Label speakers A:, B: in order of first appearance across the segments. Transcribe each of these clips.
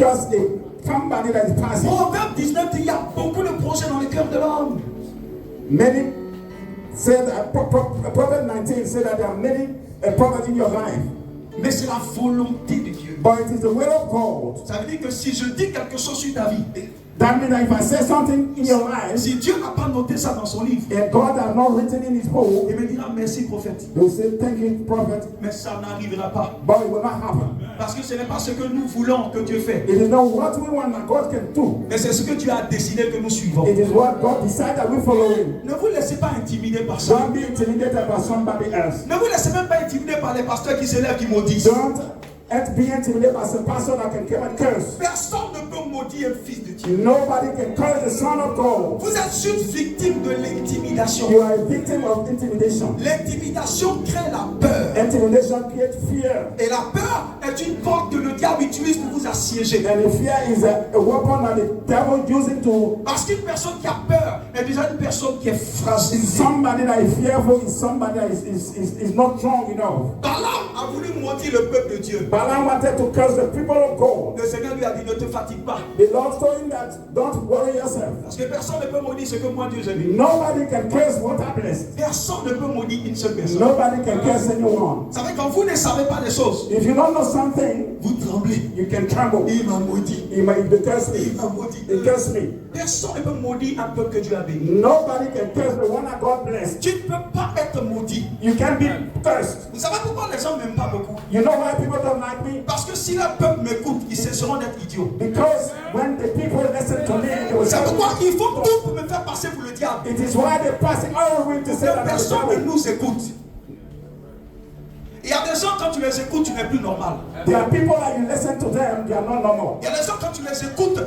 A: just somebody that is passing.
B: Proverbe 19 dit il y a beaucoup de projets dans le cœur de l'homme.
A: Many say that Proverbs 19 said that there are many prophets in your life.
B: Mais c'est la volonté de Dieu.
A: But it is the will of God.
B: Ça veut dire que si je dis quelque chose sur ta vie,
A: That means that if I say something in your life,
B: si Dieu n'a pas noté ça dans son livre,
A: and God has not written in his book,
B: il me dira merci prophète.
A: he will say thank you, prophet,
B: Mais ça n'arrivera pas.
A: but it will not happen.
B: Parce que ce n'est pas ce que nous voulons que Dieu fait.
A: It is not what we want that God can do.
B: Mais c'est ce que Dieu a décidé que nous suivons.
A: It is what God decided that we follow him.
B: Ne vous laissez pas intimider par ça.
A: Don't be intimidated by somebody else.
B: Ne vous laissez même pas intimider par les pasteurs qui s'élèvent, qui maudissent.
A: Don't be intimidated by some pastor that can come and curse.
B: Personne ne peut maudire un fils de Dieu.
A: Nobody can curse the Son of God.
B: Vous êtes une victime de l'intimidation.
A: You are a victim of intimidation.
B: L'intimidation crée la peur.
A: Intimidation creates fear.
B: Et la peur est une porte que le diable utilise pour vous assiéger.
A: And the fear is a weapon that the devil using to.
B: Parce qu'une personne qui a peur est déjà une personne qui est fragilisée.
A: Somebody that is fearful is somebody that is not strong enough.
B: Balaam a voulu maudire le peuple de Dieu.
A: Balaam wanted to curse the people of God.
B: Le Seigneur lui a dit ne te fatigue pas.
A: The Lord told him that don't worry yourself.
B: Parce que personne ne peut maudire ce que moi Dieu j'ai dit.
A: Nobody can curse what I blessed.
B: Personne ne peut maudire une seule personne.
A: Nobody can curse anyone.
B: Vous savez, quand vous ne savez pas des choses,
A: If you don't know something,
B: vous tremblez.
A: you can tremble.
B: Il m'a maudit.
A: He might curse me.
B: Il m'a maudit.
A: He curse me.
B: Personne ne peut maudire un peuple que Dieu a béni.
A: Nobody can curse the one that God blessed.
B: Tu ne peux pas être maudit.
A: You can be cursed.
B: Vous savez pourquoi les gens ne m'aiment pas beaucoup?
A: You know why people don't like me?
B: Parce que si le peuple m'écoute, ils cesseront d'être idiots.
A: Because when the people listen to me, they will say,
B: C'est pourquoi ils font tout pour me faire passer pour le diable.
A: it is why they're passing all the way to say that I'm the
B: Personne ne
A: devil.
B: nous écoute. Il y a des gens, quand tu les écoutes, tu n'es plus normal.
A: There are people that you listen to them, they are not normal.
B: Il y a des gens, quand tu les écoutes,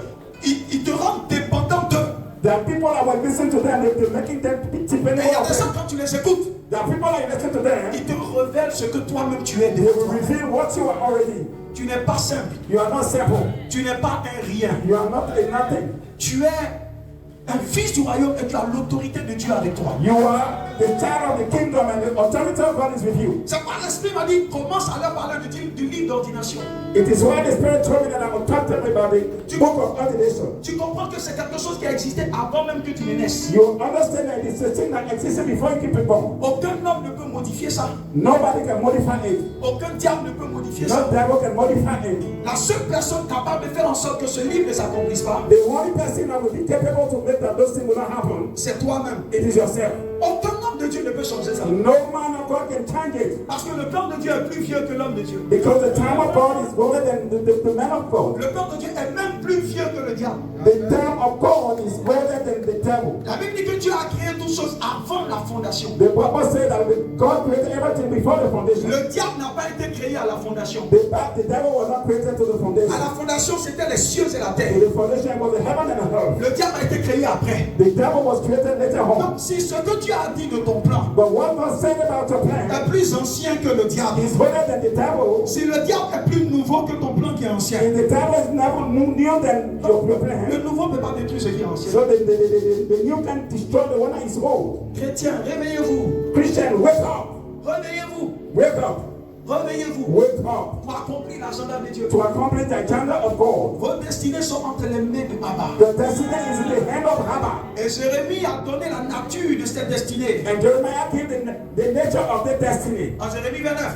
B: ils te rendent dépendant d'eux.
A: There are people that will listen to them, they're making them dependent
B: Et il y a
A: on
B: des gens,
A: them.
B: quand tu les écoutes,
A: There are people that you listen to them,
B: ils te révèlent ce que toi-même tu es.
A: they will reveal what you are already.
B: Tu n'es pas simple.
A: You are not simple.
B: Tu n'es pas un rien.
A: You are not a nothing.
B: Tu es un fils du royaume et tu as l'autorité de Dieu avec toi.
A: You are the child of the kingdom and the authority of God is with you.
B: C'est pourquoi l'Esprit m'a dit, commence à leur parler du livre d'ordination.
A: It is why the Spirit told me that I will talk to them about the book of ordination.
B: Tu comprends que c'est quelque chose qui a existé avant même que tu ne naisses.
A: You understand that it's a thing that existed before you keep it born.
B: Aucun homme ne peut modifier ça.
A: Nobody can modify it.
B: Aucun diable ne peut modifier ça.
A: No devil can modify it.
B: La seule personne capable de faire en sorte que ce livre ne s'accomplisse pas,
A: The only person that will be capable to make that those things will not happen,
B: c'est toi-même.
A: it is yourself.
B: Aucun homme de Dieu ne peut changer ça.
A: No man of God can change it.
B: Parce que le plan de Dieu est plus vieux que l'homme de Dieu.
A: Because the time of God is older than the man of God.
B: Le plan de Dieu est même plus vieux que le diable.
A: The time of God is older than the devil.
B: La Bible dit que Dieu a créé toutes choses avant la fondation.
A: The Bible says that God created everything before the foundation.
B: Le diable n'a pas été créé à la fondation.
A: The devil was not created to the
B: À
A: foundation.
B: la fondation, c'était les cieux et la terre.
A: The foundation was the heaven and the earth.
B: Le diable a été créé après.
A: The devil was created later on.
B: Donc, si ce que Dieu a dit de ton plan
A: But what God said about your plan
B: est plus ancien que le diable,
A: is older than the devil.
B: si le diable est plus nouveau que ton plan qui est ancien,
A: And the devil is never new than your plan.
B: le nouveau ne peut pas détruire ce qui est ancien.
A: So the new can destroy the one that is old.
B: Chrétiens, réveillez-vous.
A: Christian, wake up.
B: Réveillez-vous.
A: Wake up.
B: Réveillez-vous.
A: Wake up.
B: Pour accomplir l'agenda de Dieu.
A: To accomplish the agenda of God.
B: Vos destinées sont entre les mains de Baba.
A: The destiny is in the hand of Abba.
B: Et Jérémie a donné la nature de cette destinée.
A: And Jeremiah gave the nature of the destiny.
B: En Jérémie 29.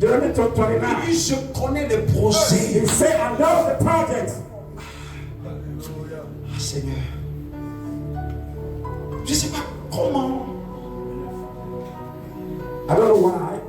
A: Jeremiah
B: Il
A: 29.
B: dit, je connais les projets.
A: He said, I know the project.
B: Ah, Seigneur. Je ne sais pas comment.
A: I don't know why.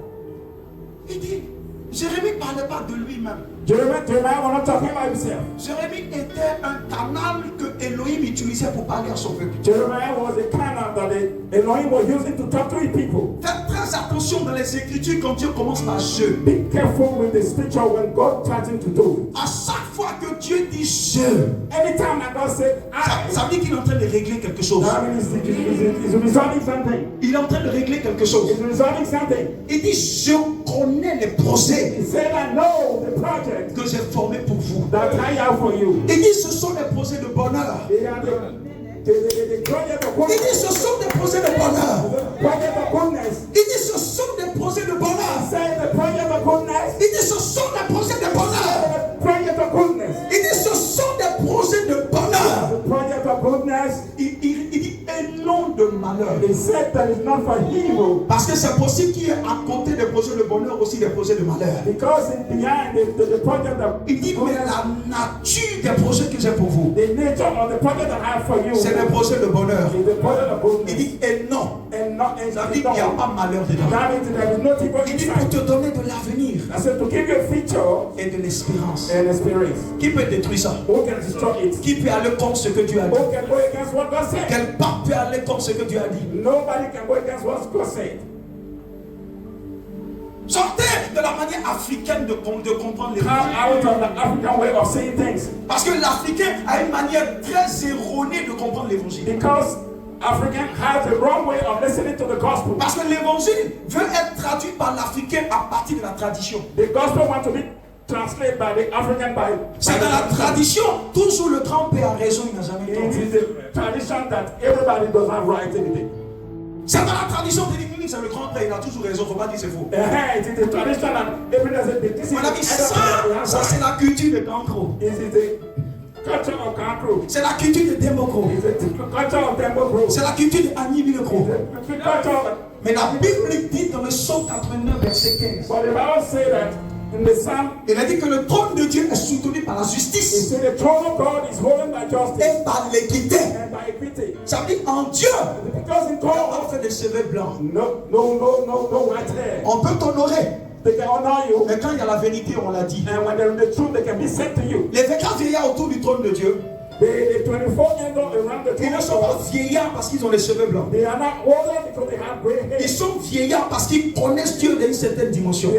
B: Il dit, Jérémie ne parlait pas de lui-même.
A: Jeremiah was not talking about himself.
B: Jérémie était un canal que Elohim utilisait pour parler à son peuple.
A: Jeremiah was a canal that Elohim was using to talk to his people.
B: Faites très attention dans les Écritures quand Dieu commence par je.
A: Be careful with the scripture when God tries to do it.
B: À chaque fois que Dieu dit je,
A: Anytime that God says I,
B: ça veut dire qu'il est en train de régler quelque chose.
A: that means he's resolving something.
B: Il est en train de régler quelque chose.
A: He's resolving something.
B: Il dit je connais les projets
A: He said, I know the project
B: que j'ai formés pour vous.
A: that I have for you.
B: Il dit ce sont des projets de bonheur.
A: They are the project of
B: Il dit
A: goodness.
B: ce sont des projets de bonheur.
A: The project of goodness.
B: Il dit ce sont des projets de bonheur.
A: Say the project of goodness.
B: Il dit ce sont des projets de bonheur.
A: The project of goodness.
B: Il il dit un nom de malheur.
A: He said that it's not for evil.
B: Parce que c'est possible qu'il y ait à côté des projets de bonheur aussi des projets de malheur.
A: Because behind the project that
B: Il dit, mais la nature des projets que j'ai pour vous,
A: the nature of the project that I have for you
B: c'est des projets de bonheur.
A: is the project of goodness.
B: Il dit, et non.
A: And not and
B: Ça veut dire qu'il n'y a pas malheur dedans.
A: that means there is no evil
B: Il dit, pour
A: inside.
B: te donner de l'avenir
A: I said to give you a feature
B: et de l'espérance.
A: and experience.
B: Qui peut détruire ça?
A: Who can destroy it?
B: Qui peut aller contre ce que Dieu a dit?
A: Who can go against what God said?
B: Quel pape peut aller contre ce que Dieu a dit?
A: Nobody can go against what God said.
B: Sortez de la manière africaine de comprendre les
A: Come
B: choses.
A: out of the African way of saying things.
B: Parce que l'Africain a une manière très erronée de comprendre l'évangile.
A: Because African has the wrong way of listening to the gospel.
B: Parce que l'évangile veut être traduit par l'Africain à partir de la tradition.
A: The gospel wants to be translated by the African by
B: C'est dans la tradition, toujours le grand-père a raison, il n'a jamais eu
A: It
B: tort.
A: is the tradition that everybody does not write anything.
B: C'est dans la tradition de l'église, c'est le grand-père, il a toujours raison, il ne faut pas dire c'est faux.
A: It is the tradition that everybody does it. This is
B: Mon ami, ça c'est la culture de Cancro.
A: This is the culture of Kankro.
B: C'est la culture de Democro.
A: It's the culture of Temple Grove.
B: C'est la culture de Annie Billecro.
A: It's the culture of
B: Mais la Bible dit dans le psaume 89, verset 15,
A: But the Bible says that in the Psalm,
B: il a dit que le trône de Dieu est soutenu par la
A: it
B: justice
A: says the throne of God is holding by justice
B: et par l'équité.
A: and by equity.
B: Ça veut dire en Dieu,
A: Because in
B: on
A: God,
B: a fait des cheveux blancs.
A: no white hair.
B: On peut t'honorer,
A: They can honor you,
B: mais quand il y a la vérité, on l'a dit.
A: and when they're in the truth, they can be sent to you.
B: Les 24 vieillards autour du trône de Dieu,
A: The 24 angels around the
B: ils
A: throne
B: ne
A: of
B: sont pas
A: God,
B: vieillards parce qu'ils ont les cheveux blancs.
A: they are not older because they have gray hair.
B: Ils sont vieillards parce qu'ils connaissent Dieu dans une certaine dimension.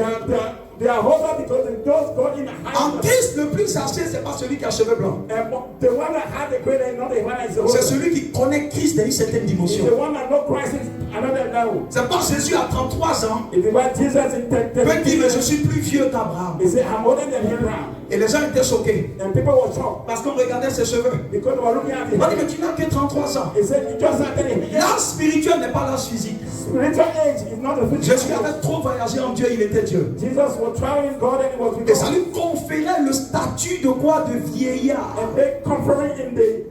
A: They are older because they just got in a
B: En
A: high.
B: Christ, le plus âgé, ce n'est pas celui qui a les cheveux blancs.
A: And the one that had the gray hair, not the one that is older.
B: C'est celui qui connaît Christ dans une certaine
A: It's
B: dimension.
A: the one that knows Christ is another level.
B: C'est pas Jésus à 33 ans
A: It's the one Jesus in
B: peut dire mais je suis plus vieux qu'Abraham.
A: He said, I'm older than Abraham.
B: Et les gens étaient choqués
A: And people were shocked
B: parce qu'on regardait ses cheveux.
A: because they were looking at
B: On dit mais
A: him.
B: tu n'as que 33 ans.
A: He said, you just started him.
B: L'âge spirituel n'est pas l'âge physique.
A: Spiritual age is not a physical
B: Jésus
A: age.
B: avait trop voyagé en Dieu, il était Dieu.
A: Jesus was traveling God and he was with
B: Et ça
A: God.
B: lui conférait le statut de quoi? De vieillard.
A: And they conferring in the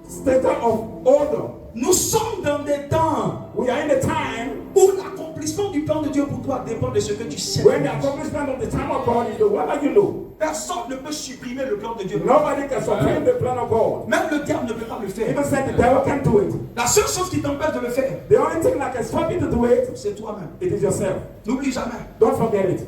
A: status of order.
B: Nous sommes dans des temps
A: We are in the time
B: où l'accomplissement du plan de Dieu pour toi dépend de ce que tu sais.
A: when the accomplishment of the time of God is the one that you know.
B: Personne ne peut supprimer le plan de Dieu.
A: Nobody can supprime the plan of God.
B: Même le diable ne peut pas le faire.
A: Even said the devil can't do it.
B: La seule chose qui t'empêche de le faire,
A: The only thing that can stop you to do it,
B: c'est toi-même.
A: it is yourself.
B: N'oublie jamais.
A: Don't forget it.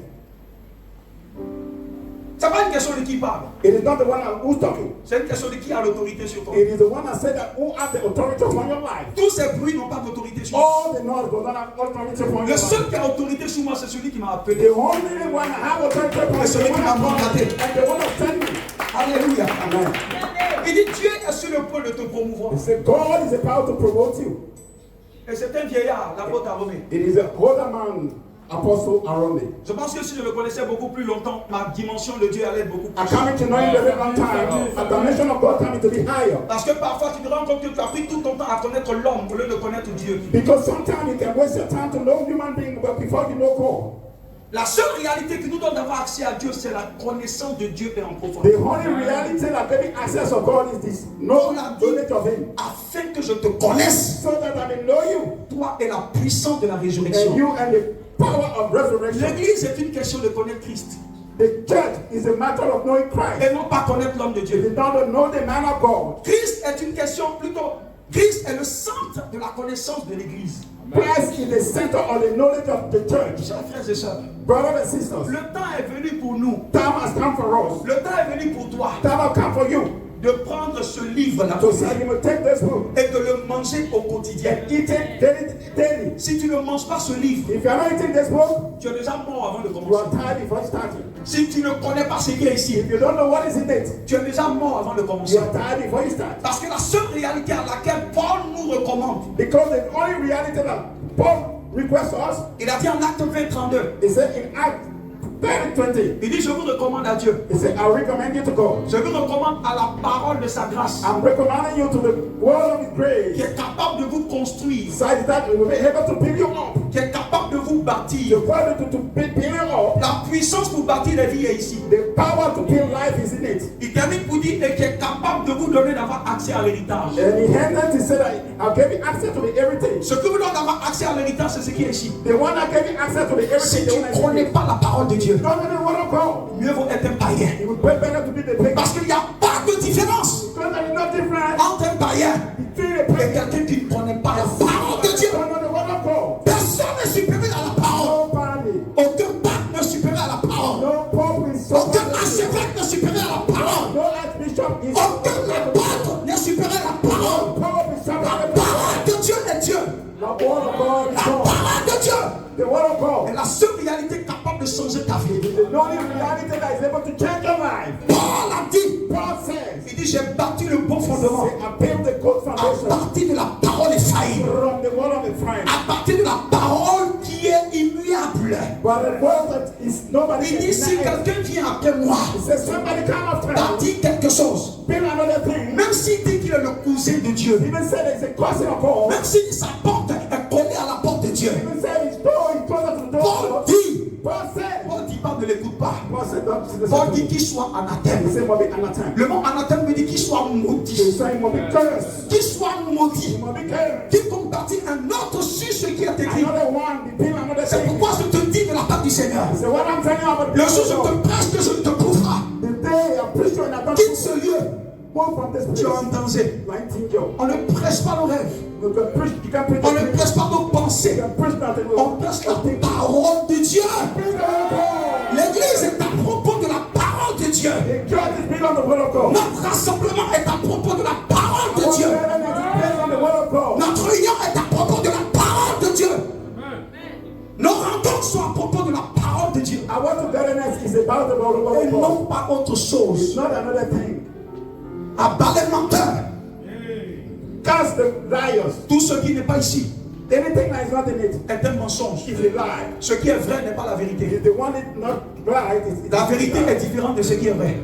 B: C'est pas une question de qui parle.
A: It is not the one who's talking.
B: C'est une question de qui a l'autorité sur toi.
A: It is the one that said that who has the authority upon your life.
B: Tous ces bruits n'ont pas d'autorité sur moi.
A: All the noise does not have authority upon
B: Le
A: your
B: seul
A: life.
B: qui a autorité sur moi, c'est celui qui m'a appelé.
A: The only one that have authority upon
B: C'est
A: you,
B: celui
A: the
B: qui
A: one
B: m'a
A: that
B: mandaté.
A: and the one that sent me.
B: Alléluia.
A: Amen.
B: Il dit Dieu est sur le point de te promouvoir.
A: He said God is about to promote you.
B: Et c'est un vieillard, l'apôtre Aromé.
A: It is a older man, Apostle Arome.
B: Je pense que si je le connaissais beaucoup plus longtemps, ma dimension de Dieu allait être beaucoup
A: I
B: plus.
A: coming to know him a very long time. A dimension of God coming to be higher.
B: Parce que parfois tu te rends compte que tu as pris tout ton temps à connaître l'homme au lieu de connaître Dieu.
A: Because sometimes you can waste your time to know human being but before you know God.
B: La seule réalité qui nous donne d'avoir accès à Dieu, c'est la connaissance de Dieu et en
A: The
B: profondeur.
A: only reality that getting access of God is this knowledge of him.
B: Afin que je te connaisse,
A: So that I may know you.
B: toi et la puissance de la
A: And
B: résurrection.
A: you and the power of resurrection.
B: L'église est une question de connaître Christ
A: The church is a matter of knowing Christ.
B: et non pas connaître l'homme de
A: It
B: Dieu.
A: is not to know the man of God.
B: Christ est une question plutôt. Christ est le centre de la connaissance de l'église.
A: Christ is the center of the knowledge of the church.
B: Chers frères et sœurs,
A: Brothers and sisters,
B: le temps est venu pour nous.
A: time has come for us.
B: Le temps est venu pour toi
A: Time has come for you
B: de prendre ce livre-là
A: to say you will take this book
B: et de le manger au quotidien.
A: and eat it daily.
B: Si tu ne manges pas ce livre,
A: If you are not eating this book,
B: tu es déjà mort avant de
A: you
B: commencer.
A: are tired before starting.
B: Si tu ne connais pas ce qui est ici,
A: If you don't know what is in it,
B: tu es déjà mort avant de
A: you
B: commencer.
A: are tired before you start.
B: Parce que la seule réalité à laquelle Paul nous recommande,
A: Because the only reality that Paul requests us
B: il a dit en acte 20-32,
A: is that in Acts 30:20,
B: il dit je vous recommande à Dieu,
A: he said, I recommend you to God.
B: je vous recommande à la parole de sa grâce
A: I'm recommending you to the word of his
B: qui
A: grace,
B: est capable de vous construire,
A: such that it will be able to build you up.
B: qui est capable de vous
A: The
B: bâtir.
A: word to build you up.
B: La puissance pour bâtir la vie est ici.
A: The power to build life is in it.
B: Il termine pour dire et qui est capable de vous donner d'avoir accès à l'héritage.
A: And he handed to say that I'll give you access to the heritage.
B: Ce que vous donne d'avoir accès à l'héritage, c'est ce qui est ici.
A: The one that gave you access to the heritage.
B: Si tu ne connais pas la parole de Dieu,
A: don't know the word of God.
B: mieux vaut être un païen.
A: It would be better to be the pagan.
B: Parce qu'il n'y a pas de différence
A: Because there is no difference
B: entre un païen
A: between a
B: et
A: pagan
B: quelqu'un qui ne connaît pas la parole de Dieu.
A: don't know the word of God.
B: Personne n'est supérieur à la parole.
A: Nobody.
B: Aucun pape n'est supérieur à la parole.
A: No pope is
B: Aucun
A: superior.
B: archevêque n'est supérieur à la parole.
A: No archbishop is
B: Aucun apôtre n'est supérieur à la parole.
A: No pope is
B: La
A: superior.
B: parole de Dieu est Dieu.
A: The word of God is
B: La
A: God.
B: parole de Dieu
A: The word of God
B: est la seule réalité capable de changer ta vie.
A: is the only reality that is able to change your life.
B: Paul a dit,
A: Paul says,
B: il dit, j'ai bâti le bon fondement
A: I built the good
B: à
A: foundation
B: partir de la parole infaillible,
A: from the word of the friend.
B: à partir de la parole qui est immuable.
A: But the word that is nobody
B: Il
A: can
B: dit, si
A: deny.
B: quelqu'un vient après moi,
A: He says somebody come after me.
B: bâtit quelque chose,
A: Build another thing.
B: même s'il dit qu'il est le cousin de Dieu,
A: Even said it's a cousin of God.
B: même si sa porte est collée à la porte de Dieu,
A: Even said his door is closer to the door.
B: Paul dit,
A: Paul said.
B: Paul dit pas, ne l'écoute pas.
A: Paul said, don't listen
B: Paul
A: to
B: dit
A: me.
B: qu'il soit
A: He
B: anathème.
A: said, "Must be anathema."
B: Le mot anathème veut dire qu'il soit
A: He
B: maudit.
A: said, "He must be cursed.
B: Qu'il soit
A: He
B: maudit.
A: must be cursed."
B: Quiconque bâtit un autre sur ce qui est écrit.
A: Another one, be build another
B: C'est
A: thing.
B: pourquoi je te dis de la part du Seigneur.
A: He said, "What I'm telling you about the
B: Le jour où je
A: Lord,
B: te prêche que je ne te couvre,
A: the day I preach you and I don't
B: quitte ce lieu.
A: move from this
B: Tu es
A: place."
B: en danger.
A: Like Joe.
B: On ne prêche pas nos rêves.
A: You can preach. You can preach.
B: On ne prêche pas nos
A: You
B: pensées.
A: can preach nothing.
B: On prêche la parole de Dieu.
A: Preach the word of God.
B: L'église est à propos de la parole de Dieu.
A: The church is built on the word of God.
B: Notre rassemblement est à propos de la parole de
A: Our
B: Dieu.
A: gathering is based on the word of God.
B: Notre union est à propos de la parole de Dieu. Nos rencontres sont à propos de la parole de Dieu.
A: Our togetherness is about the word
B: Et
A: of God.
B: non pas autre
A: It's
B: chose.
A: not another thing.
B: Abat les menteurs.
A: Cast the liars.
B: Tout ce qui n'est pas ici
A: Anything that is not in it
B: est un mensonge.
A: is a lie.
B: Ce qui est vrai n'est pas la vérité.
A: If the one is not right, it's
B: La vérité est différente de ce qui est vrai.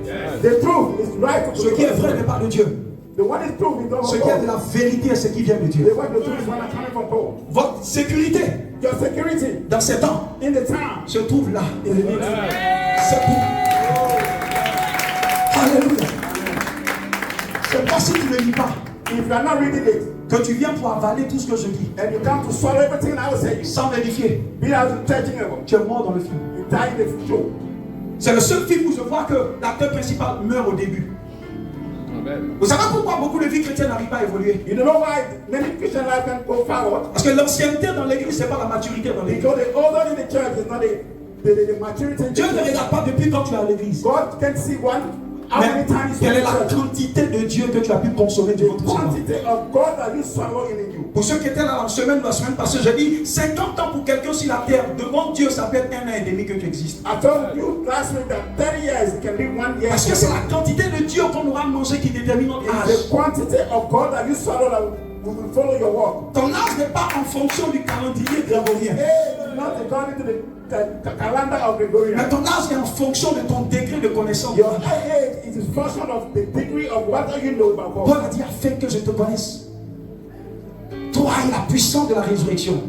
A: The truth is right.
B: Ce qui est vrai n'est pas de Dieu.
A: The one is true is not
B: Ce
A: of
B: qui est de
A: God.
B: la vérité est ce qui vient de Dieu.
A: The one the truth is one that coming from God.
B: Votre sécurité
A: Your security
B: dans ces temps
A: in the town
B: se trouve là.
A: is in it.
B: C'est tout. Alléluia. C'est pas si tu ne lis pas
A: If you are not reading it
B: que tu viens pour avaler tout ce que je dis
A: and you come to swallow everything I will say,
B: sans vérifier.
A: without touching it,
B: Tu es mort dans le film.
A: you die in the show.
B: C'est le seul film où je vois que l'acteur principal meurt au début. Vous savez pourquoi beaucoup de vies chrétiennes n'arrivent pas à évoluer?
A: You don't know why many Christian life can go forward?
B: Parce que l'ancienneté dans l'église, c'est pas la maturité dans l'église.
A: Because the older in the church is not the maturity. in the
B: Dieu ne
A: church.
B: regarde pas depuis quand tu es à l'église.
A: God can see one. How
B: Mais
A: many times you
B: quelle est la
A: church?
B: quantité de Dieu que tu as pu consommer du
A: The
B: votre Seigneur?
A: quantity of God that you swallow in you.
B: Pour ceux qui étaient là la semaine passée, j'ai dit 50 ans pour quelqu'un sur la terre, devant Dieu, ça peut être 1 an et demi que tu existes.
A: I told you last week that 30 years can be 1 year.
B: Parce que c'est la quantité de Dieu qu'on aura mangé qui détermine notre
A: It's
B: âge.
A: the quantity of God that you swallow that will follow your walk.
B: Ton âge n'est pas en fonction du calendrier grégorien.
A: It's not according to the calendar of
B: Mais
A: Gregorian.
B: ton âge est en fonction de ton degré de connaissance.
A: Your age is a function of the degree of what you know about God.
B: Paul a dit afin que je te connaisse. Toi et la puissance de la résurrection.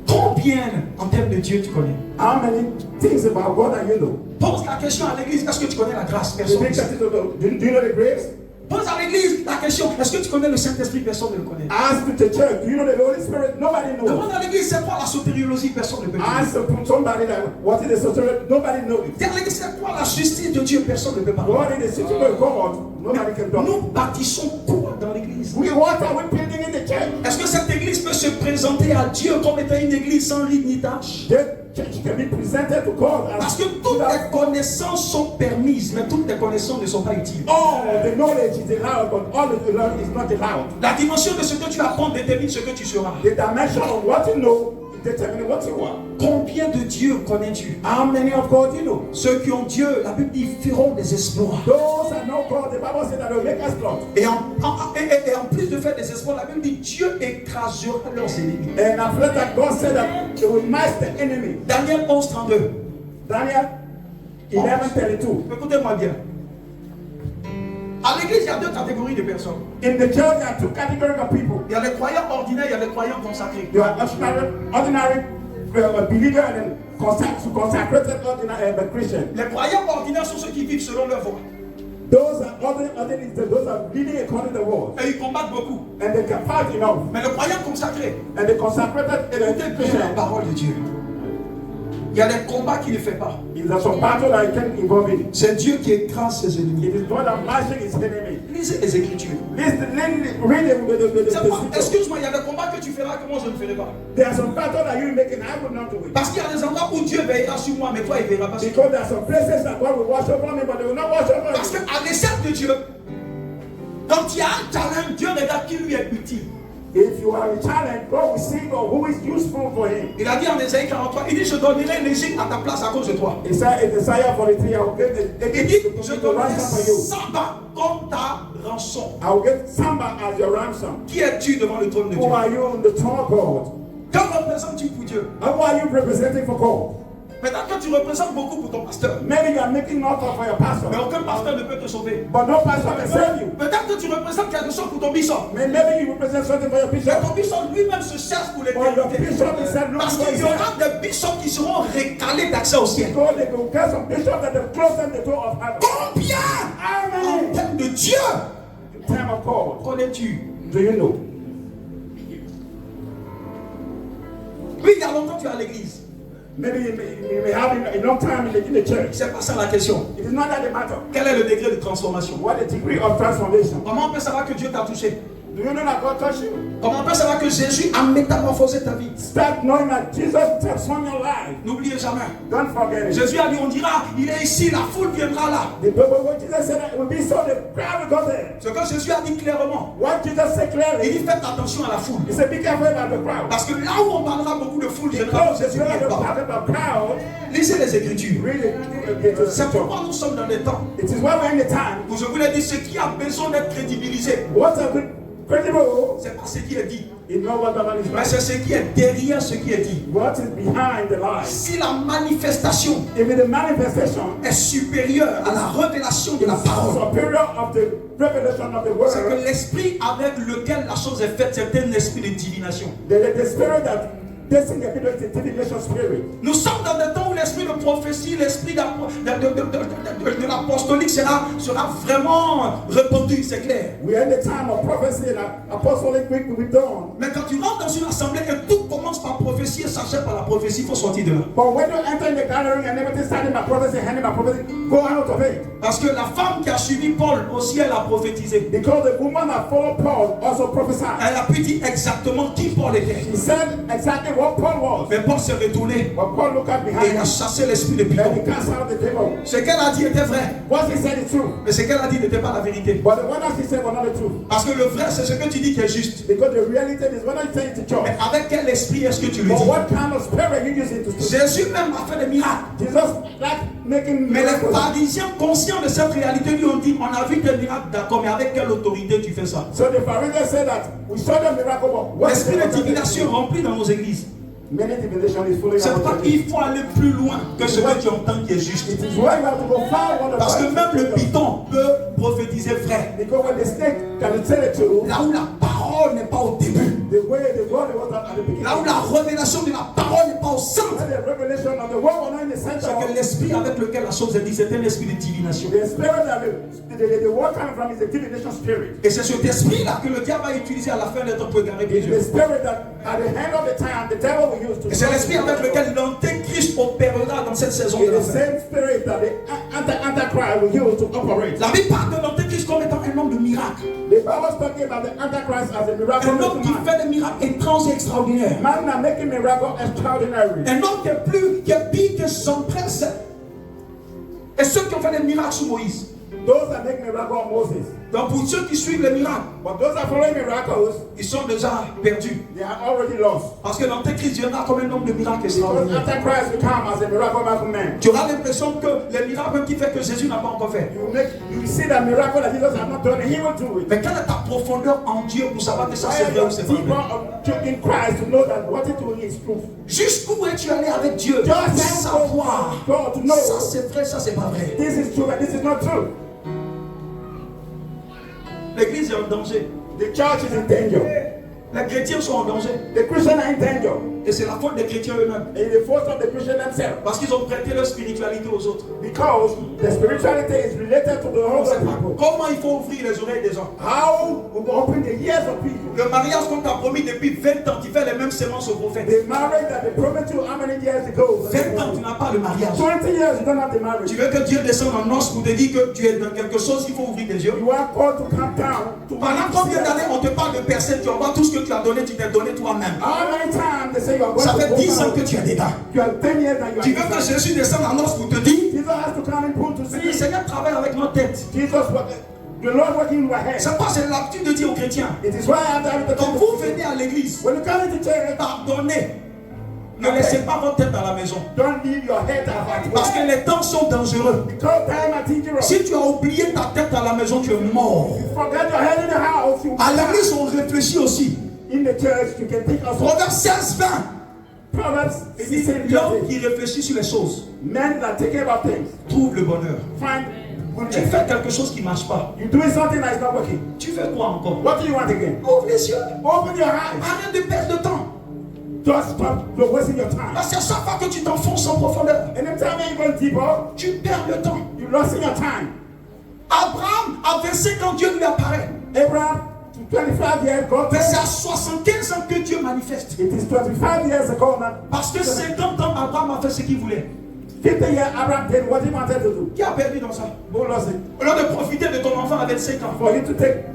B: Combien en termes de Dieu tu connais?
A: How many things about God that you know?
B: Pose la question à l'église, est-ce que tu connais la grâce?
A: The
B: Personne.
A: big question is, do you know the grace?
B: Pose à l'église la question, est-ce que tu connais le Saint-Esprit? Personne ne le connaît.
A: Ask the church, do you know the Holy Spirit? Nobody knows.
B: Demande à l'église, c'est quoi la sotériologie? Personne ne peut le dire.
A: Ask somebody that what is the spirit? Nobody knows it.
B: Dis à l'église, c'est quoi la justice de Dieu? Personne ne peut pas.
A: God is the city of God. Nobody can talk.
B: Nous bâtissons quoi dans l'église?
A: What are we building in the church?
B: Est-ce que cette église peut se présenter à Dieu comme étant une église sans rite ni tâche?
A: The church can be presented to God.
B: Parce que toutes les connaissances sont permises, mais toutes les connaissances ne sont pas utiles.
A: All the knowledge is allowed, but all of the knowledge is not allowed.
B: La dimension de ce que tu apprends détermine ce que tu seras.
A: The dimension of what you know determines what you are.
B: Combien de Dieu connais-tu?
A: How many of God you know?
B: Ceux qui ont Dieu, la Bible dit, feront des exploits.
A: Those that know God, the Bible says that will make us Lord.
B: Et en plus de faire des exploits, la Bible dit, Dieu écrasera leurs ennemis.
A: And after that, God said that they will master the enemy.
B: Daniel 11:32.
A: Daniel 11:32.
B: Écoutez-moi bien. À l'église, il y a deux catégories de personnes.
A: In the church, there are two categories of people.
B: Il y a les croyants ordinaires, il y a les croyants consacrés.
A: You are ordinary believer and then consecrated ordinary Christian.
B: Les croyants ordinaires sont ceux qui vivent selon leur voie.
A: Those are leading according to the word.
B: Et ils combattent beaucoup.
A: And they can fight enough.
B: Mais le croyant consacré,
A: And the consecrated
B: écoutez bien la
A: Christian,
B: parole de Dieu. Il y a des combats qu'il ne fait pas.
A: there's some battle that he can involve in.
B: C'est Dieu qui écrase ses ennemis.
A: It is God that mashing his enemy.
B: Lisez les Écritures.
A: Read the
B: Excuse-moi, il y a des combats que tu feras que moi je ne ferai pas.
A: There are some battles that you making, I would not do it.
B: Parce qu'il y a des endroits où Dieu veillera sur moi, mais toi il ne veillera pas sur moi.
A: Because there are some places that God will watch over me, but they will not watch over
B: Parce
A: you.
B: qu'à l'échelle de Dieu, quand il y a un challenge, Dieu regarde qui lui est utile.
A: If you are a challenge, God will see who is useful for him.
B: Il a dit en Ésaïe 43, il dit je donnerai l'Égypte à ta place à cause de toi.
A: He said in Isaiah 43, I will give
B: Il dit je
A: the
B: donnerai
A: ransom for you.
B: Samba comme ta rançon.
A: I will give Samba as your ransom.
B: Qui es-tu devant le trône de Dieu?
A: Who are you in the throne of God?
B: Que représentes-tu pour Dieu?
A: And who are you representing for God?
B: Maintenant que tu représentes beaucoup pour ton pasteur,
A: Maybe you are making offer for your pastor,
B: mais aucun pasteur ne peut te sauver.
A: but no pastor can save you.
B: Peut-être que tu représentes quelque chose pour ton bishop.
A: Maybe you represent something for your
B: Mais
A: bishop.
B: ton bishop lui-même se cherche pour
A: Or your
B: l'éternité.
A: bishop is said, look
B: Parce
A: for
B: qu'il y
A: himself.
B: aura des bishops qui seront récalés d'accès au ciel.
A: God, they will get some bishop that they close them the door of heaven.
B: Combien en
A: Amen.
B: termes de Dieu
A: In time of God,
B: connais-tu?
A: do you know?
B: Oui, il y a longtemps tu es à l'église.
A: Maybe you may have a long time in the church.
B: C'est pas ça la question.
A: It is not that the matter.
B: Quel est le degré de transformation?
A: What the degree of transformation?
B: Comment on peut savoir que Dieu t'a touché?
A: Do you know that God touched you?
B: Comment on peut savoir que Jésus a métamorphosé ta vie?
A: Start knowing that Jesus transformed your life.
B: N'oubliez jamais.
A: Don't forget it.
B: Jésus a dit, on dira, il est ici, la foule viendra là.
A: The people, what Jesus said, it will be so, the crowd will go there.
B: Ce que Jésus a dit clairement.
A: What Jesus said
B: Il
A: clearly,
B: dit, faites attention à la foule.
A: he said, be careful about the crowd.
B: Parce que là où on parlera beaucoup de foule, généralement,
A: Because
B: Jésus
A: if
B: ne
A: you're
B: vient pas.
A: talking about crowd,
B: Lisez les Écritures.
A: really,
B: C'est pourquoi nous sommes dans des temps
A: it is why we're in the time.
B: où je vous l'ai dit, ce qui a besoin d'être crédibilisé,
A: What's a good credible?
B: c'est pas ce qui est dit,
A: You know what the man is
B: mais
A: like.
B: c'est ce qui est derrière ce qui est dit.
A: What is behind the lie?
B: Si la manifestation
A: If the manifestation
B: est supérieure à la révélation de la
A: is
B: parole,
A: superior of the revelation of the
B: c'est que
A: word,
B: l'esprit avec lequel la chose est faite, c'est un esprit de divination.
A: the spirit that this thing is the divination spirit.
B: Nous sommes dans des temps où l'esprit de prophétie, l'esprit de l'apostolique sera vraiment répandu, c'est clair.
A: We are in the time of prophecy and apostolic week will be done.
B: Mais quand tu rentres dans une assemblée et tout commence par prophétie et s'achève par la prophétie, il faut sortir de là.
A: But when you enter in the gathering and everything starting by prophecy, handing by prophecy, go out of it.
B: Parce que la femme qui a suivi Paul aussi, elle a prophétisé.
A: Because the woman that followed Paul also prophesied.
B: Elle a pu dire exactement qui Paul était.
A: He said exactly what Paul was.
B: Mais Paul s'est retourné
A: But Paul looked at
B: et il
A: behind
B: a
A: him
B: chassé l'esprit de
A: and
B: Python.
A: he cast out the devil.
B: Ce qu'elle a dit était vrai,
A: What he said is true.
B: mais ce qu'elle a dit n'était pas la vérité.
A: But the one that he said was not the truth.
B: Parce que le vrai, c'est ce que tu dis qui est juste.
A: Because the reality is when I say it to church.
B: Mais avec quel esprit est-ce que tu le
A: But
B: dis?
A: what kind of spirit you use it to speak?
B: Jésus même a fait des miracles.
A: Jesus like making
B: Mais les
A: miracles.
B: pharisiens conscients de cette réalité lui ont dit, on a vu tes miracles, d'accord, mais avec quelle autorité tu fais ça?
A: So the Pharisees said that we saw the miracle, but what is
B: L'esprit de
A: the
B: divination remplit dans nos églises.
A: Many divination is fully
B: C'est pourquoi il faut aller plus loin que ce que tu entends qui est juste.
A: It is why you have to go far what the
B: Parce que
A: Bible
B: même le
A: says.
B: python peut prophétiser vrai.
A: Because when the snake can tell the truth,
B: Là où la parole n'est pas au début.
A: the way the word was at the beginning.
B: Là où la révélation de la parole n'est pas au centre.
A: When the revelation of the word was not in the
B: C'est
A: center.
B: que l'esprit avec lequel la chose est dit, c'est un esprit de divination.
A: The spirit that the word coming from is the divination spirit.
B: Et c'est cet esprit-là que le diable va utiliser à la fin d'être pour égarer
A: It's the
B: plusieurs.
A: spirit that at the end of the time the devil will use to.
B: Et c'est l'esprit avec lequel l'antéchrist opérera dans cette saison de
A: It's
B: la
A: the
B: fin.
A: same spirit that the Antichrist will use to operate.
B: La Bible parle de l'antéchrist comme étant un homme de miracle.
A: The Bible is talking about the Antichrist as a miracle
B: Un homme qui
A: man.
B: fait des miracles étranges et extraordinaires.
A: Man are making miracle extraordinary.
B: Un homme qui est pire que son prince. Et ceux qui ont fait des miracles sous Moïse.
A: Those that make miracle of Moses.
B: Donc pour ceux qui suivent les miracles,
A: But those that follow miracles,
B: ils sont déjà perdus.
A: they are already lost.
B: Parce que l'antéchrist viendra comme un homme de miracles
A: Because
B: extraordinaires.
A: Antichrist will come as a miracle man.
B: Tu auras l'impression que les miracles même qui fait que Jésus n'a pas encore fait.
A: You see that miracle that Jesus has not done, he will do it.
B: Mais quelle est ta profondeur en Dieu pour savoir que ça
A: Why
B: c'est
A: are
B: vrai ou
A: you
B: c'est pas
A: deeper
B: vrai?
A: in Christ to know that what he doing is true?
B: Jusqu'où es-tu allé avec Dieu?
A: Just
B: Savoir.
A: God to know
B: Ça c'est vrai, ça c'est pas vrai.
A: this is true and this is not true.
B: L'église est en danger.
A: The church is in danger.
B: Les chrétiens sont en danger.
A: The Christians are in danger.
B: Et c'est la faute des chrétiens eux-mêmes.
A: And the fault of the Christians themselves.
B: Parce qu'ils ont prêté leur spiritualité aux autres.
A: Because the spirituality is related to the
B: On
A: whole
B: sait pas
A: people.
B: comment il faut ouvrir les oreilles des gens.
A: How we open the ears of people.
B: Le mariage qu'on t'a promis depuis 20 ans, tu fais les mêmes sémences aux prophètes.
A: The marriage that they promised you how many years ago?
B: 20 ans, tu n'as pas le mariage.
A: 20 years you don't have the marriage.
B: Tu veux que Dieu descende en os pour te dire que tu es dans quelque chose, il faut ouvrir tes yeux.
A: You are called to come down.
B: Pendant combien d'années on te parle de personnes, tu envoies tout ce que tu as donné, tu t'es donné toi-même.
A: How many times they say you are going
B: Ça
A: to
B: fait
A: go
B: 10 ans
A: down?
B: que tu es dedans.
A: You are 10 years that you are
B: Tu veux que
A: inside.
B: Jésus descende en os pour te dire.
A: Jesus has to come and put to
B: Le
A: see.
B: Seigneur travaille avec notre tête.
A: Jesus, the Lord working in your head.
B: C'est quoi? C'est l'habitude de dire aux chrétiens.
A: It is why I have to have the
B: Quand vous venez à l'église,
A: When you come into church,
B: pardonnez. Ne laissez pas votre tête dans la maison.
A: don't leave your head at
B: Parce que les temps sont dangereux.
A: Because time are dangerous.
B: Si tu as oublié ta tête à la maison, tu es mort.
A: Forget your head in the house. You
B: À l'église, on réfléchit aussi.
A: in the church, you can think of
B: Proverbe 16, 20.
A: Proverbs.
B: C'est l'homme qui réfléchit sur les choses
A: Men that take care about things
B: trouve le bonheur.
A: find good
B: Tu
A: things.
B: fais quelque chose qui ne marche pas.
A: You doing something that is not working.
B: Tu fais quoi encore?
A: What do you want again?
B: Ouvre les yeux.
A: Open your eyes.
B: Arrête de perdre de temps.
A: Just stop wasting your time.
B: Parce qu'à chaque fois que tu t'enfonces en profondeur,
A: Anytime you go deeper,
B: tu perds le temps.
A: you lost your time.
B: Abraham, à 25 ans, Dieu lui apparaît.
A: Abraham, 25 years ago,
B: Mais c'est à 75 ans que Dieu manifeste.
A: it is 25 years ago now.
B: Parce que 50 ans, Abraham a fait ce qu'il voulait.
A: 50 years Abraham did what he wanted to do.
B: Qui a perdu dans ça?
A: Who lost it?
B: Au lieu de profiter de ton enfant à 25 ans,
A: For you to take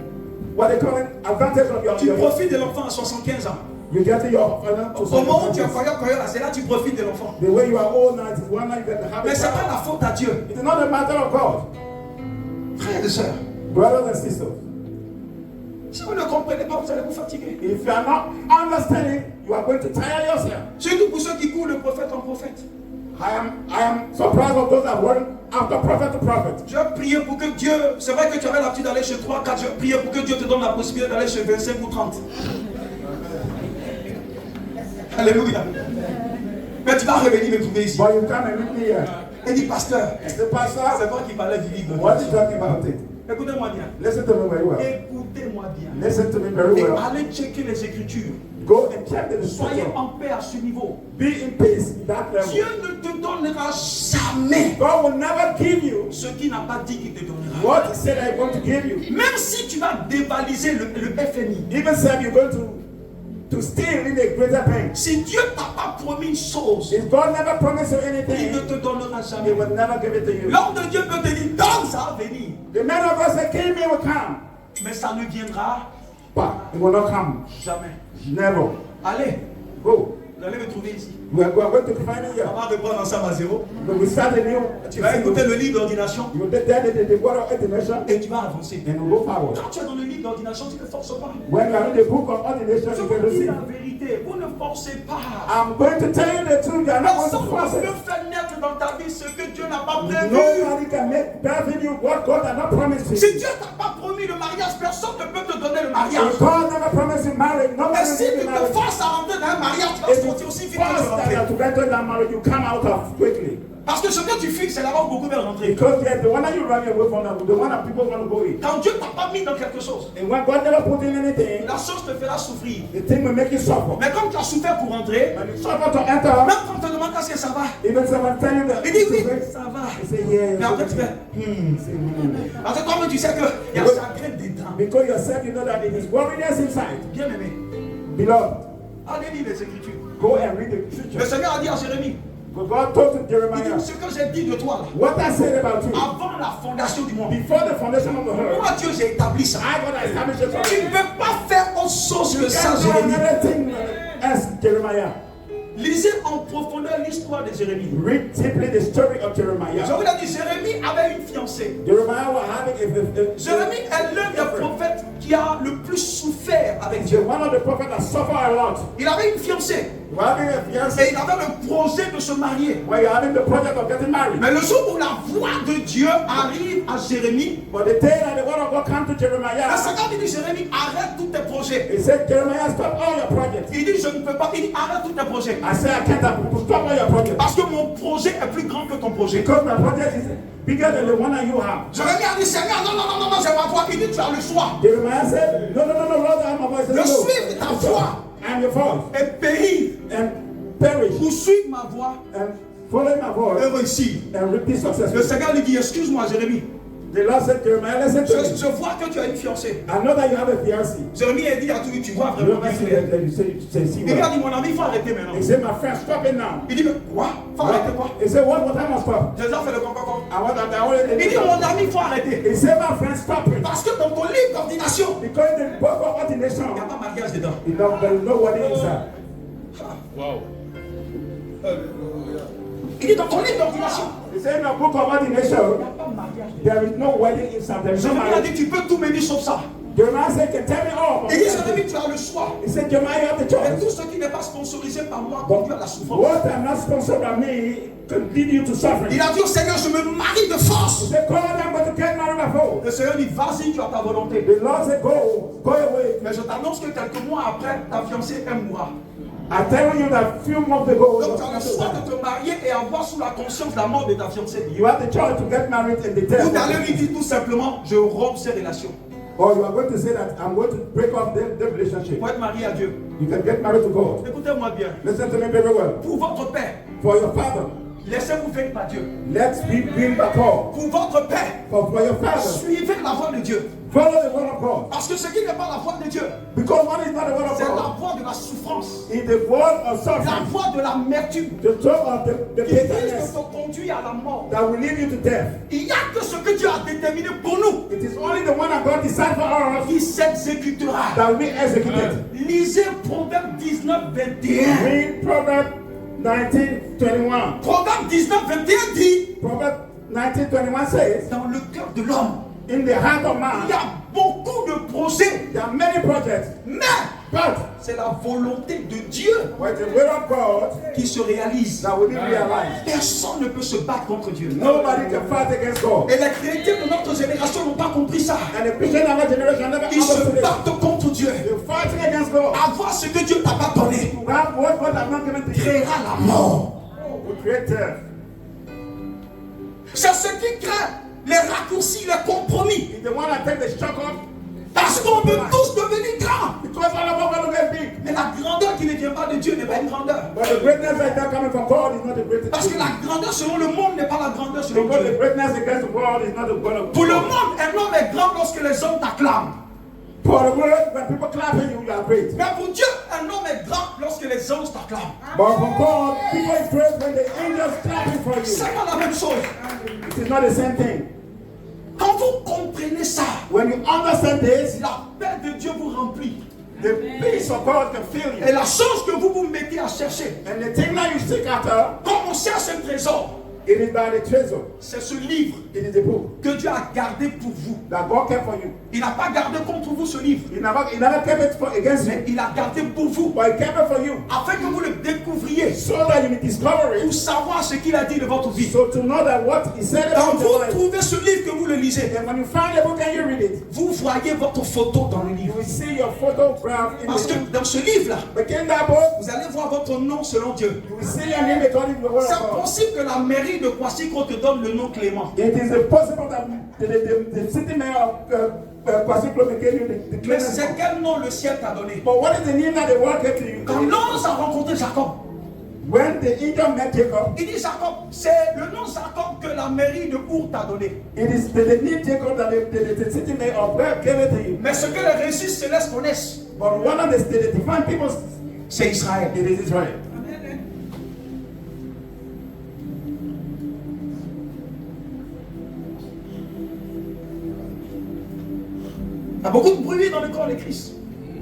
A: what they call it, advantage of
B: tu
A: your
B: profites de l'enfant à 75 ans.
A: you get to your father to
B: Au moment où tu as
A: some-
B: croyant, c'est là que tu profites de l'enfant.
A: the way you are old now, it is one night that the habit.
B: Mais ce n'est pas la faute à Dieu.
A: It is not a matter of God.
B: Frères et sœurs,
A: Brothers and sisters,
B: si vous ne comprenez pas, vous allez vous fatiguer.
A: if you are not understanding, you are going to tire yourself.
B: Surtout pour ceux qui courent de prophète en prophète.
A: I am surprised of those that run after prophet to prophet.
B: Je priais pour que Dieu, c'est vrai que tu avais l'habitude d'aller chez 3, 4, je priais pour que Dieu te donne la possibilité d'aller chez 25 ou 30. Alléluia. Mais tu vas revenir me trouver ici.
A: But you come and meet me here.
B: Et dit, pasteur,
A: The pastor,
B: c'est toi qui parlais du livre.
A: what is talking about it?
B: Écoutez-moi bien.
A: Listen to me very well.
B: Écoutez-moi bien.
A: Listen to me very
B: Et
A: well.
B: allez checker les Écritures.
A: Go and check the
B: Soyez
A: scripture.
B: en paix à ce niveau.
A: Be in peace in that
B: Dieu
A: level.
B: ne te donnera jamais
A: God will never give you
B: ce qu'il n'a pas dit qu'il te donnera.
A: what He said I'm going to give you.
B: Même si tu vas dévaliser le FMI,
A: Even if you're going to steal in a greater pain.
B: si Dieu t'a pas promis une chose,
A: If God never promised you
B: il ne
A: anything,
B: te donnera
A: He
B: jamais.
A: will never give it to you.
B: L'homme de Dieu peut te dire, donc ça va venir.
A: The man of God said, came here will come.
B: Mais ça ne viendra
A: But it will not come.
B: jamais.
A: Never.
B: Allez,
A: Go.
B: vous allez me trouver ici.
A: We are going to find it
B: On
A: here.
B: va reprendre ensemble à zéro.
A: When we start a new,
B: Tu vas écouter le livre d'ordination
A: you will take the word of ordination
B: et tu vas avancer.
A: and we'll go forward.
B: Quand tu es dans le livre d'ordination, tu ne forces pas.
A: When you are in the book of ordination,
B: Je
A: you
B: vous
A: can
B: dis
A: see.
B: la vérité, vous ne forcez pas.
A: I'm going to tell you the truth. You are not going
B: Personne
A: to force
B: ne
A: it.
B: peut faire naître dans ta vie ce que Dieu n'a pas prévu.
A: Nobody can make birth in you what God has not promised you.
B: Si Dieu t'a pas promis le mariage, personne ne peut te donner le mariage.
A: If God never promised you marriage, nobody
B: Et
A: will
B: si
A: give
B: tu
A: you
B: te
A: marriage.
B: forces à rentrer dans un mariage, tu vas
A: If you
B: sortir aussi vite que tu
A: force
B: es rentré.
A: that to enter that marriage, you come out of quickly.
B: Parce que ce que tu fixes, c'est là où beaucoup veulent rentrer.
A: Because yes, the one that you run away from, the one that people want to go in.
B: Quand Dieu t'a pas mis dans quelque chose,
A: And when God never put in anything,
B: la chose te fera souffrir.
A: the thing will make you suffer.
B: Mais comme tu as souffert pour rentrer,
A: When you suffer to enter,
B: même quand on te demande est-ce que ça va,
A: even someone tell you that,
B: il dit oui,
A: you
B: ça va.
A: say yeah.
B: Mais après tu fais,
A: Say,
B: Parce que toi-même tu sais qu'il y a chagrin dedans.
A: Because yourself, you know that it is worriness inside.
B: Bien aimé,
A: Beloved,
B: allez lire les Écritures.
A: go and read the
B: Le
A: scripture.
B: Seigneur a dit à Jérémie,
A: But God told to
B: il
A: Jeremiah,
B: dit ce que j'ai dit de toi là,
A: what I said about you,
B: avant la fondation du monde.
A: before the foundation of the earth,
B: Moi Dieu j'ai établi ça.
A: I God established it for
B: Tu ne
A: you.
B: peux pas faire autre chose que
A: You
B: ça,
A: can't do
B: Jérémie.
A: another thing as Jeremiah.
B: Lisez en profondeur l'histoire de Jérémie.
A: Read deeply the story of
B: Je
A: Jeremiah.
B: vous l'ai dit, Jérémie avait une fiancée.
A: Jeremiah was having
B: Jérémie est l'un des prophètes qui a le plus souffert avec Dieu.
A: one of the prophets that suffered a lot.
B: Il avait une fiancée
A: You're having a
B: et
A: fiancé
B: il avait le projet de se marier.
A: where you're having the project of getting married.
B: Mais le jour où la voix de Dieu arrive à Jérémie,
A: But the day that the word of God came to
B: le
A: Jeremiah,
B: Seigneur dit Jérémie, arrête tous tes projets.
A: he said, Jeremiah, stop all your projects.
B: Il dit je ne peux pas, il dit arrête tous tes projets.
A: I said, I can't stop all your projects.
B: Parce que mon projet est plus grand que ton projet.
A: Because my project is bigger than the one that you have.
B: Jérémie a dit Seigneur, non, c'est ma voix. Il dit tu as le choix.
A: Jeremiah said, no, Lord, I have my voice.
B: De
A: No,
B: suivre ta
A: it's
B: foi
A: voice
B: et périr
A: and perish
B: pour suivre ma voie
A: and follow my voice
B: et réussir.
A: and be
B: Le
A: successful.
B: Seigneur lui dit, excuse-moi Jérémie,
A: The Lord said to Jeremiah, listen to me.
B: je vois que tu as une fiancée.
A: I know that you have a fiancé.
B: Jérémie a dit à tout, tu vois
A: You
B: vraiment
A: don't
B: bien
A: see
B: clair.
A: that you say see
B: Il lui a
A: well.
B: dit, mon ami, il faut arrêter maintenant.
A: He said, my friend, stop it now.
B: Il dit, mais quoi? Faut arrêter quoi?
A: He said, what I must stop?
B: Jésus fait le concorde.
A: I want that I already
B: Il dit, mon ami, il faut arrêter.
A: He said, my friend, stop it.
B: Parce que dans ton livre d'ordination,
A: Because the book of
B: il n'y a
A: ordination,
B: pas mariage dedans.
A: there is no wedding inside.
C: Wow.
B: Il dit, dans ton livre d'ordination,
A: He said, in the book of
B: il n'y
A: ordination,
B: a pas mariage dedans.
A: there is no wedding inside. There is no
B: Jérémie a
A: marriage.
B: dit, tu peux tout me dire sauf ça.
A: Jeremiah said, can tell me all.
B: Il dit, Jérémie, tu as le choix.
A: He said, Jeremiah, you have the
B: Et
A: choice.
B: tout ce qui n'est pas sponsorisé par moi conduit à la souffrance.
A: What I'm not sponsored by me can lead you to suffering.
B: Il a dit au Seigneur, je me marie de
A: He
B: force.
A: said, God, I'm going to get married by force.
B: Le Seigneur dit, vas-y, tu as ta volonté.
A: The Lord said, go away.
B: Mais je t'annonce que quelques mois après, ta fiancée, elle mourra.
A: I'm telling you that few months ago,
B: Donc tu as le choix de te marier et avoir sous la conscience la mort de ta fiancée.
A: you have the choice to get married and the
B: Ou
A: death.
B: d'aller lui dire tout simplement, je romps ces relations.
A: Or you are going to say that I'm going to break off the relationship.
B: Pour être marié à Dieu.
A: You can get married to God.
B: Écoutez-moi bien.
A: Listen to me very well.
B: Pour votre père,
A: For your father,
B: laissez-vous faire par Dieu.
A: let's be built by God.
B: Pour votre père,
A: For your father,
B: suivez la voie de Dieu.
A: follow the word of God.
B: Parce que ce qui n'est pas la voie de Dieu,
A: Because what is not the word of
B: c'est la
A: God?
B: voie de la souffrance.
A: Is the word of
B: La
A: suffering.
B: voie de l'amertume.
A: The talk of the
B: Qui risque
A: bitterness
B: de te conduire à la mort.
A: that will lead you to death.
B: Il n'y a que ce que Dieu a déterminé pour nous
A: It is only the one that God decided for us
B: qui s'exécutera.
A: that will be executed.
B: Lisez Proverbe 19, 21.
A: Read Proverbs 19:21.
B: Proverbe 19, 21 dit,
A: Proverbs 19:21 says,
B: dans le cœur de l'homme,
A: in the heart of
B: il y
A: man,
B: a beaucoup de projets,
A: there are many projects,
B: mais
A: but
B: c'est la volonté de Dieu
A: with the will of God
B: qui se réalise.
A: that will be realized.
B: Personne ne peut se battre contre Dieu.
A: Nobody can fight against God.
B: Et les chrétiens de notre génération n'ont pas compris ça.
A: And the Christian of our generation never
B: Ils se
A: understood it.
B: battent contre Dieu.
A: They're fighting against God.
B: Avoir ce que Dieu t'a pas donné
A: To have what God has not given to you
B: créera la mort.
A: will create death.
B: C'est ce qui crée les raccourcis, les compromis.
A: He's the one that takes the shock off.
B: Parce qu'on veut tous devenir grands.
A: Because all of us want to get big.
B: Mais la grandeur qui ne vient pas de Dieu n'est pas une grandeur.
A: But the greatness that is coming from God is not the greatest.
B: Parce que la grandeur selon le monde n'est pas la grandeur selon
A: Because the
B: Dieu.
A: greatness against the world is not the word of
B: Pour le
A: God.
B: monde, un homme est grand lorsque les hommes t'acclament.
A: For the world, when people clapping you, you are great.
B: Mais pour Dieu, un homme est grand lorsque les anges t'acclament.
A: But for God, people is great when the angels clapping for you.
B: C'est pas la même chose.
A: It is not the same thing.
B: Quand vous comprenez ça,
A: When you understand this,
B: la paix de Dieu vous remplit.
A: the peace of God can fill
B: Et
A: you.
B: la chose que vous vous mettez à chercher,
A: And the thing that you seek after,
B: quand on cherche un trésor,
A: it is by the treasure.
B: c'est ce livre
A: It is the book
B: que Dieu a gardé pour vous.
A: that God kept for you.
B: Il n'a pas gardé contre vous ce livre,
A: He never kept it for against
B: mais
A: you,
B: il a gardé pour vous,
A: but He kept it for you,
B: afin que vous le découvriez,
A: so that you may discover
B: pour
A: it,
B: savoir ce qu'il a dit de votre vie.
A: so to know that what He said
B: Quand
A: about your
B: vous
A: life.
B: trouvez ce livre que vous le lisez,
A: And when you find the book and you read it,
B: vous voyez votre photo dans le
A: you
B: livre.
A: will see your photograph in
B: Parce
A: the
B: que
A: book.
B: dans ce livre-là,
A: But in that book,
B: vous allez voir votre nom selon Dieu.
A: you will see your name according to the word
B: C'est
A: of God.
B: possible que la mairie de Kwasiko te donne le nom Clément.
A: It is impossible that the city mayor of Kwasiko gave you the
B: Mais
A: clearance.
B: c'est quel nom le ciel t'a donné?
A: But what is the name that the world gave to you?
B: Quand l'ange a rencontré Jacob,
A: When the angel met Jacob,
B: il dit Jacob, c'est le nom Jacob que la mairie de Our t'a donné.
A: it is the name Jacob that the city mayor of where gave it to you.
B: Mais ce que les récits célestes connaissent,
A: But one of the divine people,
B: c'est Israël.
A: it is Israel.
B: Il y a beaucoup de bruit dans le corps de Christ.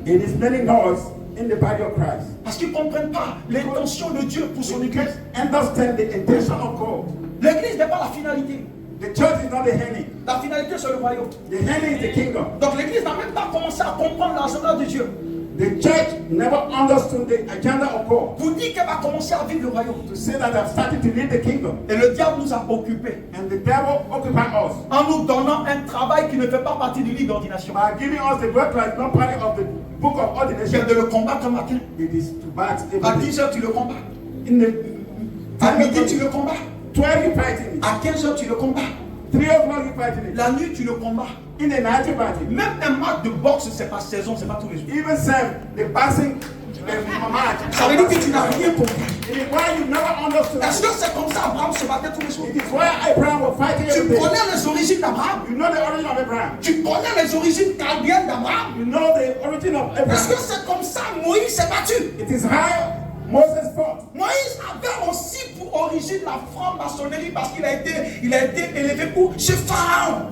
A: It is many noise in the body of Christ.
B: Parce qu'ils ne comprennent pas l'intention de Dieu pour son église.
A: Understand the intention of God.
B: L'église n'est pas la finalité.
A: The church is not the henny.
B: La finalité, c'est le royaume.
A: The henny is the kingdom.
B: Donc l'église n'a même pas commencé à comprendre l'agenda de Dieu.
A: The church never understood the agenda of God.
B: Vous dites qu'elle va commencer à vivre le royaume.
A: To say that I've started to lead the kingdom.
B: Et le diable nous a occupés
A: And the devil occupied us
B: en nous donnant un travail qui ne fait pas partie du livre d'ordination.
A: by giving us the birthright, not part of the book of
B: C'est
A: ordination.
B: de le combattre le matin.
A: It is to bat
B: À
A: every day.
B: 10h, tu le combats.
A: In the
B: À midi, tu le combats.
A: 12 you fighting it.
B: À 15h, tu le combats.
A: 3 o'clock you fighting it.
B: La nuit, tu le combats.
A: In the night you fighting.
B: Même un match de boxe, c'est pas saison, c'est pas tous les jours.
A: Even Sam, the passing
B: Ça veut dire que tu n'as rien compris.
A: It is why you never understood.
B: Est-ce que c'est comme ça Abraham se battait tous les jours?
A: It is why Abraham was fighting
B: Tu
A: every day.
B: connais les origines d'Abraham?
A: You know the origin of Abraham.
B: Tu connais les origines chaldéennes d'Abraham?
A: You know the origin of
B: Est-ce que
A: Abraham.
B: c'est comme ça Moïse s'est battu?
A: It is how Moses fought.
B: Moïse avait aussi pour origine la franc-maçonnerie parce qu'il a été élevé chez Pharaon.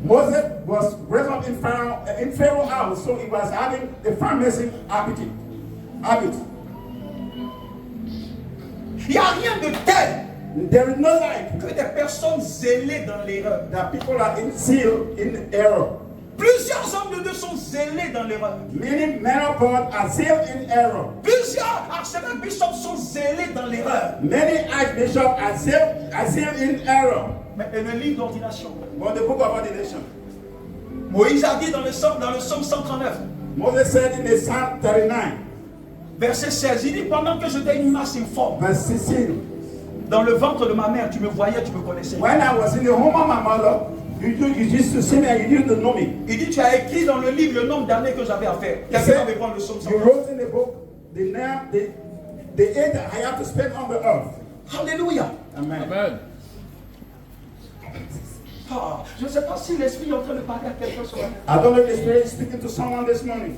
A: Moses was raised up in Pharaoh's house, so he was having the pharmacy habit.
B: Il n'y a rien de tel
A: There is no life
B: que des personnes zélées dans l'erreur.
A: that people are sealed in error.
B: Plusieurs hommes de Dieu sont zélés dans l'erreur.
A: Many men of God are sealed in error.
B: Plusieurs archevêques bishops sont zélés dans l'erreur.
A: Many archbishops are sealed in error.
B: Mais le livre d'ordination.
A: But the book of ordination.
B: Moïse a dit dans le psaume 139,
A: Moses said in the Psalm 39,
B: verset 16, il dit pendant que j'étais une masse informe,
A: verse 16,
B: dans le ventre de ma mère, tu me voyais, tu me connaissais.
A: when I was in the home of my mother, you used to see me and you used to know me.
B: Il dit tu as écrit dans le livre le nombre d'années que j'avais à faire.
A: He
B: Quelqu'un va
A: said,
B: prendre le psaume
A: you
B: 139.
A: wrote in the book the age that I have to spend on the earth.
B: Alléluia.
A: Amen.
C: Amen.
B: Ah, je ne sais pas si l'Esprit est en train de parler à quelqu'un ce matin.
A: I don't know if the Spirit is speaking to someone this morning.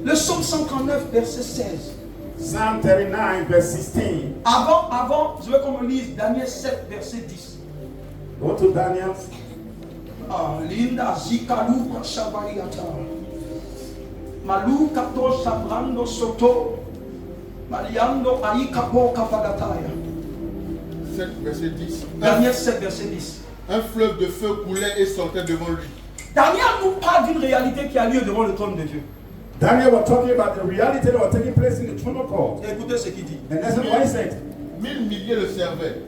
B: Le psaume 139, verset 16.
A: Psalm 39, verse 16.
B: Avant, je veux qu'on me lise Daniel 7, verset 10.
A: Go to Daniel.
B: Ah, Linda Zikalu Kashavariata. Malu Kato Sabrando Soto. Mariando Aikapo Kapagataya.
C: 7, verset 10.
B: Daniel 7, verset 10.
C: Un fleuve de feu coulait et sortait devant lui.
B: Daniel nous parle d'une réalité qui a lieu devant le trône de Dieu.
A: Daniel was talking about the reality that was taking place in the throne of God.
B: Et écoutez ce qu'il dit.
A: And that's what he said.
C: 1000 milliers le servaient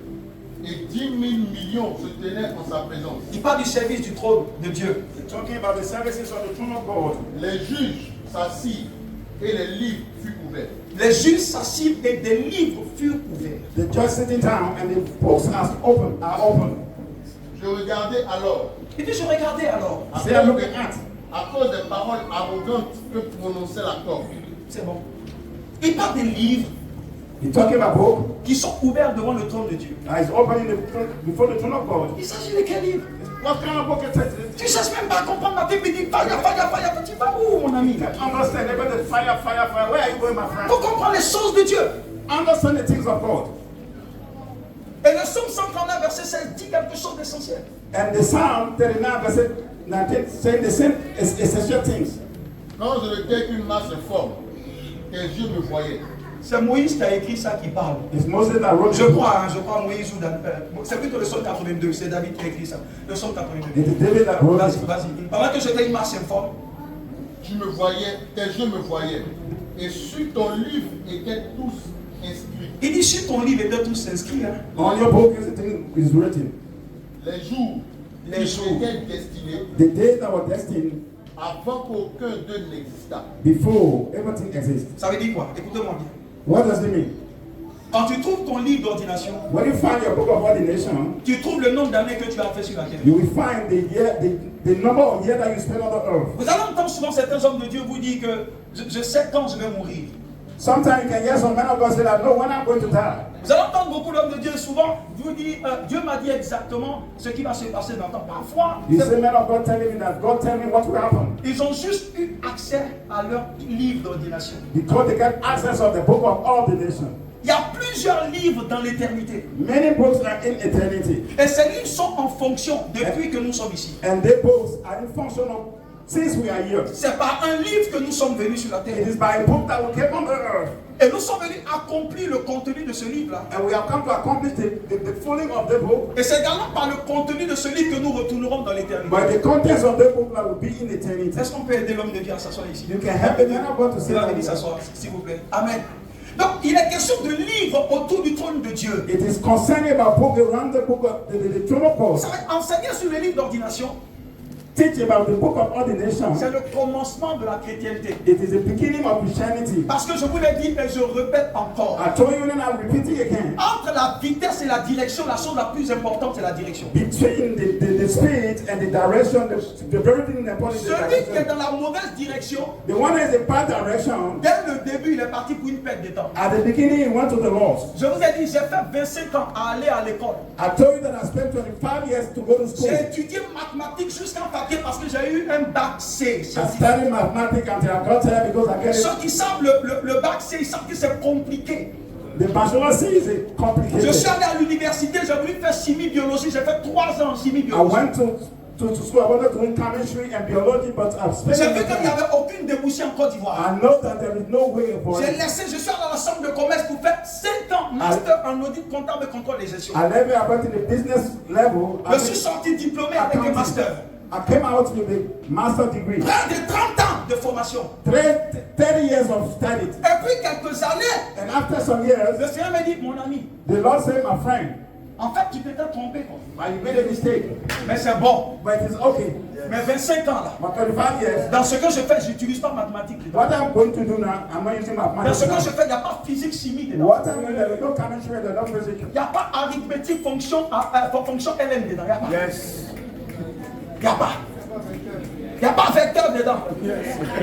C: et 10 000 millions se tenaient en sa présence.
B: Il parle du service du trône de Dieu.
A: He's talking about the services of the throne of God.
C: Les juges s'assirent et les livres furent ouverts.
B: Les juges s'assirent et des livres furent ouverts.
A: The judge sitting down and the books are open.
C: Je regardais alors,
B: Il dit, je regardais alors.
A: They are looking at.
C: à cause des paroles arrogantes que prononçait la corde.
B: C'est bon. Il parle des livres
A: He's talking about book
B: qui sont ouverts devant le trône de Dieu.
A: that is open before the throne of God.
B: Il s'agit de quel livre?
A: What kind of book is it?
B: Tu ne cherches même pas à comprendre ma Bible. Il dit, fire. Tu vas où, mon ami?
A: Understand about the fire. Where are you going, my friend?
B: Pour comprendre les choses de Dieu.
A: Understand the things of God.
B: Et le psaume 139, verset 16 dit quelque chose d'essentiel.
A: And the Psalm 39, verse 19, saying the same essential things.
C: Quand je n'étais qu'une masse informe, tes yeux me voyaient.
B: C'est Moïse qui a écrit ça qui parle.
A: It's Moses that wrote
B: Je
A: the book.
B: crois Moïse ou David. C'est plutôt le psaume 82, c'est David qui a écrit ça. Le psaume 82.
A: It is David that wrote it.
B: Vas-y. Pendant que j'étais une masse informe,
C: Tu me voyais, tes yeux me voyaient. Et sur ton livre étaient tous inscrits.
B: il dit sur ton livre étaient tous inscrits. Hein?
A: On your book is written.
C: Les jours
B: Les
C: qui
B: jours.
C: étaient destinés
A: The days that were destined
C: avant qu'aucun d'eux n'existât.
A: before everything exists.
B: Ça veut dire quoi? Écoutez-moi bien.
A: What does it mean?
B: Quand tu trouves ton livre d'ordination,
A: When you find your book of ordination,
B: tu trouves le nombre d'années que tu as fait sur la terre.
A: you will find the number of years that you spent on the earth.
B: Vous allez entendre souvent certains hommes de Dieu vous dire que je sais quand je vais mourir.
A: Sometimes you can hear some men of God say that, no, when I'm going to die.
B: Vous allez entendre beaucoup d'hommes de Dieu souvent vous dire Dieu m'a dit exactement ce qui va se passer dans le temps. Parfois,
A: You see men of God telling me that God tell me what will happen.
B: ils ont juste eu accès à leur livre d'ordination.
A: Because they get access of the book of ordination.
B: Il y a plusieurs livres dans l'éternité.
A: Many books are in eternity.
B: Et ces livres sont en fonction depuis que nous sommes ici.
A: And they books are in function of since we are here.
B: C'est par un livre que nous sommes venus sur la terre.
A: It is by a book that we came on the earth.
B: Et nous sommes venus accomplir le contenu de ce livre-là.
A: And we have come to accomplish the filling of the book.
B: Et c'est également par le contenu de ce livre que nous retournerons dans l'éternité.
A: By the contents of the book that will be in eternity.
B: Est-ce qu'on peut aider l'homme de Dieu à s'asseoir ici?
A: You can help the man of God to sit
B: Il va
A: down.
B: venir s'asseoir, s'il vous plaît. Amen. Donc, il est question de livres autour du trône de Dieu.
A: It is concerning about book around the book of the throne of
B: Vous
A: God.
B: savez, enseigner sur les livres d'ordination,
A: teach about the book of ordination,
B: c'est le commencement de la chrétienté.
A: it is the beginning of Christianity.
B: Parce que je vous l'ai dit et je répète encore.
A: I told you and I'll repeat it again.
B: Entre la vitesse et la direction, la chose la plus importante, c'est la direction.
A: Between the speed and the direction, the very thing important is the
B: Celui qui est
A: direction.
B: dans la mauvaise direction,
A: The one that is in bad direction,
B: dès le début, il est parti pour une perte de temps.
A: at the beginning he went to the lost.
B: Je vous ai dit, j'ai fait 25 ans à aller à l'école.
A: I told you that I spent 25 years to go to school.
B: J'ai étudié mathématiques jusqu'en papier parce que j'ai eu un bac C.
A: I studied mathematics until I got here because I get
B: Ceux
A: it.
B: qui savent le bac C, ils savent que c'est compliqué.
A: The bachelor C is complicated.
B: Je suis allé à l'université, j'ai voulu faire chimie, biologie, j'ai fait 3 ans en chimie,
A: I
B: biologie.
A: went to school. I wanted to learn chemistry and biology, but I've spent.
B: J'ai vu qu'il n'y avait aucune débouchée en Côte d'Ivoire.
A: I know that there is no way for
B: J'ai
A: it.
B: laissé, je suis allé à la chambre de commerce pour faire 5 ans, master en audit comptable et contrôle de gestion.
A: I never went to the business level.
B: Je suis sorti diplômé avec un master.
A: I came out with a master's degree.
B: Près de 30 ans de formation.
A: 30 years of study.
B: Et puis quelques années,
A: And after some years,
B: le Seigneur m'a dit, mon ami,
A: the Lord said, my friend,
B: en fait tu t'étais trompé. Quoi.
A: well, you made a mistake.
B: Mais c'est bon.
A: But it's okay.
B: Mais 25 ans là,
A: But 25 years,
B: dans ce que je fais, je n'utilise pas mathématiques.
A: what I'm going to do now, I'm not using
B: Dans
A: mathematics.
B: ce que je
A: now.
B: fais, il n'y a pas physique, chimie dedans.
A: What I'm doing, there is no chemistry, there's no physics.
B: Il n'y a pas arithmétique, fonction LN dedans. Il n'y a pas.
A: Yes.
B: Il n'y a pas. Il n'y a pas vecteur dedans.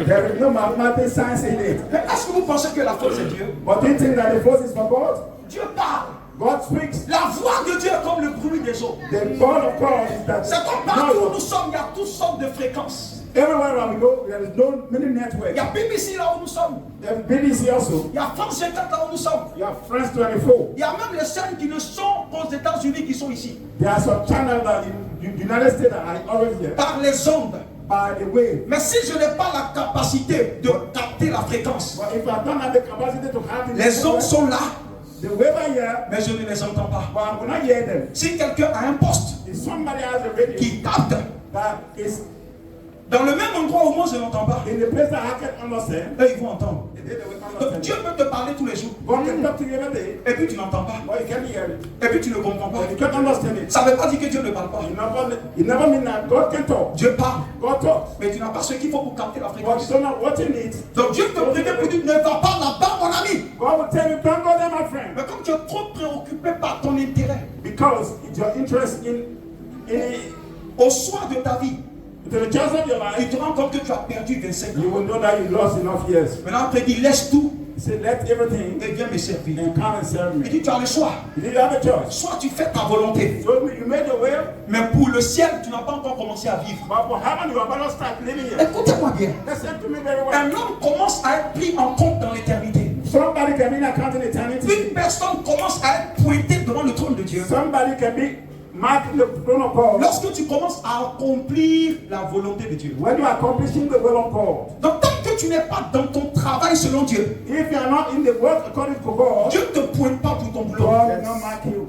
A: There is no mathematics, science in it.
B: Mais est-ce que vous pensez que la faute c'est Dieu?
A: But do you think that the force is for God?
B: Dieu parle.
A: God speaks.
B: La voix de Dieu est comme le bruit des eaux.
A: The God of God is that.
B: C'est comme partout où nous
A: No,
B: sommes, il y a toutes sortes de fréquences.
A: everywhere we go, there is no many
B: Il
A: networks.
B: y a BBC là où nous sommes.
A: There's BBC also.
B: Il y a France 24 là où nous sommes.
A: You have France 24.
B: Il y a même les chaînes qui ne sont qu'aux États-Unis qui sont ici.
A: There are some channels that in the United States that I always hear.
B: Par les ondes.
A: By the way,
B: Mais si je n'ai pas la capacité de capter la fréquence,
A: but if I don't have the capacity to have the
B: les ondes sont là,
A: the wave I hear,
B: mais je ne les entends pas.
A: but I will not hear them.
B: Si quelqu'un a un poste
A: If somebody has a radio
B: qui capte,
A: that is
B: dans le même endroit où moi je n'entends pas,
A: in the place that I can understand,
B: eux ils vont entendre.
A: they will
B: Donc
A: understand.
B: Dieu peut te parler tous les jours,
A: God can talk to you every day,
B: et puis tu n'entends pas,
A: but you can't hear it.
B: et puis tu ne comprends pas.
A: But you can't understand it.
B: Ça ne veut pas dire que Dieu ne parle pas.
A: It never means that God can talk.
B: Dieu parle,
A: God talks.
B: mais tu n'as pas ce qu'il faut pour capter la
A: But
B: fréquence.
A: you don't know what you need.
B: Donc Dieu te prévient pour dire ne va pas là-bas mon ami.
A: God will tell you, don't go there, my friend.
B: Mais comme tu es trop préoccupé par ton intérêt,
A: Because it's your interest in
B: au soir de ta vie,
A: to the chance of your
B: tu
A: life,
B: te rends compte que tu as perdu 25
A: you
B: ans.
A: will know that you lost enough years.
B: Maintenant après il dit laisse tout
A: He said, let everything
B: et viens me servir.
A: and come and serve
B: Il
A: me.
B: dit tu as le choix.
A: You have a choice.
B: Soit tu fais ta volonté,
A: So you made your way,
B: mais pour le ciel tu n'as pas encore commencé à vivre.
A: but for heaven you are about to start living here.
B: Écoutez-moi bien.
A: Listen to me very well.
B: Un homme commence à être pris en compte dans l'éternité.
A: Somebody can be in account in eternity.
B: Une personne commence à être pointée devant le trône de Dieu.
A: Somebody can be marked in the throne of God.
B: Lorsque tu commences à accomplir la volonté de Dieu.
A: When you are accomplishing the will of God.
B: Donc tant que tu n'es pas dans ton travail selon Dieu,
A: If you are not in the work according to God,
B: Dieu ne te pointe pas pour ton boulot.
A: God will not mark you.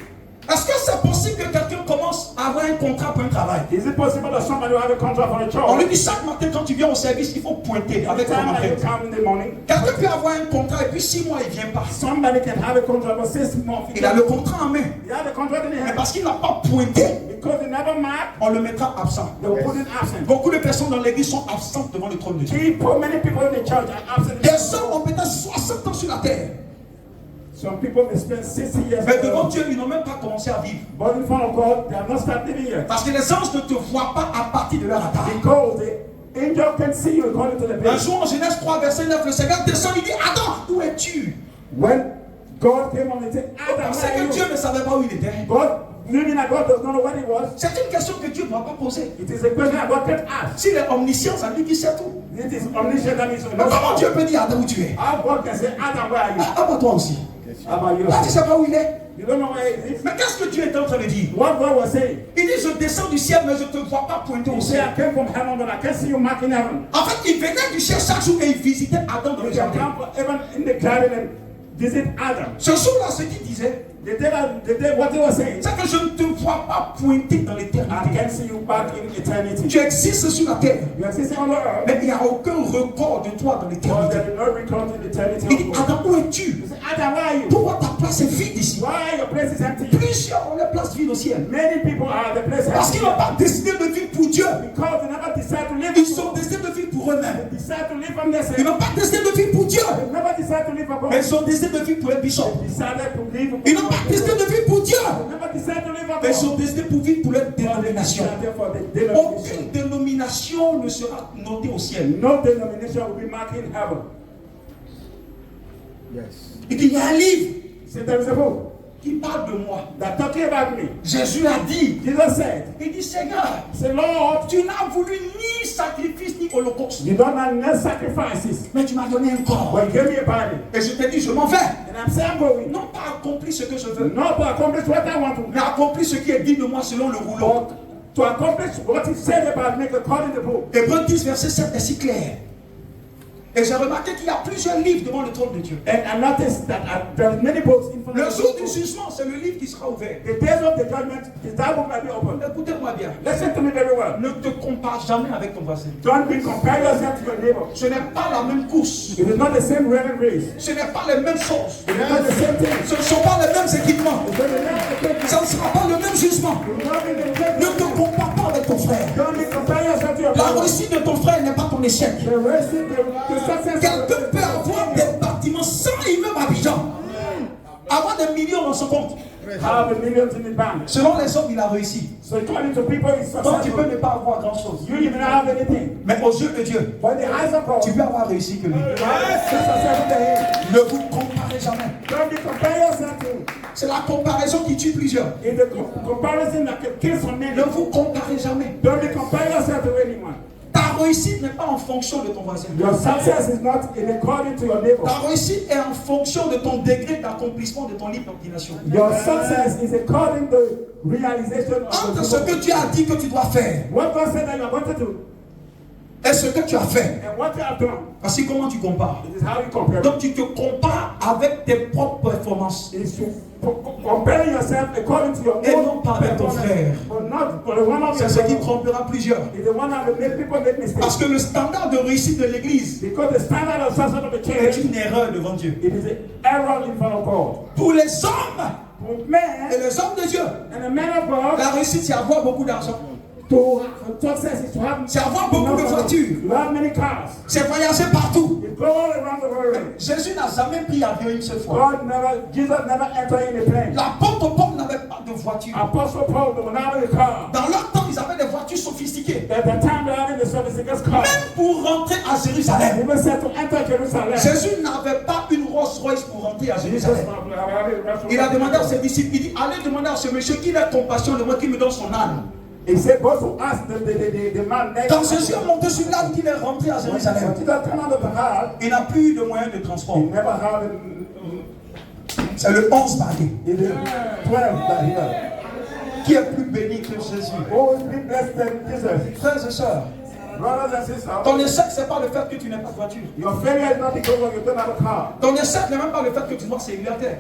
B: Est-ce que c'est possible que quelqu'un commence à avoir un contrat pour un travail?
A: Is it possible that somebody will have a contract for a
B: On lui
A: job?
B: dit chaque matin quand tu viens au service, il faut pointer avec
A: Every
B: ton
A: time that you
B: enquête.
A: come in the morning,
B: Quelqu'un peut avoir un contrat et puis 6 mois il ne vient pas.
A: somebody can have a contract for 6 months.
B: Il a le contrat en main.
A: He had a contract in the
B: Mais
A: hand.
B: parce qu'il n'a pas pointé,
A: Because they never marked,
B: on le mettra absent.
A: they will put it absent.
B: Beaucoup de personnes dans l'église sont absentes devant le trône de Dieu.
A: Many people in the church are absent.
B: Des hommes ont peut-être 60 ans sur la terre.
A: Some people may spend 60 years.
B: Mais devant Dieu, ils n'ont même pas commencé à vivre.
A: But in front of God, they are not start living yet.
B: Parce que les anges ne te voient pas à partir de leur attaque.
A: Because the angel can see you according to the
B: Un
A: page.
B: jour en Genèse 3, verset 9, le Seigneur descend, il dit Adam, où es-tu?
A: When God came on and said,
B: On
A: Adam,
B: pensait
A: where are
B: que Dieu
A: you?
B: ne savait pas où il était.
A: God, meaning that God does not know where he was.
B: C'est une question que Dieu ne va pas poser.
A: It is a question that God can ask.
B: S'il est omniscient, ça veut dire qu'il sait tout.
A: It is omniscient that means
B: Mais comment Dieu peut dire Adam où tu es?
A: How God can say, Adam, where are you?
B: Ah bah toi aussi.
A: How about you?
B: Là, tu ne sais pas où il est.
A: You don't know where he is.
B: Mais qu'est-ce que Dieu est en train de dire?
A: What God was saying.
B: Il dit je descends du ciel, mais je ne te vois pas pointer au
A: He said,
B: ciel.
A: I came from heaven, but I can't see you marking heaven.
B: En fait, il venait du ciel chaque jour et il visitait Adam dans le
A: You can
B: jardin.
A: come from heaven in the garden and visit Adam.
B: Ce jour-là, ce qu'il disait,
A: What he was saying,
B: c'est que je ne te vois pas pointer dans
A: I
B: l'éternité.
A: can see you back in eternity.
B: Tu existes sur la terre,
A: You exist on the earth,
B: mais il n'y a aucun record de toi dans
A: but
B: l'éternité.
A: there is no record in eternity.
B: Il dit, Adam, où es-tu?
A: You say, Adam, where are you?
B: Pourquoi ta place est vide ici?
A: Why your place is empty?
B: Plus Plusieurs ont leur place vide au ciel.
A: Many people are the place.
B: Parce qu'ils n'ont pas décidé de vivre pour Dieu.
A: Because they never decide to live.
B: Ils ont décidé de vivre pour eux-mêmes.
A: They decide to live from themselves.
B: Ils n'ont pas décidé de vivre pour Dieu.
A: They never decide to live for God.
B: Mais ils ont décidé de vivre pour un bishop.
A: They decided to live for
B: Ils n'ont pas décidé de vivre pour Dieu.
A: They never decide to live for
B: Mais ils
A: God.
B: ont décidé pour vivre pour leur dénomination.
A: Decided for the denomination.
B: Aucune dénomination ne sera notée au ciel.
A: No denomination will be marked in heaven.
C: Yes.
B: Et qu'il y a un livre
A: See, there is a book
B: qui parle de moi.
A: that talking about me.
B: Jésus a dit,
A: Jesus said,
B: il dit Seigneur,
A: say, Lord,
B: tu n'as voulu ni sacrifice ni holocauste,
A: you don't have no sacrifices,
B: mais tu m'as donné un corps.
A: but you gave me a body.
B: Et je t'ai dit, je m'en vais.
A: And I'm saying I'm going.
B: Non pas accomplir ce que je veux,
A: Not to accomplish what I want to,
B: mais accomplir ce qui est dit de moi selon le rouleau.
A: but to accomplish what he said about me according to the book.
B: Hébreux 10, verset 7 est si clair. Et j'ai remarqué qu'il y a plusieurs livres devant le trône de Dieu.
A: And I noticed that there are many books in front
B: Le
A: of the
B: jour
A: book.
B: du jugement, c'est le livre qui sera ouvert.
A: The days of the judgment, that book might be open.
B: Écoutez-moi bien.
A: Listen to me very well.
B: Ne te compare jamais avec ton voisin.
A: Don't be compare yourself to your neighbor.
B: Ce n'est pas la même course.
A: It is not the same running race.
B: Ce n'est pas les mêmes choses.
A: It is not the same thing.
B: Ce ne sont pas les mêmes équipements.
A: It's not the same thing.
B: Ça ne sera pas le même jugement.
A: It will not be the same
B: Ne te compare pas avec ton frère.
A: Don't be compare yourself to your
B: La
A: brother.
B: réussite de ton frère n'est pas ton échec.
A: The race, the success.
B: Quelqu'un peut avoir des bâtiments sans immeuble à Abidjan. Avoir des millions dans son compte.
A: Have the millions in the bank.
B: Selon les hommes, il a réussi.
A: So according to people, it's
B: Donc tu peux
A: successful.
B: ne pas avoir grand chose.
A: You even have anything.
B: Mais aux yeux de Dieu,
A: But the eyes of God,
B: tu peux avoir réussi que lui.
A: it's successful to him.
B: Ne vous comparez jamais.
A: Don't be compare yourself to.
B: C'est la comparaison qui tue plusieurs.
A: In the comparison that can kill some
B: Ne
A: men.
B: vous comparez jamais.
A: Don't be compare yourself to anyone.
B: Ta réussite n'est pas en fonction de ton voisin.
A: Your success is not in according to your neighbor.
B: Ta réussite est en fonction de ton degré d'accomplissement de ton libre ordination.
A: Your success is according to realization of
B: Entre ce que tu as dit que tu dois faire
A: what God said that you are going to do
B: et ce que tu as fait.
A: and what you have done.
B: Voici comment tu compares.
A: It is how you compare.
B: Donc tu te compares avec tes propres performances.
A: It is to comparing yourself according to your
B: Et
A: own
B: non pas avec ton
A: performance,
B: frère.
A: but not for the one of
B: C'est
A: your
B: ce qui
A: brother.
B: trompera plusieurs.
A: It's the one that will make people make mistakes.
B: Parce que le standard de réussite de l'Église
A: Because the standard of success of the
B: est
A: church,
B: une erreur devant Dieu.
A: it is an error in front of God.
B: Pour les hommes
A: For
B: et
A: men
B: les hommes de Dieu,
A: and the men of God,
B: la réussite c'est avoir beaucoup d'argent.
A: to success is to have
B: C'est avoir beaucoup de voitures.
A: You have many cars.
B: C'est voyager partout.
A: You go all around the world.
B: Jésus n'a jamais pris avion une seule fois.
A: Jesus never entered in a plane.
B: L'apôtre Paul n'avait pas de voiture.
A: Apostle Paul, they were not in a car.
B: Dans leur temps, ils avaient des voitures sophistiquées.
A: At the time, they had the sophisticated car.
B: Même pour rentrer à Jérusalem.
A: Even said to enter Jerusalem.
B: Jésus n'avait pas une Rolls Royce pour rentrer à
A: Jesus,
B: Jérusalem. Il a demandé à ses disciples, il dit, allez demander à ce monsieur qu'il ait compassion de moi, qu'il me donne son âne.
A: He said, go to ask the man next.
B: Quand Jésus est monté sur l'âne qu'il est rentré à Jérusalem,
A: When Jesus came out of the house,
B: il n'a plus eu de moyens de transport.
A: he never had
B: C'est le 11 barrier
A: it is 12 that he had.
B: qui est plus béni que Jésus.
A: Always be blessed than Jesus.
B: Frères et sœurs,
A: Brothers and sisters,
B: ton échec, ce n'est pas le fait que tu n'aies pas de voiture.
A: your failure is not because you don't have a car.
B: Ton échec n'est même pas le fait que tu sois célibataire.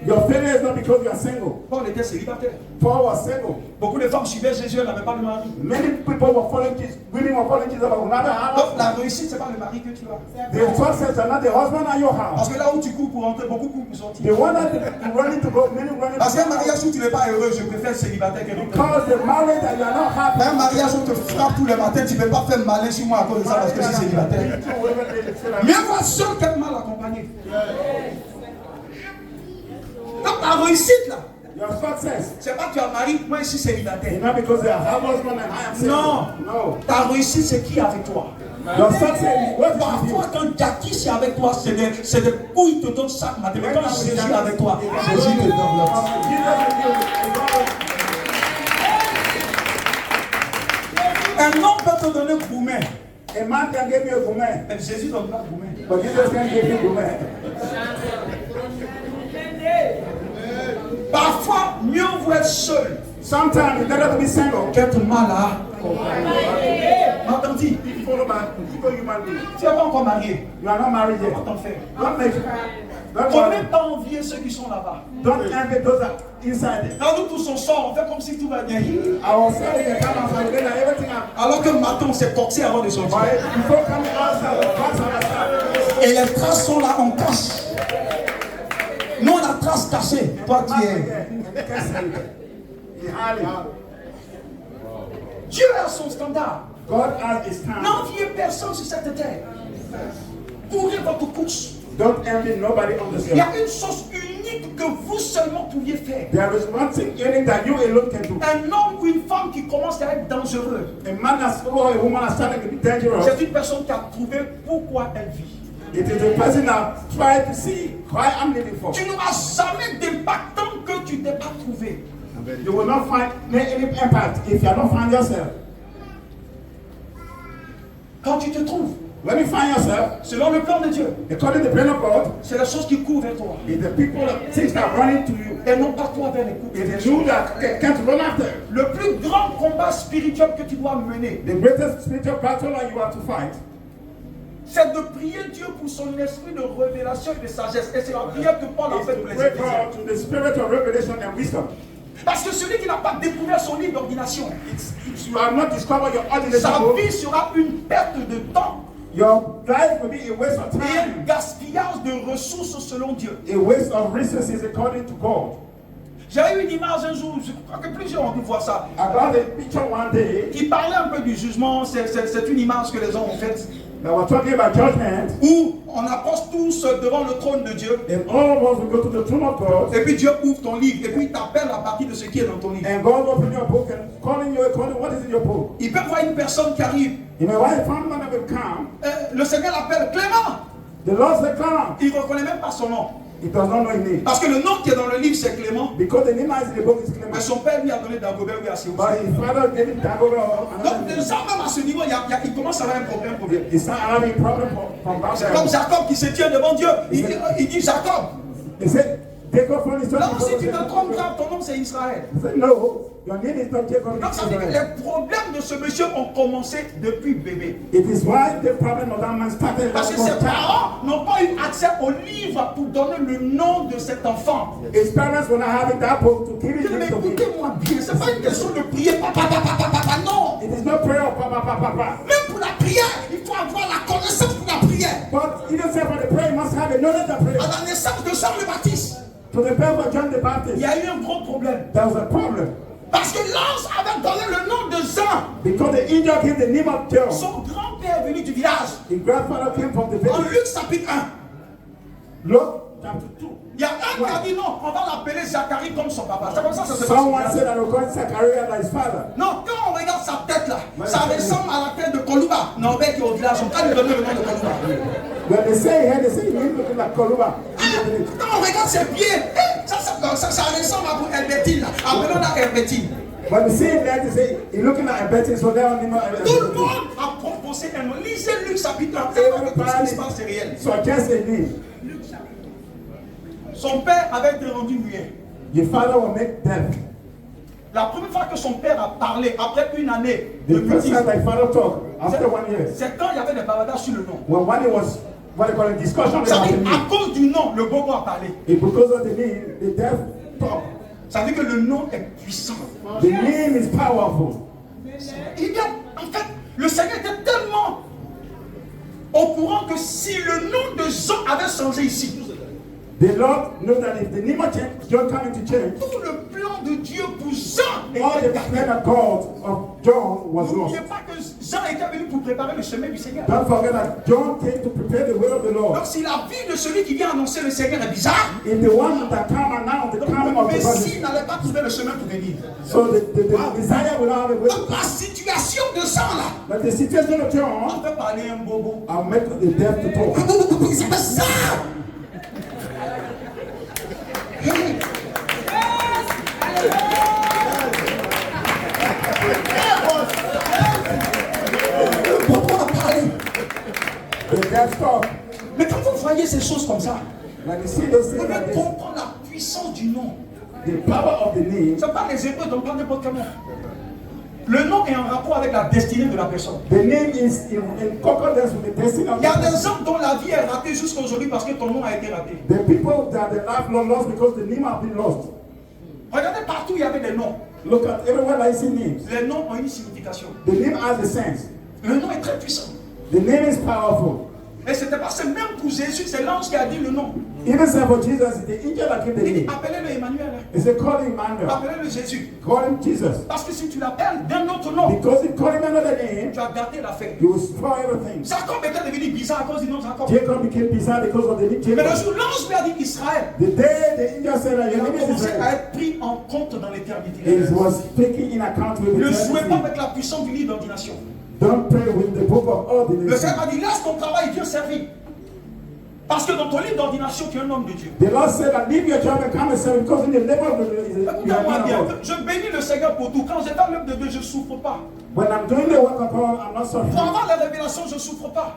A: Your failure is not because you are single.
B: Paul était célibataire.
A: Paul was single.
B: Beaucoup de femmes suivaient Jésus, elles n'avaient pas de mari.
A: Many people were following Jesus. Women were following Jesus, but not a
B: Donc
A: house.
B: la réussite, ce n'est pas le mari que tu as.
A: The success are not the husband at your house.
B: Parce que là où tu cours pour rentrer, beaucoup courent pour sortir.
A: The one that you running to go, many running
B: Parce qu'un
A: to go.
B: mariage où tu n'es pas heureux, je préfère célibataire que non.
A: Because the marriage that you are not happy.
B: Un mariage où on te frappe tous les matins, tu ne peux pas faire malin sur moi à cause de ça parce que je suis célibataire. Mieux vaut seul qu'être mal accompagné. Donc la réussite là,
A: Your success
B: c'est pas que tu as marié, moi je suis célibataire.
A: is not because they are husband and I am single.
B: Non.
A: No.
B: Ta réussite c'est qui est avec toi?
A: Your success is what is with
B: Parfois
A: you.
B: quand Jackie est avec toi, c'est des coups il te donne chaque matin. Mais quand Jésus est avec toi, Jésus te donne l'autre. Un homme peut te donner gourmet.
A: A man can give you a gourmet,
B: Mais Jésus ne donne pas gourmet.
A: but Jesus can give you gourmet.
B: Parfois, mieux vaut être seul
A: Sometimes it's better to be single.
B: qu'être mal à. M'entends-tu?
A: People human beings.
B: Tu n'es pas encore marié.
A: You are not married yet.
B: Comment t'en faire?
A: Don't make it. Don't
B: Faut
A: worry.
B: même pas envier ceux qui sont là-bas.
A: Don't envy those that inside it.
B: Quand nous tous on sort, on fait comme si tout va bien.
A: I was telling the camera so then everything up.
B: Alors que matin, on s'est coxé avant de sortir.
A: But before coming outside, the parts are outside.
B: Et les traces sont là, on cache. Non, la trace cachée. Toi, tu es. Dieu a son standard.
A: God has his time.
B: N'enviez personne sur cette terre. Courez votre course.
A: Don't envy nobody on this
B: Il y a
A: earth.
B: une chose unique que vous seulement pouviez faire.
A: There is one thing unique that you alone can do.
B: Un homme ou une femme qui commence à être dangereux,
A: A man or a woman are starting to be dangerous.
B: c'est une personne qui a trouvé pourquoi elle vit.
A: It is a person that try to see why I'm living for.
B: Tu n'auras jamais d'impact tant que tu n'es pas trouvé.
A: You will not find any impact if you don't find yourself.
B: Quand tu te trouves,
A: When you find yourself,
B: selon le plan de Dieu,
A: according to the plan of God,
B: c'est la chose qui court vers toi.
A: it's the people that things that run into you.
B: Et non pas toi vers les coups.
A: It's the you that can't run after.
B: Le plus grand combat spirituel que tu dois mener,
A: The greatest spiritual battle that you have to fight
B: c'est de prier Dieu pour son esprit de révélation et de sagesse. Et c'est la prière que Paul a
A: is
B: fait
A: to
B: pour les
A: pray
B: Éphésiens.
A: God to the spirit of revelation and wisdom.
B: Parce que celui qui n'a pas découvert son livre d'ordination,
A: If you have not discovered your ordination
B: sa
A: book,
B: vie sera une perte de temps
A: your life will be a waste of
B: et un
A: time,
B: gaspillage de ressources selon Dieu.
A: a waste of resources according to God.
B: J'ai eu une image un jour, je crois que plusieurs ont dû voir ça,
A: I got a picture one day
B: qui parlait un peu du jugement. C'est une image que les gens ont faite,
A: that was talking about judgment,
B: où on approche tous devant le trône de Dieu,
A: and all of us will go to the throne of God,
B: et puis Dieu ouvre ton livre, et puis il t'appelle à partir de ce qui est dans ton livre.
A: and God open your book and calling you according what is in your book.
B: Il peut voir une personne qui arrive,
A: You know why a man will come?
B: le Seigneur l'appelle Clément,
A: The Lord said, come.
B: il ne reconnaît même pas son nom.
A: He does not know his name.
B: Parce que le nom qui est dans le livre c'est Clément,
A: Because the name is in the book is
B: mais
A: Clement.
B: son père lui a donné Dagobert, lui a aussi.
A: But his father gave him Dagober or
B: Donc
A: another name.
B: déjà même à ce niveau, il commence à avoir un problème.
A: He's not having a problem from
B: C'est comme
A: background.
B: Jacob qui se tient devant Dieu. Il dit Jacob.
A: He said, Jacob from his
B: Non,
A: son.
B: si tu te trompes grave, ton nom c'est Israël.
A: He said, no, your name is not Jacob.
B: Donc ça veut dire que
A: Israel.
B: les problèmes de ce monsieur ont commencé depuis bébé.
A: It is why the problem of that man started
B: Parce que
A: from
B: ses
A: child.
B: parents n'ont pas eu accès au livre pour donner le nom de cet enfant.
A: His parents were not having that book to give his
B: Mais
A: name to him.
B: écoutez-moi bien, c'est pas une question de prier papa, non.
A: It is not prayer of papa.
B: Même pour la prière, il faut avoir la connaissance pour la prière.
A: But even say for the prayer, you must have a knowledge of prayer.
B: À la naissance de Jean le Baptiste,
A: To the birth of John the
B: il
A: Baptist,
B: y a eu un gros problème.
A: there was a problem.
B: Parce que l'ange avait donné le nom de Jean.
A: Because the angel gave the name of John.
B: Son grand-père est venu du village.
A: His grandfather came from the
B: En
A: village.
B: Luc chapitre 1,
A: Luke chapter 2.
B: il y a un qui a dit non, on va l'appeler Zacharie comme son papa. C'est comme ça que ça se
A: Someone
B: passe.
A: said I will call Zachariah like his father.
B: Non, quand on regarde sa tête là, ça ressemble à la tête de Koluba. Norbert qui est au village, on va lui donner le nom de Koluba.
A: When they say here, they say he looking like Koluba.
B: Quand on regarde ses pieds, ça ressemble à Herbertine là. Appelons-la Herbertine.
A: When they say it there, they say he looking like a Betty, so they don't know.
B: Tout le monde a proposé un nom. Lisez Luc chapitre 1. Vous allez voir que tout ce qui se passe c'est réel.
A: So just a name.
B: Son père avait été rendu muet.
A: Your father will make death.
B: La première fois que son père a parlé, après une année de
A: The first
B: mutisme,
A: time my father talked, after 1 year,
B: c'est quand il y avait des bavardages sur le nom.
A: when it was what they call a discussion
B: Ça
A: about
B: veut
A: the
B: dire, à
A: name,
B: cause du nom, le bobo a parlé.
A: and because of the name, the death talk.
B: Ça veut dire que le nom est puissant.
A: The name is powerful.
B: Il y a, en fait, le Seigneur était tellement au courant que si le nom de Jean avait changé ici,
A: The Lord knows that if the name of John coming to change,
B: tout le plan de Dieu pour Jean
A: all
B: était
A: the
B: gardé.
A: plan of God of John was
B: N'oubliez
A: lost.
B: pas que Jean était venu pour préparer le chemin du Seigneur.
A: Don't forget that John came to prepare the way of the Lord.
B: Donc si la vie de celui qui vient annoncer le Seigneur est bizarre,
A: If the one that come and now the
B: donc
A: coming
B: le
A: of the
B: Messie
A: body,
B: n'allait pas trouver le chemin pour venir.
A: so the Messiah will not have a way.
B: Donc la situation de Jean là,
A: But the situation of John,
B: on peut parler un bobo.
A: I'll make the death to talk.
B: C'est ça. Le bobo a parlé.
A: The death talk.
B: Mais quand vous voyez ces choses comme ça,
A: When you see those
B: vous
A: things
B: devez
A: like this,
B: comprendre la puissance du nom.
A: the power of the name,
B: Ce n'est pas les Hébreux, donc pas n'importe comment. Le nom est en rapport avec la destinée de la personne.
A: the name is in concordance with the destiny of
B: Il y a
A: the
B: des
A: person.
B: gens dont la vie est ratée jusqu'à aujourd'hui parce que ton nom a été raté.
A: The people that the life not lost because the name have been lost.
B: Regardez partout, il y avait des noms.
A: Look at everywhere I see names.
B: Les noms ont une signification.
A: The name has a sense.
B: Le nom est très puissant.
A: The name is powerful.
B: Et ce n'était pas ce même pour Jésus, c'est l'ange qui a dit le nom.
A: Even say for Jesus, the angel that gave the
B: Il dit
A: name.
B: appelez-le Emmanuel.
A: He said, call him Emmanuel.
B: Appelez-le Jésus.
A: Call him Jesus.
B: Parce que si tu l'appelles d'un autre nom,
A: Because if you call him another name,
B: tu as gardé l'affaire.
A: you will spoil everything.
B: Jacob était devenu bizarre à cause du nom Jacob.
A: Jacob became bizarre because of the name
B: Mais le
A: Jacob.
B: jour l'ange lui a dit Israël,
A: The day the angel said that
B: il
A: your
B: a
A: name is
B: commencé à
A: Israel,
B: être pris en compte dans l'éternité.
A: it was taken in account with
B: Ne jouez pas
A: eternity.
B: avec la puissance du livre d'ordination.
A: Don't pray with the book of
B: Le
A: ordinance.
B: Seigneur m'a dit, laisse ton travail, viens servir. Parce que dans ton livre d'ordination, tu es un homme de Dieu.
A: The Lord said that leave your job and come and serve because in the labor of the Lord is you are
B: Écoutez-moi
A: not
B: bien,
A: alone.
B: je bénis le Seigneur pour tout. Quand j'ai fait l'œuvre de Dieu, je ne souffre pas.
A: When I'm doing the work of God, I'm not
B: Pour
A: suffering.
B: avoir la révélation, je ne souffre pas.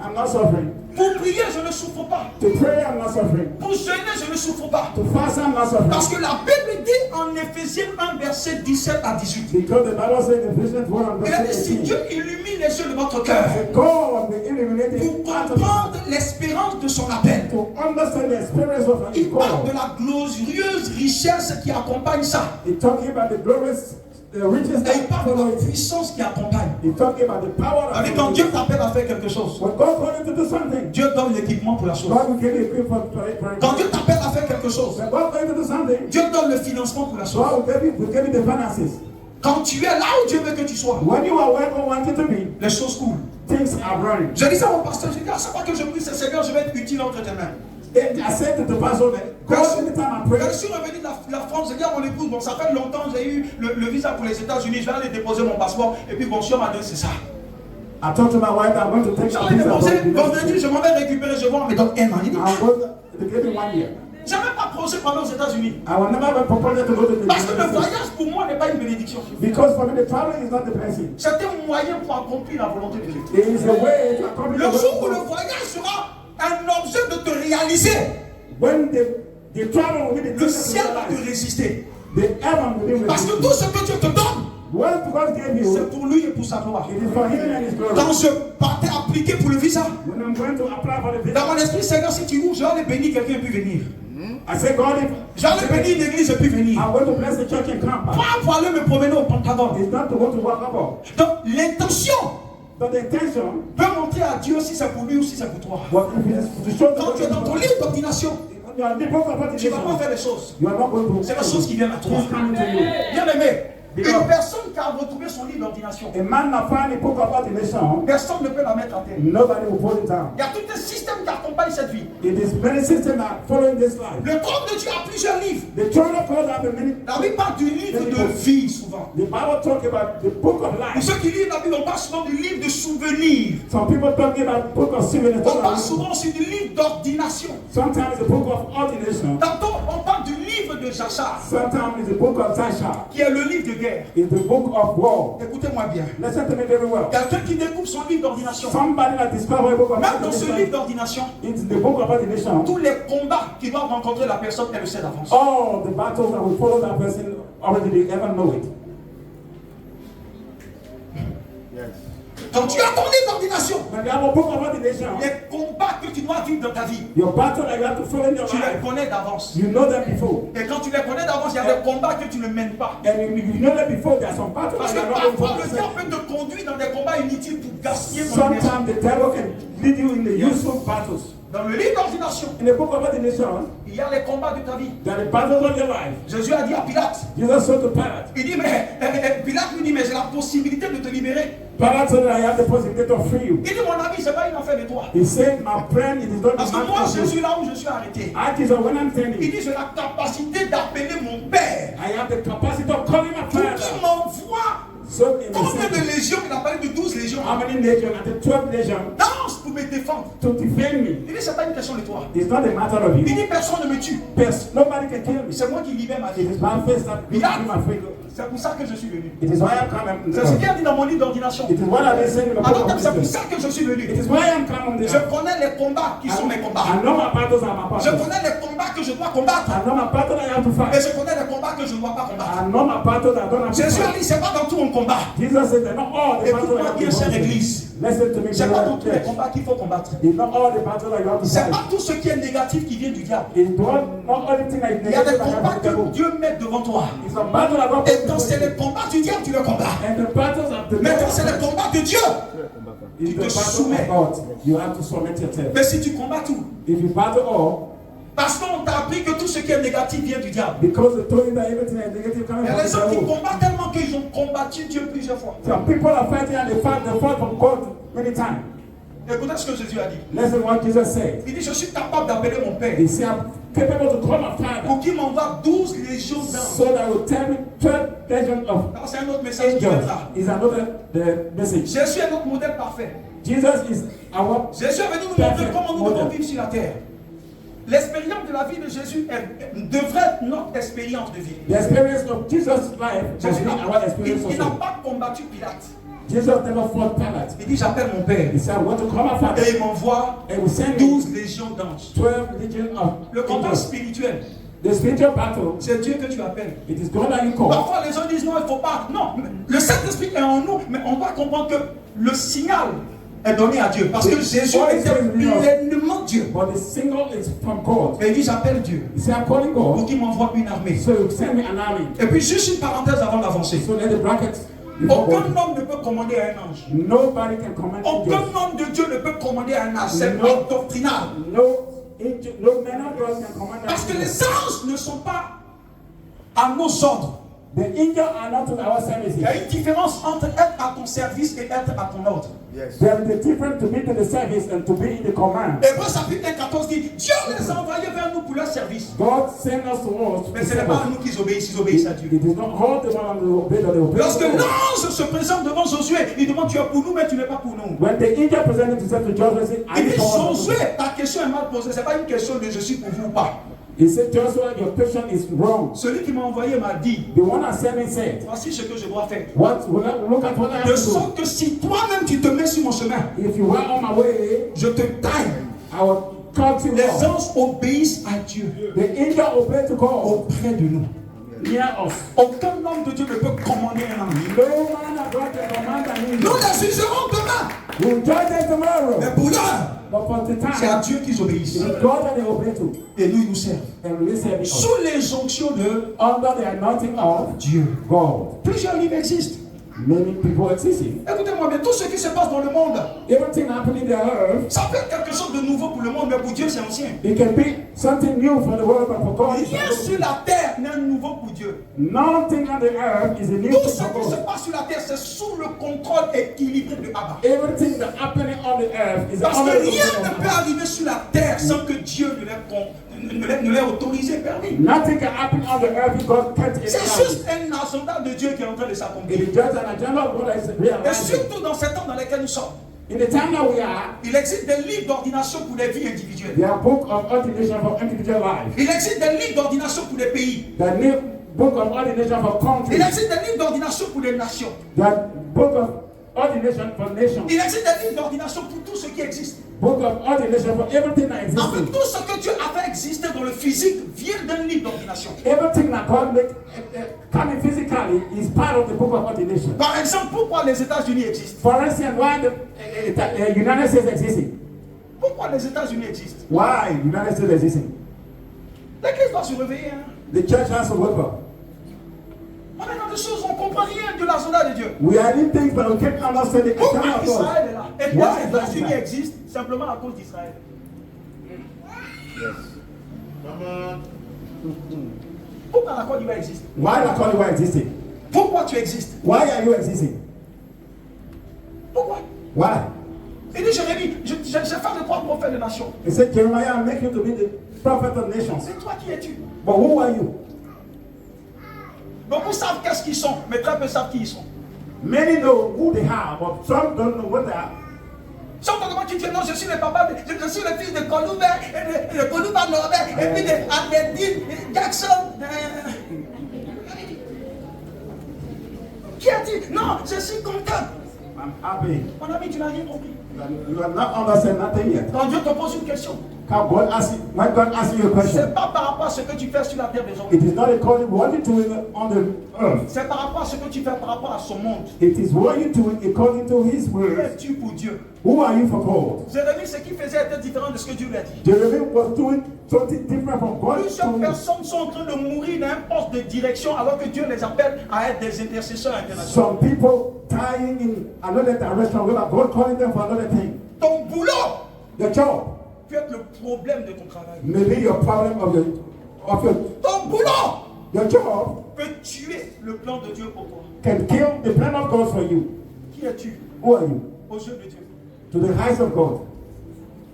A: I'm not suffering.
B: Pour prier, je ne souffre pas.
A: To pray, I'm not suffering.
B: Pour jeûner, je ne souffre pas.
A: To fast, I'm not suffering.
B: Parce que la Bible dit en Éphésiens 1, verset 17 à 18.
A: Because the Bible says in Ephesians 1 and
B: Il a dit,
A: verse
B: si
A: 18,
B: Dieu illumine les yeux de votre cœur
A: God will illuminate
B: pour
A: the heart of
B: comprendre l'espérance de son appel.
A: to understand the experience of
B: Il
A: his
B: parle de
A: call.
B: la glorieuse richesse qui accompagne ça.
A: He's talking about the glorious riches
B: Et il
A: that
B: parle de
A: follow
B: la
A: it.
B: puissance qui accompagne.
A: He's talking about the power of
B: Avec quand Dieu t'appelle à faire quelque chose,
A: when God calls you to do something,
B: Dieu donne l'équipement pour la chose.
A: God will give you equipment for it.
B: Quand Dieu t'appelle à faire quelque chose,
A: When God calls you to do something,
B: Dieu donne le financement pour la chose.
A: God will give you the finances.
B: Quand tu es là où Dieu veut que tu sois,
A: When you are where God wants you to be,
B: les choses coulent.
A: things are running.
B: Je dis ça à mon pasteur, je dis à chaque fois que je prie, c'est Seigneur, je vais être utile entre tes mains.
A: And I said to the pastor, God, anytime I pray,
B: Quand je suis revenu de la France, j'ai dit à mon épouse, bon, ça fait longtemps, j'ai eu le visa pour les États-Unis, je vais aller déposer mon passeport, et puis bon, Dieu m'a donné, c'est ça.
A: I talked to my wife, I'm going to take
B: J'allais déposer, vendredi, je m'en vais récupérer, je vois, on me donne un an. Il dit,
A: I'm going to give you 1 year.
B: j'ai même pas projet pour aller aux États-Unis.
A: I will never have a proposal to go to the
B: Parce que le
A: United States.
B: voyage pour moi n'est pas une bénédiction.
A: Because for me, the traveling is not the blessing.
B: C'est un moyen pour accomplir la volonté de Dieu.
A: It is a way to accomplish
B: Le
A: the
B: jour où
A: will
B: le
A: of God.
B: voyage sera un objet de te réaliser,
A: When the travel will be the
B: le
A: thing
B: ciel va
A: that
B: te
A: you realize.
B: résister.
A: The heaven will be
B: Parce que
A: with
B: tout
A: you.
B: ce que Dieu te donne,
A: What God gave
B: c'est
A: you,
B: pour lui et pour sa gloire.
A: it is for Him and His glory.
B: Quand je partais appliquer pour le visa,
A: When I'm going to apply for the
B: dans
A: visa,
B: mon esprit, Seigneur, si tu ouvres, je vais aller bénir quelqu'un et puis venir.
A: I say, God,
B: Je vais aller bénir une église et puis venir.
A: I'm going to bless the church and come back.
B: Pas pour aller me promener au Pentagone.
A: It's not to go to walk about.
B: Donc, l'intention
A: But the intention
B: peut montrer à Dieu si c'est pour lui ou si c'est pour toi.
A: was if it is to show
B: Quand tu es dans ton livre d'ordination,
A: you are the book of
B: tu ne vas pas
A: ordination.
B: faire les choses.
A: You are not going to.
B: C'est la chose qui vient à toi.
A: It's coming to you.
B: Bien aimé, une personne qui a retrouvé son livre d'ordination,
A: A man that find a book of ordination,
B: personne ne peut la mettre à terre.
A: nobody will put it down.
B: Il y a tout un système qui accompagne cette vie.
A: It is many systems that following this life.
B: Le trône de Dieu a plusieurs livres.
A: The children of God have a many.
B: La Bible parle du livre de vie souvent.
A: The Bible talk about the book of
B: Pour
A: life.
B: ceux qui lisent la Bible, on parle souvent du livre de souvenirs.
A: Some people talking about book of souvenirs.
B: On parle souvent aussi du livre d'ordination.
A: Sometimes the book of ordination.
B: Tantôt, on parle du livre de Jachar,
A: Sometimes it's the book of Tasha.
B: qui est le livre de guerre.
A: It's the book of war.
B: Écoutez-moi bien.
A: Listen to me very well.
B: Quelqu'un qui découvre son livre d'ordination.
A: Somebody that discovered a book of
B: Même dans ce livre
A: ordination.
B: d'ordination,
A: It's the book of ordination.
B: tous les combats qui doivent rencontrer la personne, elle le sait d'avance.
A: All the battles that will follow that person already they ever know it.
B: Quand tu as ton livre d'ordination,
A: When you have a book of ordination,
B: les combats que tu dois vivre dans ta vie,
A: your battle that you have to follow in your
B: tu les
A: life,
B: connais d'avance.
A: you know them before.
B: Et quand tu les connais d'avance, il y a des combats que tu ne mènes pas.
A: And you know them before. There are some battles
B: Parce
A: that
B: que
A: you are not
B: parfois,
A: going
B: le
A: to
B: diable peut te conduire dans des combats inutiles pour gaspiller ton énergie.
A: Sometimes the devil can lead you in the useful battles.
B: Dans le livre d'ordination,
A: In the book of ordination,
B: il y a les combats de ta vie.
A: there are the battles of your life.
B: Jésus a dit à Pilate,
A: Jesus said to Pilate,
B: il dit, mais Pilate lui dit, mais j'ai la possibilité de te libérer.
A: Pilate said that I have the possibility to free you.
B: Il dit, mon ami, c'est pas une affaire de toi.
A: He said, my friend, it is not
B: Parce
A: the
B: que moi,
A: matter
B: je
A: of
B: suis
A: you.
B: là où je suis arrêté.
A: I is when I'm
B: Il
A: standing.
B: dit, j'ai la capacité d'appeler mon Père,
A: I have the capacity of calling my
B: pour
A: father.
B: qu'il m'envoie.
A: So in the
B: Combien
A: same,
B: de légions? Il a parlé de 12 légions.
A: how many nations? At the 12 nations
B: Danse pour me défendre.
A: to defend me.
B: Il dit, c'est pas une question de toi.
A: It's not a matter of
B: Il
A: you.
B: dit, personne ne me tue.
A: Nobody can kill me.
B: C'est moi qui libère ma
A: It
B: vie.
A: is my face that gives me my freedom.
B: C'est pour ça que je suis venu.
A: It is why I'm coming.
B: C'est ce qu'il a dit dans mon livre d'ordination.
A: It is what I've been saying in the book
B: Alors,
A: of
B: c'est pour
A: Ephesians.
B: ça que je suis venu.
A: It is why I'm coming
B: Je
A: there.
B: connais les combats qui sont mes combats.
A: I know my battles are my
B: Je
A: battles.
B: connais les combats que je dois combattre.
A: I know my battle I have to
B: Et
A: fight.
B: je connais les combats que je ne dois pas combattre.
A: I know my battle I don't have to
B: Jésus a
A: fight.
B: dit, c'est pas dans tout mon combat.
A: Jesus said that not all the battles I
B: Écoute-moi
A: have
B: bien,
A: to
B: chère
A: fight.
B: église.
A: Listen to me,
B: C'est pas dans tous les
A: church.
B: combats qu'il faut combattre.
A: It's not all the battles that you have to
B: C'est
A: fight.
B: pas tout ce qui est négatif qui vient du diable.
A: It's not everything that is
B: Il y a des
A: negative that you
B: combats
A: have to
B: que
A: go.
B: Dieu met devant toi.
A: It's a battle that God
B: Et
A: puts
B: quand c'est
A: before
B: les combats du diable, tu le combats.
A: you. And the battles of the
B: Mais quand c'est les
A: devil,
B: combats de Dieu, tu
A: It's
B: te
A: the battle
B: soumets.
A: of God. You have to submit yourself.
B: Mais si tu combats tout,
A: If you battle all,
B: parce qu'on t'a appris que tout ce qui est négatif vient du diable.
A: because they told you that everything is negative coming
B: Il y a
A: from
B: des gens qui
A: the devil.
B: combattent tellement qu'ils ont combattu Dieu plusieurs fois.
A: Some people are fighting and they fight from God many times.
B: Écoutez ce que Jésus a dit.
A: Listen what Jesus said.
B: Il dit, je suis capable d'appeler mon Père
A: He said, I'm capable to call my Father
B: pour qu'il m'envoie 12 légions d'anges.
A: so that will tell me 12 legions of
B: Alors, c'est un autre message qui
A: angels.
B: viendra.
A: Is another the message.
B: Jésus est notre modèle parfait.
A: Jesus is our
B: Jésus est venu nous montrer comment nous devons vivre sur la terre. L'expérience de la vie de Jésus devrait être notre expérience de vie.
A: the experience of Jesus' life.
B: Jésus
A: Is our experience
B: il n'a
A: also.
B: pas combattu Pilate.
A: Jesus never fought Pilate.
B: Il dit, j'appelle mon Père.
A: He said, I want to call my Father.
B: Et il m'envoie
A: And we send
B: 12 légions d'anges.
A: 12 legions of
B: Le combat
A: angels.
B: spirituel,
A: The spiritual battle,
B: c'est Dieu que tu appelles.
A: it is God that you call.
B: Parfois, les gens disent non, il ne faut pas. Non, le Saint-Esprit est en nous, mais on doit comprendre que le signal est donné à Dieu. Parce que Jésus était pleinement Dieu.
A: But the signal is from God.
B: Et il dit, j'appelle Dieu
A: He said, I'm calling
B: pour
A: God.
B: qu'il m'envoie une armée.
A: So you send me an army.
B: Et puis, juste une parenthèse avant d'avancer.
A: So let the brackets before
B: Aucun
A: God.
B: homme ne peut commander à un ange.
A: Nobody can command
B: Aucun
A: angels.
B: homme de Dieu ne peut commander à un ange. C'est
A: Non.
B: pas doctrinal.
A: No man of God can command
B: Parce que
A: angels.
B: les anges ne sont pas à nos ordres.
A: The angels are not to our
B: Il
A: services.
B: y a une différence entre être à ton service et être à ton ordre.
A: There is a difference to be to the service and to be in the command.
B: Hébreux chapitre 1, 14 dit, Dieu les a envoyés vers nous pour leur service.
A: God sent us to us.
B: Mais ce n'est pas à nous qu'ils obéissent, ils obéissent à Dieu.
A: It is not all the one who obey, but they obey.
B: Lorsque
A: God.
B: l'ange se présente devant Josué, il demande, tu es pour nous, mais tu n'es pas pour nous.
A: When the angel presented himself to Joshua, he said,
B: Il
A: I
B: dit,
A: saw
B: Josué, ta question est mal posée. Ce n'est pas une question de je suis pour vous ou pas.
A: He said, Joshua, your question is wrong.
B: Celui qui m'a envoyé m'a dit,
A: The one that sent me said,
B: voici ce que je dois faire.
A: look at what I have
B: De
A: to do.
B: sorte que si toi-même tu te mets sur mon chemin,
A: If you were on my way,
B: je te taille.
A: I will cut you
B: Les
A: off.
B: anges obéissent à Dieu
A: The angel obeyed to God
B: auprès de nous.
A: near us.
B: Aucun homme de Dieu ne peut commander un ange.
A: No man of God can command an angel.
B: Nous les jugerons demain.
A: We'll judge them tomorrow.
B: Mais pour l'heure,
A: But for the
B: c'est à
A: time,
B: Dieu qu'ils obéissent.
A: it is God that they obey to.
B: Et nous, ils nous servent.
A: And we serve us.
B: Sous l'injonction de
A: Under the anointing of
B: Dieu.
A: God.
B: Plusieurs livres existent.
A: Many people existing.
B: Écoutez-moi bien, tout ce qui se passe dans le monde,
A: Everything happening in the earth,
B: ça peut être quelque chose de nouveau pour le monde, mais pour Dieu, c'est ancien.
A: it can be something new for the world, but for God, it's
B: Rien
A: not.
B: sur la terre n'est nouveau pour Dieu.
A: Nothing on the earth is a new
B: Tout
A: thing
B: ce
A: for
B: qui se
A: God.
B: passe sur la terre, c'est sous le contrôle équilibré de Abba.
A: Everything that's happening on the earth is
B: Parce
A: under
B: que
A: the
B: rien
A: control
B: ne
A: of
B: peut
A: God.
B: arriver sur la terre sans que Dieu ne l'ait autorisé, permis.
A: Nothing can happen on the earth if God can't
B: C'est
A: allow
B: juste un agenda de Dieu qui est en train de
A: it.
B: s'accomplir.
A: It is just an agenda of God that is
B: Et
A: realizing.
B: surtout dans ces temps dans lesquels nous sommes,
A: In the time that we are,
B: il existe des livres d'ordination pour les vies individuelles.
A: there are book of ordination for individual life.
B: Il existe des livres d'ordination pour les pays.
A: The new book of ordination for
B: Il
A: countries.
B: existe des livres d'ordination pour les nations.
A: The book of ordination for nations.
B: Il existe des livres d'ordination pour tout ce qui existe.
A: Book of ordination for everything that
B: En fait,
A: exists.
B: tout ce que Dieu a fait exister dans le physique vient d'un livre d'ordination.
A: Everything that God make coming physically is part of the book of ordination.
B: Par exemple, pourquoi les États-Unis existent?
A: For instance, why the United States existing?
B: Pourquoi les États-Unis existent?
A: Why United States existing?
B: L'Église doit se réveiller. Hein?
A: The church has to wake up.
B: On est dans des choses, on ne comprend rien de l'agenda de Dieu.
A: We are in things, but we can't understand the
B: Pourquoi
A: agenda of
B: Israël
A: God.
B: est là? Et
A: Why
B: les
A: is
B: États-Unis
A: that?
B: existent simplement à cause d'Israël. Pourquoi la Côte d'Ivoire existe?
A: Why the Côte d'Ivoire existing?
B: Pourquoi tu existes?
A: Why are you existing?
B: Pourquoi?
A: Why?
B: Il dit Jérémie, j'ai fait de toi prophète des nations.
A: He said, Jeremiah, I make you to be the prophet of nations.
B: C'est toi qui es-tu?
A: But who are you?
B: Beaucoup savent qu'est-ce qu'ils sont, mais très peu savent qui ils sont.
A: Many know who they are, but some don't know what they are.
B: Si on te demande qui tu es, non, je suis le papa, je suis le fils de Columbus, de Columbus Norbert, et puis de Albertine Jackson. Qui a-t-il? Non, je suis content.
A: I'm happy.
B: Mon ami, tu n'as rien compris.
A: You have not understand nothing yet.
B: Quand Dieu te pose une question,
A: How God asks you, when God asks you a question,
B: c'est pas par rapport à ce que tu fais sur la terre des hommes.
A: it is not according to what you do on the earth.
B: C'est par rapport à ce que tu fais par rapport à son monde.
A: It is what you do according to His
B: Qui
A: word.
B: es-tu pour Dieu?
A: Who are you for God?
B: Jérémie, ce qu'il faisait était différent de ce que Dieu lui a dit.
A: Jeremiah was doing something different from God.
B: Plusieurs personnes sont en train de mourir dans un poste de direction alors que Dieu les appelle à être des intercesseurs internationaux.
A: Some people dying in another direction without God calling them for another thing.
B: Ton boulot
A: Your job
B: peut être le problème de ton travail.
A: may be your problem of your
B: Ton boulot
A: your job
B: peut tuer le plan de Dieu pour toi.
A: can kill the plan of God for you.
B: Qui es-tu
A: Who are you?
B: aux yeux de Dieu?
A: To the eyes of God.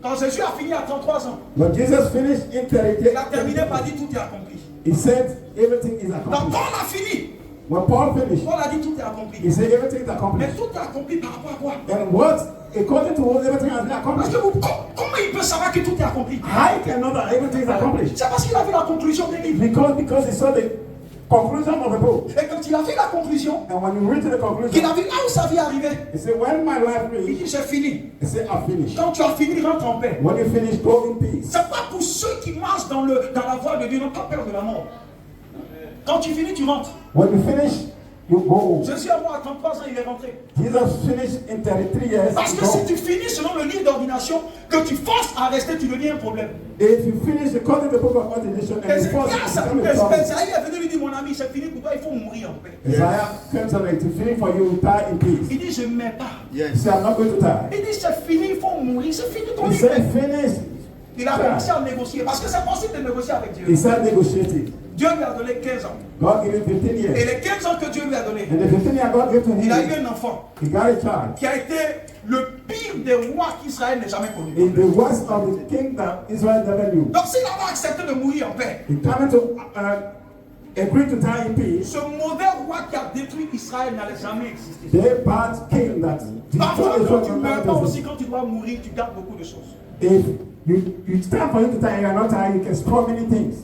B: Quand Jésus a fini à 33 ans,
A: When Jesus finished in
B: il a terminé par dire tout est accompli.
A: He said everything is
B: Quand
A: accomplished.
B: Paul a fini,
A: When Paul finished,
B: Paul a dit tout est
A: he
B: accompli.
A: said everything is
B: Mais
A: accomplished.
B: tout est accompli par rapport à quoi?
A: And what, according to what everything has been
B: Parce
A: accomplished,
B: que comment il peut savoir que tout est accompli?
A: I can know that everything is accomplished.
B: C'est parce qu'il a vu la conclusion des livres.
A: Because he saw the conclusion of the book.
B: Et quand il a vu la conclusion,
A: And when you read to the
B: qu'il a
A: conclusion,
B: vu là où sa vie arrivait,
A: he said, when my life
B: il
A: reached,
B: dit j'ai fini.
A: he said, I've finished.
B: Quand tu as fini, rentre en paix.
A: When you finish, go in peace.
B: C'est pas pour ceux qui marchent dans la voie de Dieu, n'ont pas peur de la mort. Quand tu finis, tu rentres.
A: When you finish, you go.
B: Jésus à moi à 33 ans, il est rentré.
A: Jesus finished in 33 years.
B: Parce que
A: ago.
B: si tu finis selon le livre d'ordination, que tu forces à rester, tu deviens un problème.
A: If you finish according to the book of ordination and you force it to become a problem,
B: Esaïe est venu lui dire, mon ami, c'est fini pour toi, il faut mourir en paix.
A: Isaiah comes to like to finish for you, die in peace.
B: Il dit, je ne m'aime pas.
A: He said, I'm not going to die.
B: Il dit, c'est fini, il faut mourir, c'est fini ton
A: He
B: livre.
A: said, finish.
B: Il a commencé à négocier, parce que c'est possible de négocier avec Dieu.
A: He started negotiating.
B: Dieu lui a donné 15 ans.
A: God gave him 15
B: Et
A: years.
B: les 15 ans que Dieu lui a donné,
A: And the 15 years God gave to
B: il a eu
A: him,
B: un enfant
A: he got a child.
B: qui a été le pire des rois qu'Israël n'ait jamais connu.
A: In the worst of the king that Israel never knew.
B: Donc s'il avait accepté de mourir en paix,
A: He came to agree to die in peace.
B: ce mauvais roi qui a détruit Israël n'allait jamais exister.
A: The bad king that
B: Parfois,
A: destroyed
B: quand tu
A: Israel
B: ne meurs pas
A: never
B: aussi,
A: existed.
B: quand tu dois mourir, tu gardes beaucoup de choses.
A: If it's time for you to die and you're not tired, you can spoil many things.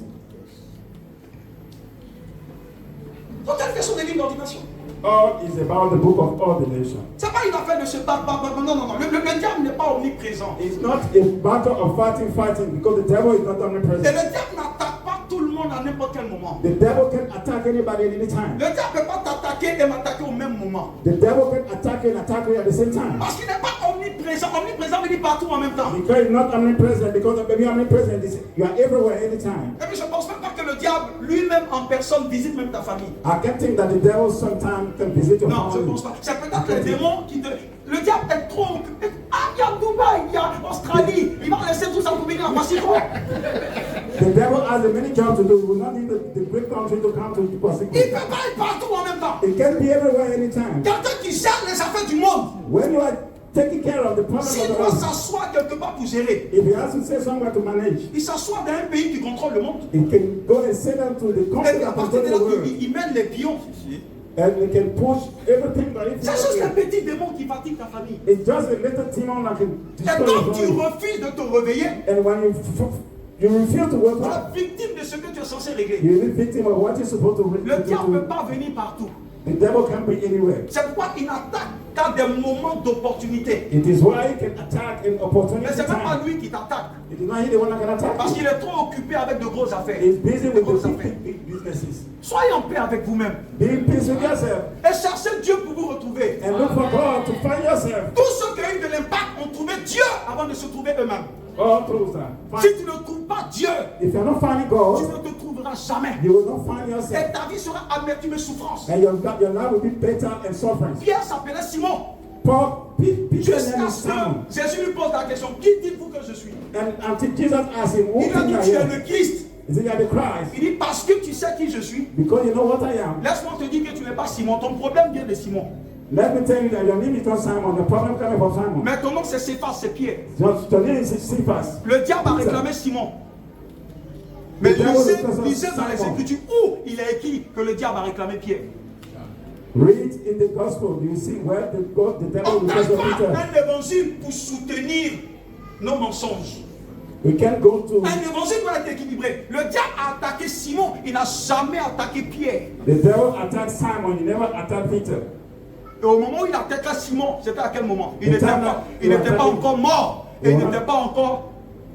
B: Quand elle fait son livre d'ordination,
A: All is about the book of ordination.
B: c'est pas une affaire de se battre. Non. Le diable n'est pas omniprésent.
A: It's not a matter of fighting because the devil is not
B: Et
A: omnipresent.
B: le diable n'attaque pas tout le monde à n'importe quel moment.
A: The devil can attack anybody at any time.
B: Le diable ne peut pas t'attaquer et m'attaquer au même moment.
A: The devil can attack you and attack you at the same time.
B: Parce qu'il n'est pas omniprésent. Omniprésent veut dire partout en même temps.
A: Because he's not omnipresent, because maybe omnipresent is you are everywhere anytime.
B: Et puis je ne pense même pas que le diable lui-même en personne visite même ta famille.
A: I can think that the devil sometimes can visit your
B: Non, je ne
A: family.
B: pense pas. C'est peut-être le démon qui te... Le diable est trop occupé. Ah, il y a Dubaï, il y a Australie. Il va laisser tout ça pour venir à Massiko.
A: The devil has many jobs to do. He will not need the great country to come to
B: Il ne
A: Pasiko.
B: peut pas être partout en même temps.
A: It can be everywhere anytime.
B: Quelqu'un qui gère les affaires du monde,
A: When you are taking care of the problem
B: s'il
A: of the
B: doit
A: world,
B: s'asseoir quelque part pour gérer,
A: if he has to say somewhere to manage,
B: il s'assoit dans un pays qui contrôle le monde.
A: he can go and sit down to the
B: Et
A: country
B: puis à
A: that
B: partir
A: controls
B: de
A: the
B: là,
A: world.
B: il mène les pions.
A: And he can push everything that
B: C'est juste un
A: is.
B: petit démon qui fatigue ta famille.
A: It's just a little demon that can
B: Et
A: destroy
B: quand
A: your
B: tu
A: family.
B: refuses de te réveiller,
A: And when you refuse to wake
B: tu
A: up,
B: es victime de ce que tu es censé régler.
A: you're the victim of what you're supposed to
B: Le diable ne peut
A: do.
B: pas venir partout.
A: The devil can be anywhere.
B: C'est pourquoi il n'attaque qu'à des moments d'opportunité.
A: It is why he can attack in opportunity
B: Mais ce n'est même pas
A: time.
B: lui qui t'attaque.
A: It is not he the one that can attack
B: Parce
A: you.
B: qu'il est trop occupé avec de grosses affaires.
A: He's busy with
B: Grosses
A: the
B: affaires.
A: big businesses.
B: Soyez en paix avec vous-même.
A: Be in peace with yourself
B: Et cherchez Dieu pour vous retrouver.
A: and look for God to find yourself
B: Tous ceux qui ont eu de l'impact ont trouvé Dieu avant de se trouver eux-mêmes.
A: all through that.
B: Si tu ne trouves pas Dieu,
A: If you're not finding
B: tu
A: God,
B: ne te trouveras jamais.
A: you will not find yourself.
B: Et ta vie sera amertume et souffrance.
A: And your life will be better and suffering.
B: Pierre s'appelait Simon.
A: Peter
B: Jusqu'à
A: named
B: ce
A: Simon.
B: que Jésus lui pose la question, qui dites-vous que je suis?
A: And until Jesus asked him, who
B: Il lui a
A: think
B: dit,
A: I
B: tu es
A: am?
B: le Christ.
A: He said, you are the Christ.
B: Il dit, parce que tu sais qui je suis.
A: Because you know what I am.
B: Laisse-moi te dire que tu n'es pas Simon. Ton problème vient de Simon.
A: Let me tell you that your name is not Simon. The problem coming from Simon.
B: Mais ton nom c'est Céphas, c'est Pierre.
A: Your name is Cephas.
B: Le diable a réclamé Simon. Mais lisez dans les Écritures où il est écrit que le diable a réclamé Pierre.
A: Read in the gospel, you see where the devil
B: On n'a
A: refers to
B: pas
A: Peter.
B: un évangile pour soutenir nos mensonges.
A: We can go to
B: Un évangile doit être équilibré. Le diable a attaqué Simon, il n'a jamais attaqué Pierre.
A: the devil attacked Simon, he never attacked Peter.
B: Et au moment où il attaquait Simon, c'était à quel moment? Il
A: Le
B: n'était
A: diable
B: pas,
A: il a attaqué.
B: encore mort. Et il
A: Ouais.
B: n'était pas encore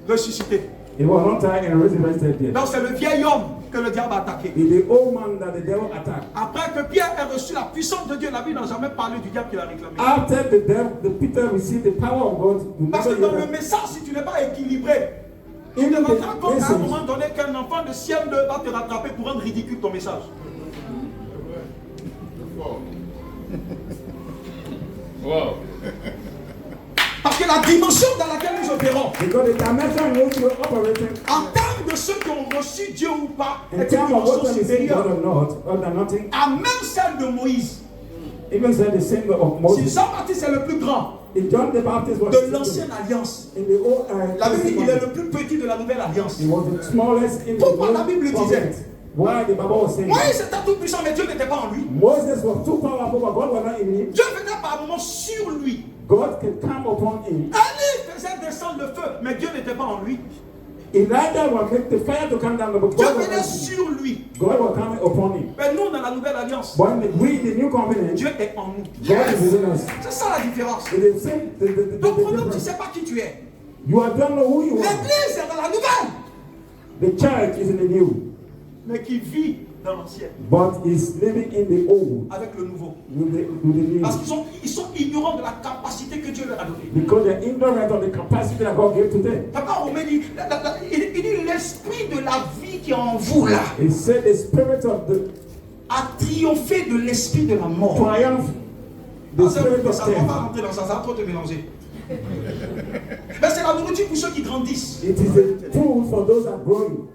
B: ressuscité.
A: He was not died and resurrected yet.
B: Donc c'est le vieil homme que le diable a attaqué.
A: It's the old man that the devil attacked.
B: Après que Pierre ait reçu la puissance de Dieu, la Bible n'a jamais parlé du diable qu'il a réclamé.
A: After the Peter received the power of God,
B: Parce que dans le message, si tu n'es pas équilibré, tu ne vas pas compte à un moment donné qu'un enfant de CM2 va te rattraper pour rendre ridicule ton message.
C: Wow.
B: Parce que la dimension dans laquelle nous opérons,
A: because the dimension in which we're operating,
B: en termes de ceux qui ont reçu Dieu ou pas,
A: in
B: est une
A: terms of
B: dimension
A: what is
B: supérieure
A: God or nothing,
B: à même celle de Moïse.
A: even said the same of
B: Si
A: Moses.
B: Jean-Baptiste est le plus grand
A: If John the Baptist was
B: de l'ancienne alliance,
A: in the old
B: la Bible dit qu'il est le plus petit de la nouvelle alliance.
A: he was the smallest in the
B: Pourquoi la
A: old
B: Bible
A: covenant.
B: disait?
A: Why the Bible was saying
B: Moïse était tout puissant, mais Dieu n'était pas en lui.
A: Moses was too powerful, but God was not in him.
B: Dieu venait par moments sur lui.
A: God can come upon him.
B: Élie faisait descendre le feu, mais Dieu n'était pas en lui.
A: Elijah will make the fire to come down, but
B: Dieu
A: God was
B: venait
A: not in him.
B: sur lui.
A: God will come upon him.
B: Mais nous, dans la nouvelle alliance,
A: But we, in the new covenant,
B: Dieu est en nous.
A: God is within us.
B: C'est ça la différence.
A: It is the same.
B: Donc,
A: The
B: pendant que tu ne
A: difference.
B: sais pas qui tu es,
A: You don't know who you are.
B: l'église est dans la nouvelle,
A: The church is in the new,
B: mais qui vit dans l'ancienne,
A: but is living in the old
B: avec le nouveau.
A: with the new.
B: Parce qu'ils sont ignorants de la capacité que Dieu leur a donnée.
A: Because they're ignorant of the capacity that God gave to them.
B: Papa Romain dit, il dit l'esprit de la vie qui est en vous là
A: He said the spirit of the
B: a triomphé de l'esprit de la mort.
A: triumph, the
B: Ah, ça,
A: spirit of
B: ça ne va pas
A: death.
B: rentrer dans ça, ça va trop te mélanger. Mais c'est la nourriture pour ceux qui grandissent.
A: It is a tool for those that are growing.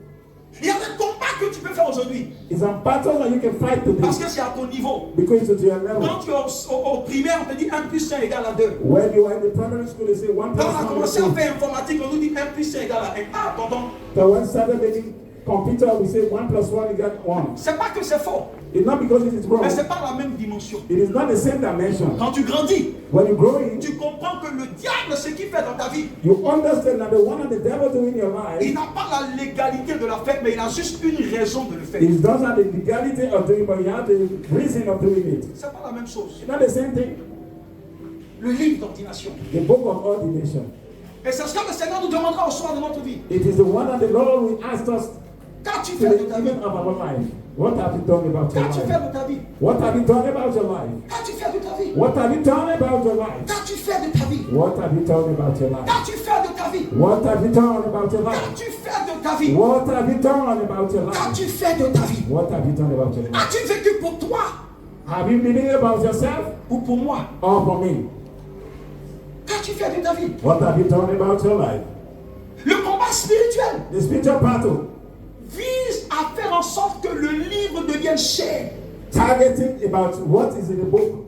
B: Il y a des combats que tu peux faire aujourd'hui.
A: It's a battle that you can fight
B: Parce
A: today
B: que c'est à ton niveau.
A: because it's your level.
B: Quand tu es au primaire, on te dit 1 plus 1 égale à 2.
A: When you are in the primary school, they say 1
B: Quand on a commencé à
A: plus 1.
B: faire informatique, on nous dit 1 plus 1 égale à 1. Ah, tonton,
A: So when started making computer, we say 1 plus 1 equals 1.
B: c'est pas que c'est faux,
A: It's not because it is wrong.
B: mais c'est pas la même dimension.
A: It is not the same dimension.
B: Quand tu grandis,
A: When you grow in,
B: tu comprends que le diable, ce qu'il fait dans ta vie,
A: you understand that the one that the devil do in your
B: il
A: life
B: n'a pas la légalité de la faire, mais il a juste une raison de le faire.
A: is not have the legality of doing, but you have the reason of doing it.
B: C'est pas la même chose.
A: It's not the same thing.
B: Le livre d'ordination.
A: The book of ordination.
B: Et c'est ce que le Seigneur nous demandera au soir de notre vie.
A: It is the one that the Lord will ask us
B: Qu'as-tu
A: to
B: fait de
A: the
B: ta vie?
A: end of our life. What have you done about your
B: Qu'as-tu fait
A: life?
B: de ta vie?
A: What have you done about your life?
B: Qu'as-tu fait de ta vie?
A: What have you done about your life?
B: Qu'as-tu fait de ta vie?
A: What have you done about your life?
B: Qu'as-tu fait de ta vie?
A: What have you done about your life?
B: Qu'as-tu fait de ta vie?
A: What have you done about your life?
B: Qu'as-tu fait de ta vie?
A: What have you done about your life?
B: As-tu vécu pour toi
A: Have you been living about yourself
B: ou pour moi?
A: or for me?
B: Qu'as-tu fait de ta vie?
A: What have you done about your life?
B: Le combat spirituel
A: The spiritual battle,
B: vise à faire en sorte que le livre devienne chair.
A: targeting about what is in the book.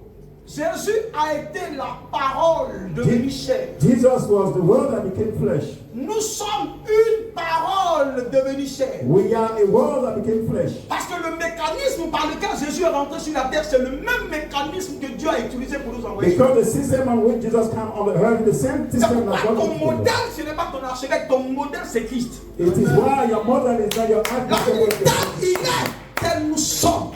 B: Jésus a été la parole devenue chair.
A: Jesus was the word that became flesh.
B: Nous sommes une parole devenue chair.
A: We are a word that became flesh.
B: Parce que le mécanisme par lequel Jésus est rentré sur la terre, c'est le même mécanisme que Dieu a utilisé pour nous envoyer.
A: Because the system on which Jesus came on the earth, the same
B: C'est
A: system
B: pourquoi
A: that God
B: ton
A: used.
B: modèle, ce n'est pas ton archevêque, ton modèle c'est Christ.
A: It is why your model is not your
B: La
A: architect.
B: il est tel nous sommes.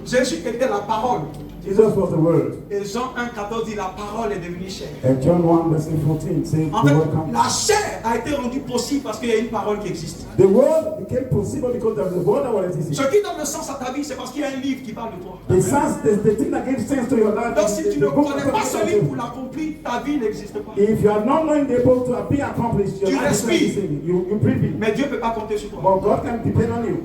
B: Jésus était la parole.
A: Jesus was the word.
B: Et Jean 1,14 dit la parole est devenue chair.
A: And John 1 verse 14 says
B: En
A: the
B: fait,
A: word comes.
B: la chair a été rendue possible parce qu'il y a une parole qui existe.
A: The word became possible because there was a word that was existing.
B: Ce qui donne le sens à ta vie, c'est parce qu'il y a un livre qui parle de toi.
A: The sense, the thing that gives sense to your life.
B: Donc
A: is
B: si
A: the
B: tu ne
A: book
B: connais
A: of
B: pas ce
A: God.
B: livre pour l'accomplir, ta vie n'existe pas.
A: If you are not knowing the book to be accomplished, your
B: Tu
A: life is not
B: respires.
A: existing. You breathe in.
B: Mais Dieu ne peut pas compter sur toi.
A: But God can depend on you.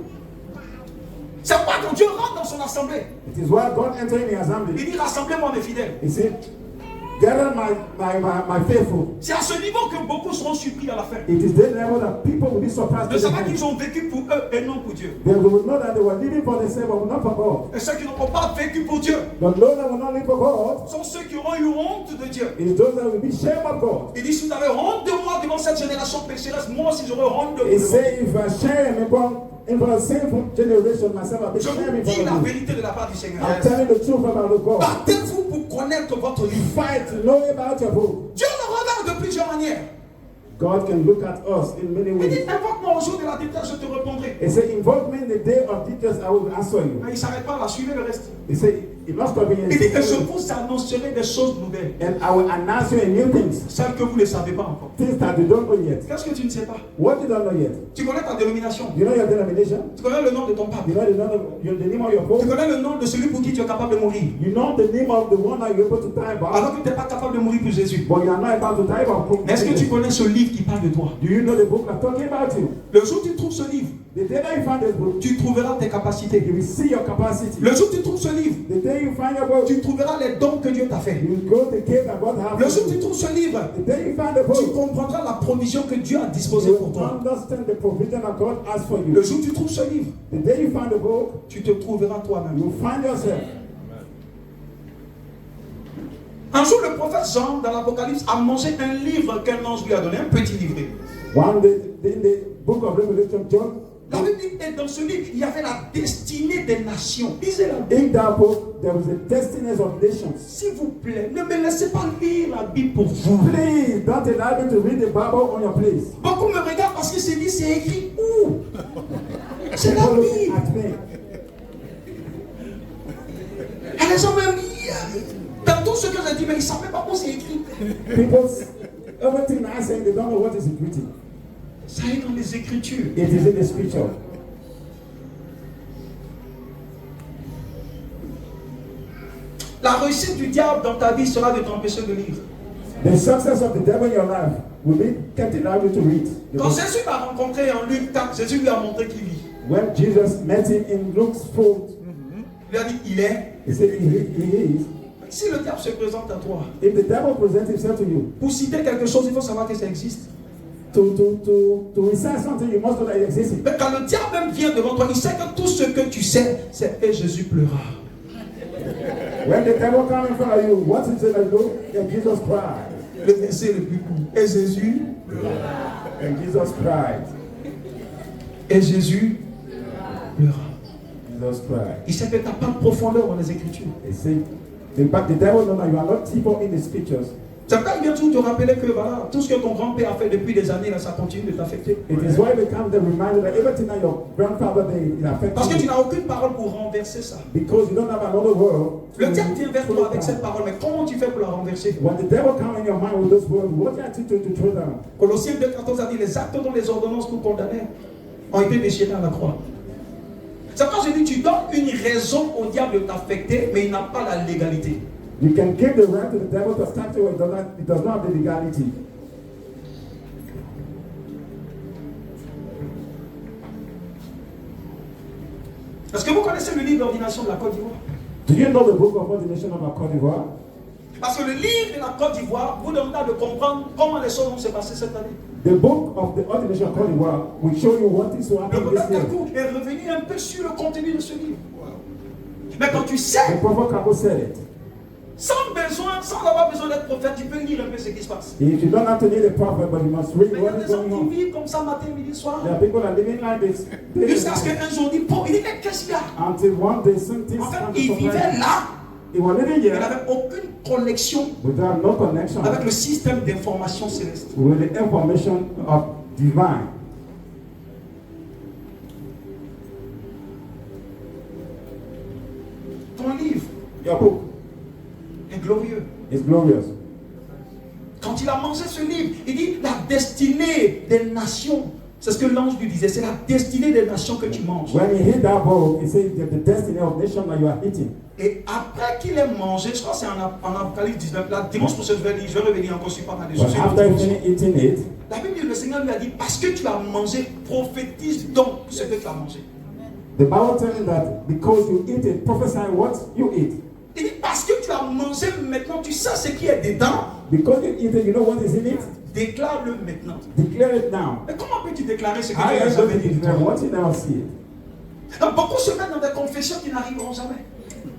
B: C'est pourquoi quand Dieu rentre dans son assemblée,
A: It is why God entered in the
B: il
A: assembly.
B: dit rassemblez-moi mes fidèles.
A: He said, gather my faithful.
B: C'est à ce niveau que beaucoup seront surpris à la fin.
A: It is that level that people will be surprised.
B: De
A: to the
B: savoir
A: end.
B: qu'ils ont vécu pour eux et non pour Dieu.
A: They will know that they were living for themselves, but not for God.
B: Et ceux qui n'ont pas vécu pour Dieu
A: But those that will not live for God
B: sont ceux qui auront eu honte de Dieu.
A: is those that will be shame of God.
B: Il dit si vous avez honte de moi devant cette génération pécheresse, moi aussi j'aurai honte de
A: He
B: vous.
A: said, if I shame upon a sinful generation, myself, I'll be
B: Je vous
A: shaming
B: dis la
A: for you.
B: vérité de la part du Seigneur.
A: I'm telling the truth about the God.
B: Battez-vous pour connaître votre livre.
A: Fight to know about your book.
B: Dieu le regarde de plusieurs manières.
A: God can look at us in many
B: Il dit
A: ways.
B: invoque-moi au jour de la détresse, je te répondrai.
A: He said, invoke me in the day of distress, I will answer you.
B: Mais il ne s'arrête pas là, suivez le reste.
A: He said, It's not stopping you.
B: Il dit que je vous annoncerai des choses nouvelles.
A: And I will announce you new things.
B: Celles que vous ne savez pas encore.
A: Things that you don't know yet.
B: Qu'est-ce que tu ne sais pas?
A: What you don't know yet?
B: Tu connais ta dénomination?
A: You know your denomination?
B: Tu connais le nom de ton pape?
A: You know the name of your
B: Tu
A: pope?
B: connais le nom de celui pour qui tu es capable de mourir?
A: You know the name of the one that you're able to die about?
B: Alors que tu n'es pas capable de mourir pour Jésus.
A: But you are not about to die about.
B: Mais est-ce que tu connais ce livre qui parle de toi?
A: Do you know the book that's talking about you?
B: Le jour où tu trouves ce livre,
A: The day that you find this book,
B: tu trouveras tes capacités.
A: you will see your capacity.
B: Le jour où tu trouves ce livre,
A: The day you find your book,
B: tu trouveras les dons que Dieu t'a fait.
A: you will go to the cave that God has
B: Le
A: for
B: jour où tu
A: you.
B: trouves ce livre,
A: The day you find the
B: tu
A: book,
B: comprendras la provision que Dieu a disposée
A: you
B: pour
A: will
B: toi.
A: understand the provision that God has for
B: Le
A: you.
B: jour où tu trouves ce livre,
A: The day you find the book,
B: tu te trouveras toi-même.
A: you will find yourself.
B: Un jour, le prophète Jean, dans l'Apocalypse, a mangé un livre qu'un ange lui a donné, un petit livret.
A: One day, in the book of Revelation, John,
B: La Bible dit que dans ce livre, il y avait la destinée des nations. Lisez-la.
A: in that book, there was the destinies of nations.
B: S'il vous plaît, ne me laissez pas lire la Bible pour vous.
A: Please don't allow me to read the Bible on your place.
B: Beaucoup me regardent parce que c'est dit, c'est écrit où? C'est la
A: People look
B: Bible.
A: at me.
B: Et les gens me disent, dans tout ce que j'ai dit, mais ils ne savaient pas où c'est écrit.
A: People, everything I say, they don't know what is written.
B: Ça est dans les Écritures.
A: It is in the scripture.
B: La réussite du diable dans ta vie sera de t'empêcher de lire.
A: The success of the devil in your life will be kept allowing you to read. The
B: Quand
A: book.
B: Jésus l'a rencontré en Luc 4, Jésus lui a montré qu'il lit.
A: When Jesus met him in Luke's 4,
B: Il lui a dit, il est.
A: he said, he is.
B: Si le diable se présente à toi,
A: If the devil presents himself to you,
B: pour citer quelque chose, il faut savoir que ça existe.
A: to recite something, you must know that it exists.
B: Mais quand le diable même vient devant toi, il sait que tout ce que tu sais, c'est et Jésus pleura.
A: When the devil comes in front of you, what is it that you know? And Jesus cried.
B: Le verset le plus court. Et Jésus,
A: And Jesus cried.
B: et Jésus pleura.
A: Jesus cried.
B: Il sait que tu n'as pas de profondeur dans les Écritures.
A: He said, but the devil knows that you are not deeper in the scriptures.
B: C'est pourquoi il vient toujours te rappeler que voilà, tout ce que ton grand-père a fait depuis des années, là, ça continue de t'affecter.
A: It is why it becomes the reminder that everything that your grandfather did, it affects
B: Parce que tu
A: you.
B: n'as aucune parole pour renverser ça.
A: Because you don't have another word.
B: Le diable vient vers toi avec cette parole, mais comment tu fais pour la renverser?
A: When the devil comes in your mind with those words, what you have to do to throw down?
B: Colossiens 2,14 a dit, les actes dont les ordonnances nous condamnaient ont été déchirés à la croix. C'est quand je dis, tu donnes une raison au diable de t'affecter, mais il n'a pas la légalité.
A: You can give the right to the devil to attack you, it does not have the legality.
B: Est-ce que vous connaissez le livre d'ordination de la Côte d'Ivoire?
A: Do you know the book of ordination of our Côte d'Ivoire?
B: Parce que le livre de la Côte d'Ivoire vous demande de comprendre comment les choses vont se passer cette année.
A: The book of the ordination of Côte d'Ivoire will show you what is to
B: Le
A: happen
B: prophète
A: this year.
B: Kakou est revenu un peu sur le contenu de ce livre. Mais quand tu sais,
A: The prophet Kaku said it.
B: sans avoir besoin d'être prophète, tu peux lire un peu ce qui se passe.
A: If you don't have to need a prophet, but you must read
B: Mais il y a
A: what is
B: des gens
A: going on.
B: qui vivent comme ça matin, midi, soir.
A: There are people that are living like this.
B: Jusqu'à ce qu'un jour, il dit, il dit, mais qu'est-ce qu'il y a?
A: Until one day something
B: En fait,
A: comes
B: il
A: to
B: vivait
A: surprise.
B: là.
A: He was living
B: Il
A: here
B: n'avait aucune connexion
A: without no connection
B: avec le système d'information céleste.
A: with the information of divine.
B: Ton livre
A: Your book
B: est glorieux.
A: is glorious.
B: Quand il a mangé ce livre, il dit la destinée des nations. C'est ce que l'ange lui disait, c'est la destinée des nations que tu manges.
A: When he hit that book, he said that the destiny of nation that you are eating.
B: Et après qu'il ait mangé, je crois que c'est en Apocalypse 19, là, dimanche prochain, je vais revenir encore sur pas mal de
A: But
B: choses.
A: after he finished eating it,
B: La Bible dit, le Seigneur lui a dit, parce que tu as mangé, prophétise donc ce que tu as mangé.
A: the Bible tells him that because you eat it, prophesy what you eat.
B: Il dit, parce que tu as mangé maintenant, tu sais ce qui est dedans,
A: Because you eat it, you know what is in it?
B: déclare-le maintenant.
A: Declare it now.
B: Mais comment peux-tu déclarer ce que
A: I
B: Dieu
A: am
B: n'a
A: going
B: jamais
A: to
B: dit de
A: declare
B: toi?
A: what you now see.
B: Donc, beaucoup se mettent dans des confessions qui n'arriveront jamais.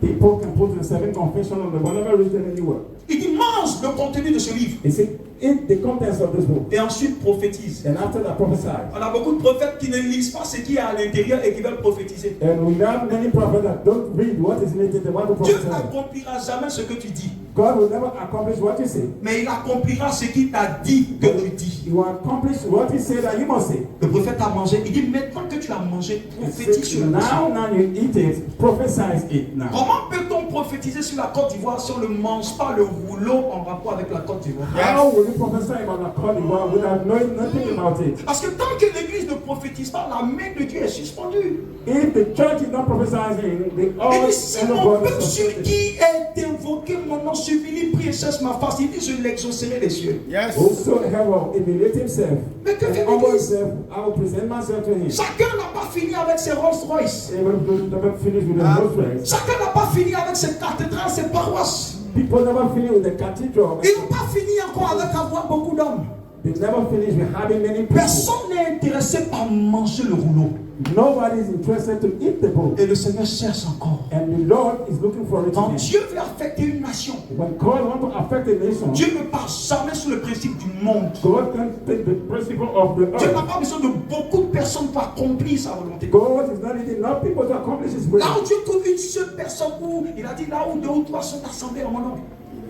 A: People can put the 7 confession on the whatever written anywhere.
B: Il dit, mange le contenu de ce livre
A: He said, eat the contents of this book.
B: et ensuite prophétise.
A: And after that, prophesy.
B: On a beaucoup de prophètes qui ne lisent pas ce qui est à l'intérieur et qui veulent prophétiser.
A: And we have many prophets that don't read what is in it, they want to
B: Dieu
A: prophesy.
B: n'accomplira jamais ce que tu dis,
A: God will never accomplish what you say.
B: mais il accomplira ce qu'il t'a dit que tu dis.
A: He will accomplish what he said that you must say.
B: Le prophète a mangé, il dit maintenant que tu as mangé,
A: He
B: prophétise
A: said,
B: sur le
A: now you eat it, prophesy it now.
B: Comment peut-on prophétiser sur la Côte d'Ivoire si on ne mange pas le rouleau en rapport avec la Côte d'Ivoire?
A: How will you prophesy about the Côte d'Ivoire without knowing nothing about it?
B: Parce que tant que l'Église ne prophétise pas, la main de Dieu est suspendue.
A: If the church is not prophesying, the
B: Il
A: all
B: dit, si
A: and the
B: mon
A: God
B: peuple
A: is
B: sur
A: suspended.
B: qui est invoqué mon nom suffit, prie et cherche ma face, il dit, je l'exaucerai les cieux.
C: Yes.
A: Whosoever will humiliate himself
B: Mais que fait
A: and humble
B: l'Église?
A: himself, I will present myself to him.
B: Chacun n'a pas fini avec ses Rolls Royce.
A: They will never finish with the whole phrase.
B: Chacun n'a pas fini avec ses cathédrales, ses paroisses.
A: People never finish with the cathedral.
B: Ils n'ont pas fini encore avec avoir beaucoup d'hommes.
A: They never finish with having many people.
B: Personne n'est intéressé par manger le rouleau.
A: Nobody is interested to eat the book.
B: Et le Seigneur cherche encore.
A: And the Lord is looking for it
B: Quand
A: again.
B: Dieu veut affecter une nation,
A: When God wants to affect a nation,
B: Dieu ne part jamais sur le principe du monde.
A: God can take the principle of the
B: Dieu n'a
A: earth.
B: pas besoin de beaucoup de personnes pour accomplir sa volonté.
A: God is not needing enough people to accomplish His will.
B: Là où Dieu trouve une seule personne, où il a dit là où 2 ou 3 sont assemblés en mon nom.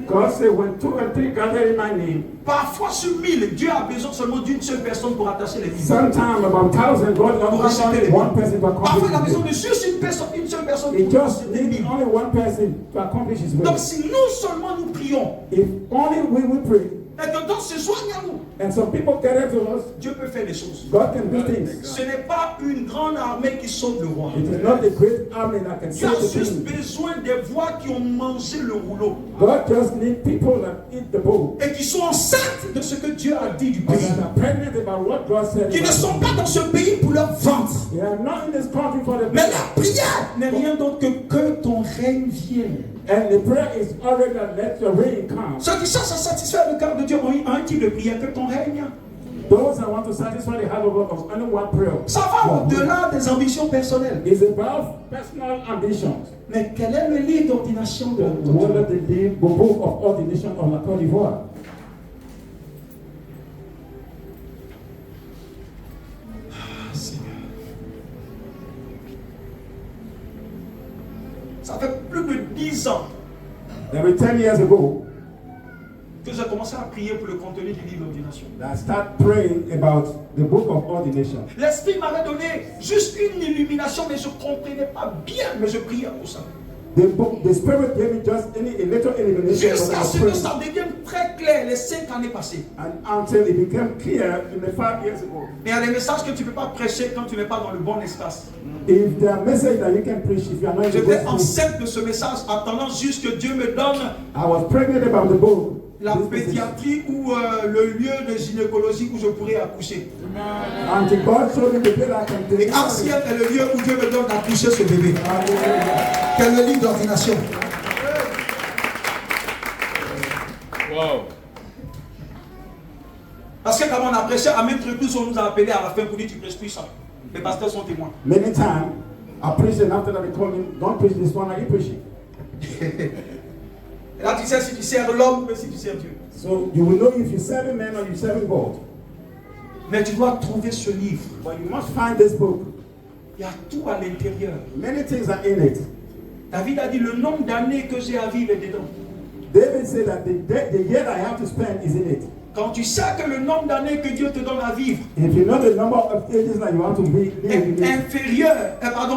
A: God said, when 2 or 3 gather in my name,
B: Parfois sur 1000, Dieu a besoin seulement d'une seule personne pour attacher les vies.
A: sometime about 1,000, God has only one person to
B: Parfois il a besoin
A: accomplish
B: de
A: His will.
B: juste une seule personne
A: He
B: pour
A: just
B: attacher les
A: needs
B: vies.
A: only one person to accomplish His will.
B: Donc si nous seulement nous prions,
A: If only we will pray,
B: et que d'autres se joignent à nous,
A: and some people gather to us,
B: Dieu peut faire des choses.
A: God can do things.
B: Ce n'est pas une grande armée qui sauve le roi.
A: It is not a great army that can
B: Dieu a
A: save the
B: juste
A: king.
B: besoin des voix qui ont mangé le rouleau
A: God just needs people that eat the bowl,
B: et qui sont enceintes de ce que Dieu a dit du
A: and
B: pays.
A: that are pregnant about what God said.
B: Qui ne
A: about
B: sont
A: them.
B: pas dans ce pays pour leur ventre.
A: They are not in this country for the
B: Mais la prière n'est rien d'autre que ton règne vienne.
A: and the prayer is already that let the rain come.
B: Ceux qui cherchent à satisfaire le cœur de Dieu ont un type de prière, que ton règne.
A: Those that want to satisfy the heart of God of only one prayer.
B: Ça va au-delà des ambitions personnelles.
A: It's about personal ambitions.
B: Mais quel est le livre d'ordination de ton
A: What
B: Dieu?
A: is the book of ordination of la Côte d'Ivoire?
B: Seigneur. Ça fait plus de 10 ans
A: Maybe 10 years ago,
B: que j'ai commencé à prier pour le contenu du livre d'ordination.
A: I started praying about the book of ordination.
B: L'Esprit m'avait donné juste une illumination, mais je ne comprenais pas bien, mais je priais pour ça.
A: The Spirit gave me just a little illumination, but I
B: Jusqu'à
A: was
B: ce que
A: praying.
B: ça devienne très clair les 5 années passées.
A: And until it became clear in the 5 years ago.
B: Mais il y a des messages que tu ne peux pas prêcher quand tu n'es pas dans le bon espace.
A: If there are messages that you can preach, if you are not in the
B: J'étais
A: good place,
B: enceinte de ce message, attendant juste que Dieu me donne
A: I was pregnant about the book.
B: la
A: This message.
B: pédiatrie ou le lieu de gynécologie où je pourrais accoucher.
A: Until God showed me the day that I can
B: Et
A: deliver.
B: Arciel est le lieu où Dieu me donne d'accoucher ce bébé.
A: Hallelujah.
B: Quel est le livre d'ordination?
C: Wow.
B: Parce que quand on a prêché à même truc, on nous a appelé à la fin pour dire tu prêches plus ça. Les pasteurs sont témoins.
A: Many times I preached, and after that they called me, don't preach this one, are you preaching?
B: Et là tu sais si tu sers l'homme ou si tu sers Dieu.
A: So you will know if you serve a man or you serve God.
B: Mais tu dois trouver ce livre.
A: But you must find this book.
B: Il y a tout à l'intérieur.
A: Many things are in it.
B: David a dit le nombre d'années que j'ai à vivre est dedans.
A: David said that the year I have to spend is in it.
B: Quand tu sais que le nombre d'années que Dieu te donne à vivre
A: If you know the number of ages that you have to live in
B: est
A: it,
B: inférieur,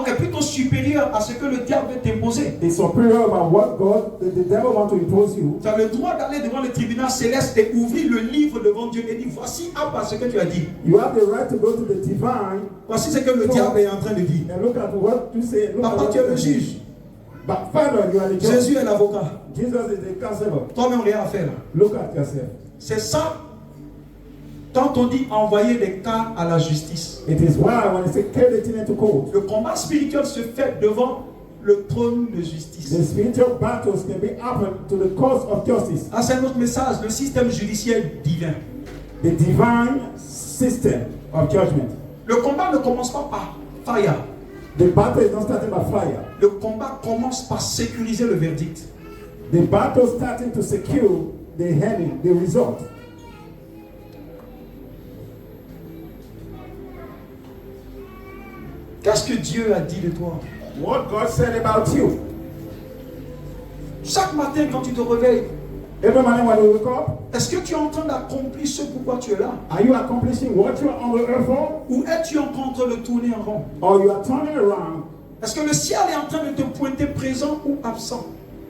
B: est plutôt supérieur à ce que le diable veut t'imposer.
A: it's superior about what God, the devil wants to impose you.
B: Tu as le droit d'aller devant le tribunal céleste et ouvrir le livre devant Dieu et dire voici à ce que tu as dit.
A: You have the right to go to the divine
B: Voici ce que le diable est en train de dire.
A: and look at what you say. Look at
B: Papa,
A: what
B: tu es le
A: you say.
B: juge.
A: But Father, you are the judge.
B: Jésus est l'avocat.
A: Jesus is the counselor.
B: Toi-même, rien à faire.
A: Look at yourself.
B: C'est ça. Quand on dit envoyer des cas à la justice,
A: It is why when I say carry the thing into court,
B: le combat spirituel se fait devant le trône de justice.
A: the spiritual battles can be happened to the cause of justice.
B: Ah, c'est notre message, le système judiciaire divin.
A: The divine system of judgment.
B: Le combat ne commence pas par fire.
A: The battle is not starting by fire.
B: Le combat commence par sécuriser le verdict.
A: The battle is starting to secure the ending, the result.
B: Qu'est-ce que Dieu a dit de toi?
A: What God said about you.
B: Chaque matin quand tu te réveilles,
A: Every morning when you wake up,
B: est-ce que tu es en train d'accomplir ce pourquoi tu es là?
A: are you accomplishing what you are on the earth for?
B: Ou es-tu encore en train de tourner en rond?
A: Or you are turning around?
B: Est-ce que le ciel est en train de te pointer présent ou absent?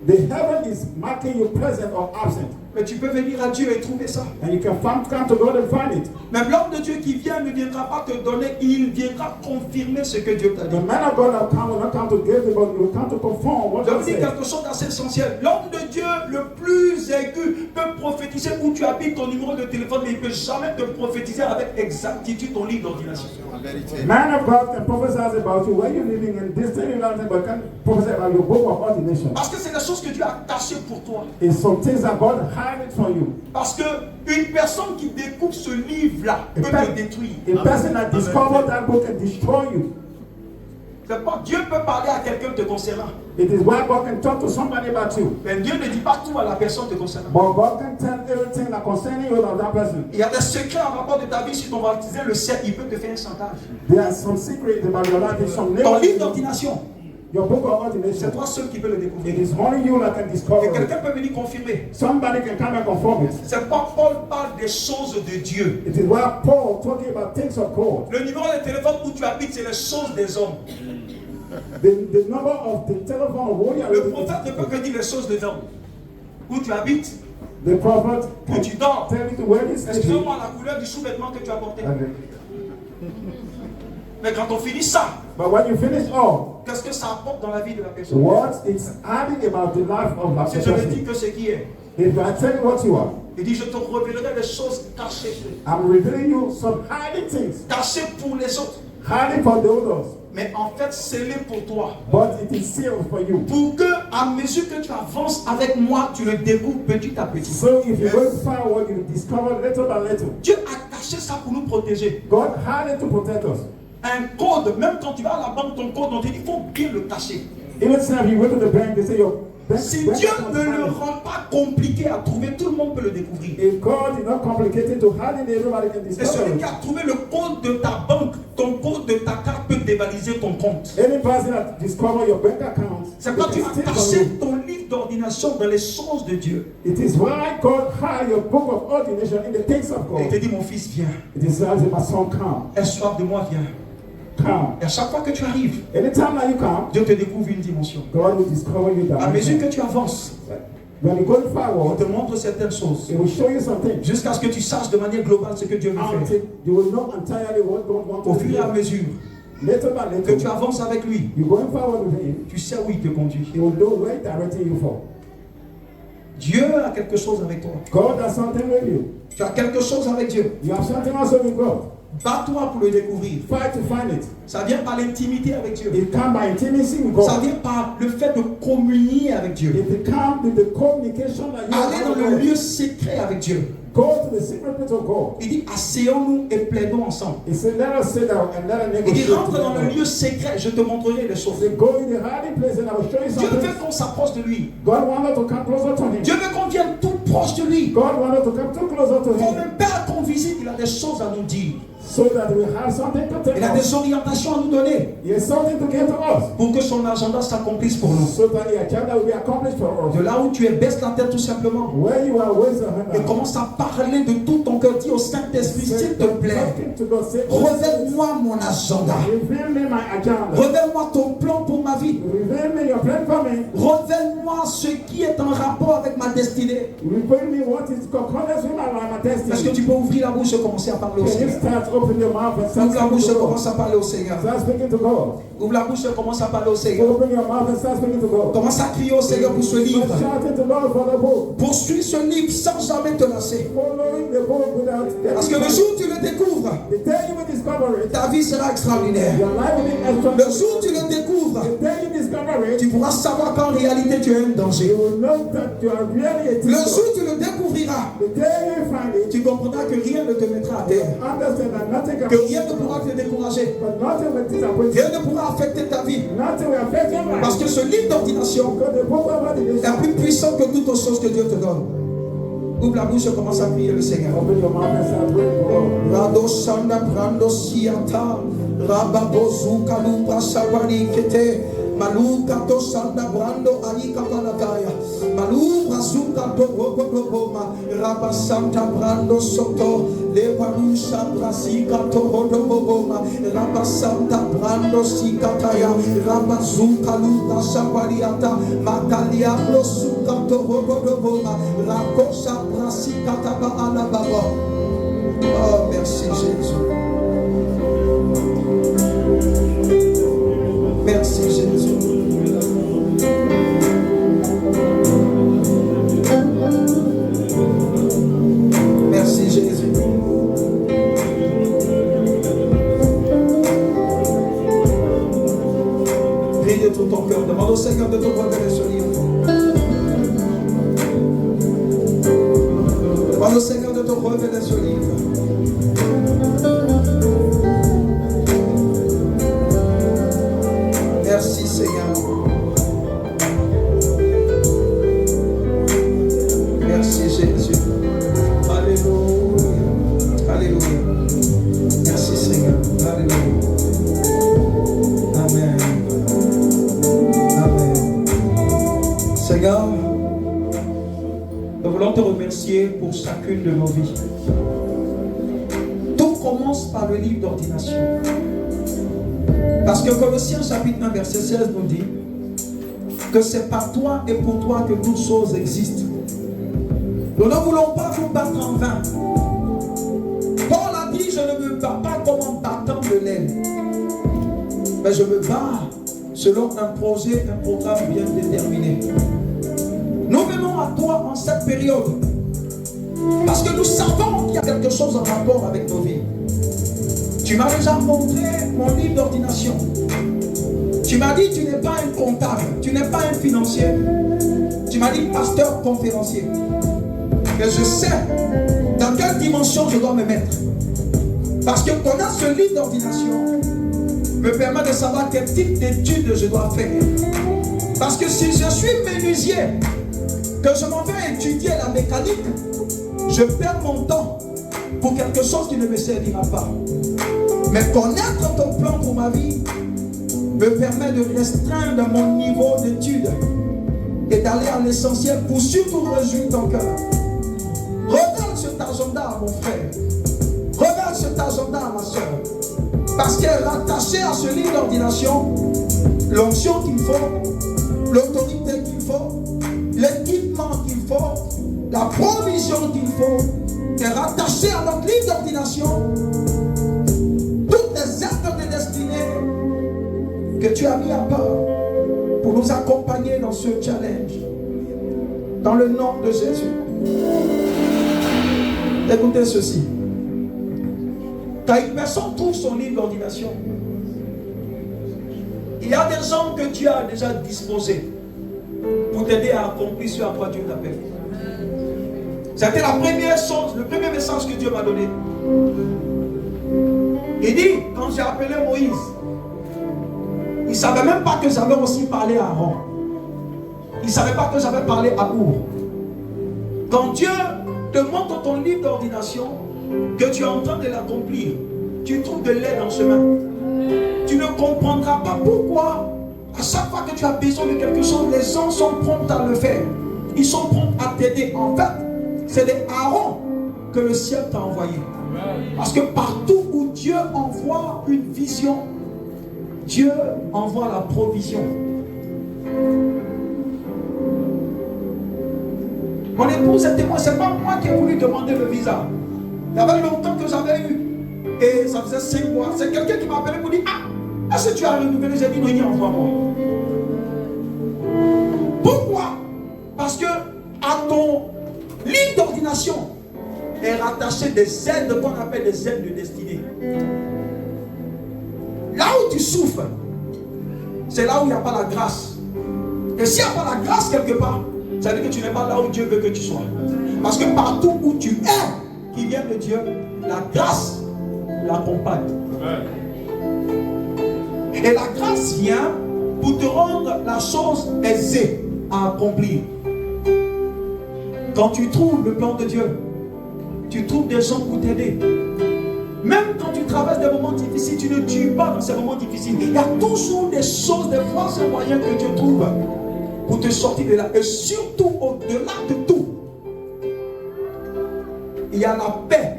A: The heaven is marking you present or absent.
B: Mais tu peux venir à Dieu et trouver ça.
A: And you can come to God and find it.
B: Même l'homme de Dieu qui vient ne viendra pas te donner, il viendra confirmer ce que Dieu t'a dit.
A: The man of God will not come to give you, but will come to perform what
B: Je
A: God
B: vous dis
A: says.
B: quelque chose d'assez essentiel. L'homme de Dieu le plus aigu peut prophétiser où tu habites, ton numéro de téléphone, mais il ne peut jamais te prophétiser avec exactitude ton livre d'ordination.
A: Man of God can prophesy about you, where you're living in this city, but can prophesy about your book of ordination.
B: Parce que c'est des choses que Dieu a cachées pour toi.
A: It's some things that God hide it from you.
B: Parce que une personne qui découvre ce livre-là peut te détruire.
A: A person that discovered that book can destroy you.
B: C'est pas Dieu peut parler à quelqu'un te concernant.
A: It is why God can talk to somebody about you.
B: Mais Dieu ne dit pas tout à la personne te concernant.
A: But God can tell everything that concerning you about that person.
B: Il y a des secrets en rapport de ta vie. Si ton baptisé le sait, il peut te faire un chantage.
A: There are some secrets about your life. There's some
B: Ton livre
A: names.
B: d'ordination,
A: Your book of
B: c'est
A: ordination.
B: toi seul qui peux le
A: It
B: découvrir.
A: is only you that can
B: Et
A: discover it.
B: quelqu'un peut venir confirmer.
A: Somebody can come and confirm it.
B: C'est pas Paul parle des choses de Dieu.
A: It is why Paul talking about things of God.
B: Le numéro de téléphone où tu habites, c'est les choses des hommes.
A: The number of the telephone of where you are
B: Le
A: living.
B: prophète ne peut que dire les choses des hommes. Où tu habites,
A: The prophet
B: où tu dors.
A: tell you to where you sleep.
B: Excuse-moi la couleur du sous-vêtement que tu as porté. Mais quand on finit ça,
A: But when you finish all,
B: qu'est-ce que ça apporte dans la vie de la personne?
A: what it's adding about the life of that
B: Si je ne dis
A: person.
B: que ce qui est,
A: If I tell you what you are,
B: il dit je te révélerai des choses cachées.
A: I'm revealing you some hiding things.
B: Cachées pour les autres.
A: Hiding for the others.
B: Mais en fait scellées pour toi.
A: But it is sealed for you.
B: Pour que, à mesure que tu avances avec moi, tu le découvres petit à petit.
A: So if you go forward, you discover little by little.
B: Dieu a caché ça pour nous protéger.
A: God had it to protect us.
B: Un code, même quand tu vas à la banque, ton code, on te dit il faut bien le cacher.
A: Even if you went to the bank, they say your bank.
B: Si
A: bank
B: Dieu
A: account
B: ne
A: is
B: le
A: hiding.
B: rend pas compliqué à trouver, tout le monde peut le découvrir.
A: If God is not complicated to hide it, everybody can
B: Et
A: discover
B: celui
A: it.
B: qui a trouvé le code de ta banque, ton code de ta carte peut dévaliser ton compte.
A: Any person that discover your bank account,
B: C'est
A: they
B: quand tu
A: can
B: as
A: steal from
B: caché
A: you.
B: ton livre d'ordination dans les choses de Dieu.
A: It is why God hide your book of ordination in the things of
B: Et il te
A: God.
B: dit mon fils viens,
A: It is as my son come,
B: aie soif de moi viens.
A: come.
B: Et à chaque fois que tu arrives,
A: Anytime that you come,
B: Dieu te découvre une dimension.
A: God will discover you
B: À mesure
A: that.
B: que tu avances,
A: When you go
B: on
A: forward,
B: te montre certaines choses.
A: it will show you something.
B: Jusqu'à ce que tu saches de manière globale ce que Dieu veut faire.
A: Until you will know entirely what God
B: Au
A: wants to
B: fur et à
A: do.
B: mesure
A: Little by
B: que tu
A: little,
B: avances avec lui,
A: you're going forward with Him.
B: tu sais où il te conduit.
A: He will know where He's directing you for.
B: Dieu a quelque chose avec toi.
A: God has something with you.
B: Tu as quelque chose avec Dieu.
A: You have something also with God.
B: Bats-toi pour le découvrir.
A: Fight to find it.
B: Ça vient par l'intimité avec Dieu.
A: It comes by intimacy with
B: Ça
A: God.
B: vient par le fait de communier avec Dieu.
A: It comes with the communication that you
B: Aller dans
A: have
B: le
A: with God.
B: lieu secret avec Dieu.
A: Go to the secret place of God.
B: Il dit asseyons-nous et plaidons ensemble.
A: He said, let us sit down and let us
B: Il dit
A: negotiate
B: rentre dans le
A: together.
B: lieu secret, je te montrerai les
A: He
B: choses.
A: said, go in the hiding place and I will show you
B: Dieu
A: something.
B: veut qu'on s'approche de lui.
A: God wants us to come closer to Him.
B: Dieu veut qu'on vienne tout proche de lui.
A: God wants us to come too closer to
B: Pour
A: Him
B: même pas qu'on visite, il a des choses à nous dire.
A: so that we have something to tell
B: Il a
A: us.
B: des orientations à nous donner
A: He has something to give to us
B: pour que son agenda s'accomplisse pour nous.
A: so that the agenda will be accomplished for us.
B: De là où tu es, baisse la tête tout simplement.
A: Where you are, raise your
B: Et
A: hand.
B: commence à parler de tout ton cœur. Dis au Saint-Esprit, s'il te plaît,
A: Talking to God, say,
B: révèle-moi mon agenda.
A: reveal me my agenda.
B: Révèle-moi ton plan pour ma vie.
A: Reveal me your plan for me.
B: Révèle-moi ce qui est en rapport avec ma destinée.
A: Reveal me what is concordance with my
B: Est-ce que
A: destiny.
B: tu peux ouvrir la bouche et commencer à parler au
A: Can you
B: Seigneur?
A: start open your mouth and start
B: Ouvre la bouche
A: speaking
B: et
A: to
B: commence
A: God?
B: à parler au Seigneur.
A: Start speaking to God.
B: Ouvre la bouche et commence à parler au Seigneur.
A: Open your mouth and start speaking to God.
B: Commence à crier au Seigneur pour ce livre.
A: Start shouting to God for the book.
B: Poursuis ce livre sans jamais te lasser.
A: Following the book without
B: Parce que le jour où tu le découvres,
A: the day you will discover it,
B: ta vie sera extraordinaire.
A: your life will be
B: Le
A: extraordinary.
B: jour où tu le découvres,
A: The day you discover
B: tu
A: it,
B: pourras savoir qu'en réalité tu es un
A: you
B: danger.
A: will know that you are really a
B: Le jour
A: teacher.
B: où tu le découvriras,
A: The day you find it,
B: tu comprendras que rien ne te mettra à terre.
A: understand that nothing
B: Que
A: can,
B: rien ne pourra te décourager.
A: but nothing will disappoint you.
B: Rien ne pourra affecter ta vie.
A: Nothing will affect your
B: Parce
A: life.
B: que ce livre d'ordination
A: Because the book of
B: est
A: ordination,
B: plus puissant que toutes les choses que Dieu te donne. Ouvre la bouche et commence à prier le Seigneur.
A: open your mouth and start praying for God.
B: Rado Sanda Brando Siata Rababozu Kalubra Sawari Kete Maluka to Sanda Brando Aika Panagaya Malubra Zuka to Goma Rabba Santa Brando Soto Le Varusha Brasika Torodoboma, Rabasanta Brando Sikataya, Rabazuka Luta Shabariata, Makalia Blosuka Torodoboma, Rakosa Brasika Taba Alababa. Oh, merci Jésus. Merci Jésus. Merci Jésus. Prie de tout ton cœur. Demande au Seigneur de te révéler ce livre. Demande au Seigneur de te révéler ce livre. Merci Seigneur. Merci Jésus. Alléluia. Alléluia. Merci Seigneur. Alléluia. Amen. Amen. Seigneur, nous voulons te remercier pour chacune de nos vies. Tout commence par le livre d'ordination. Parce que Colossiens chapitre 1 verset 16 nous dit que c'est par toi et pour toi que toutes choses existent. Nous ne voulons pas nous battre en vain. Paul a dit, je ne me bats pas comme en battant de l'aile, mais je me bats selon un projet, un programme bien déterminé. Nous venons à toi en cette période parce que nous savons qu'il y a quelque chose en rapport avec nos vies. Tu m'as déjà montré mon livre d'ordination. Tu m'as dit, tu n'es pas un comptable, tu n'es pas un financier. Tu m'as dit, pasteur, conférencier. Mais je sais dans quelle dimension je dois me mettre. Parce que connaître ce livre d'ordination me permet de savoir quel type d'études je dois faire. Parce que si je suis menuisier, que je m'en vais étudier la mécanique, je perds mon temps pour quelque chose qui ne me servira pas. Mais connaître ton plan pour ma vie me permet de restreindre mon niveau d'études et d'aller à l'essentiel pour surtout réjouir ton cœur. Regarde cet agenda, mon frère. Regarde cet agenda, ma soeur. Parce qu'elle est rattachée à ce livre d'ordination, l'onction qu'il faut, l'autorité qu'il faut, l'équipement qu'il faut, la provision qu'il faut, est rattachée à notre livre d'ordination. Toutes les œuvres de destinée que tu as mis à part pour nous accompagner dans ce challenge. Dans le nom de Jésus. Écoutez ceci. Quand une personne trouve son livre d'ordination, il y a des gens que Dieu a déjà disposés pour t'aider à accomplir ce à quoi Dieu t'appelle. C'était la première chose, le premier message que Dieu m'a donné. Il dit, quand j'ai appelé Moïse, il ne savait même pas que j'avais aussi parlé à Aaron. Il ne savait pas que j'avais parlé à Our. Quand Dieu te montre ton livre d'ordination, que tu es en train de l'accomplir, tu trouves de l'aide en chemin. Tu ne comprendras pas pourquoi, à chaque fois que tu as besoin de quelque chose, les gens sont prompts à le faire. Ils sont prompts à t'aider. En fait, c'est des Aaron que le ciel t'a envoyé. Parce que partout où Dieu envoie une vision, Dieu envoie la provision. Mon épouse est témoin, c'est pas moi qui ai voulu demander le visa. Il y avait longtemps que j'avais eu. Et ça faisait 5 mois. C'est quelqu'un qui m'a appelé pour dire, ah, est-ce que tu as renouvelé? J'ai dit, non, envoie-moi. Pourquoi? Parce que à ton livre d'ordination est rattaché des aides qu'on appelle des aides de destinée. Là où tu souffres, c'est là où il n'y a pas la grâce. Et s'il n'y a pas la grâce quelque part, ça veut dire que tu n'es pas là où Dieu veut que tu sois. Parce que partout où tu es, qui vient de Dieu, la grâce l'accompagne. Et la grâce vient pour te rendre la chose aisée à accomplir. Quand tu trouves le plan de Dieu, tu trouves des gens pour t'aider. Même quand tu traverses des moments difficiles, tu ne tues pas dans ces moments difficiles. Il y a toujours des choses, des voies et moyens que Dieu trouve pour te sortir de là. Et surtout, au-delà de tout, il y a la paix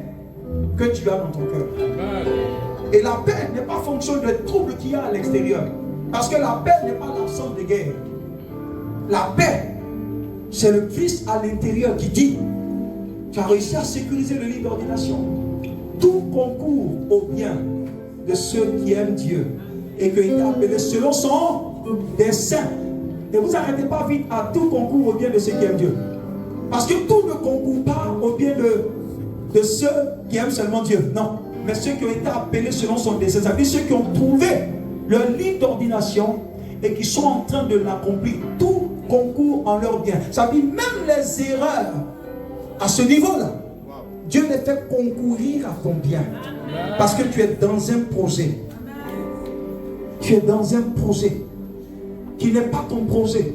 B: tu as dans ton cœur. Et la paix n'est pas fonction des troubles qu'il y a à l'extérieur. Parce que la paix n'est pas l'absence de guerre. La paix, c'est le Christ à l'intérieur qui dit, tu as réussi à sécuriser le lit d'ordination. Tout concourt au bien de ceux qui aiment Dieu et qu'il t'a appelé selon son dessein. Et vous n'arrêtez pas vite à tout concourt au bien de ceux qui aiment Dieu. Parce que tout ne concourt pas au bien de ceux qui aiment seulement Dieu. Non. Mais ceux qui ont été appelés selon son dessein. C'est-à-dire ceux qui ont trouvé leur lit d'ordination et qui sont en train de l'accomplir. Tout concourt en leur bien. Ça veut dire même les erreurs à ce niveau-là. Dieu les fait concourir à ton bien. Parce que tu es dans un projet. Tu es dans un projet qui n'est pas ton projet,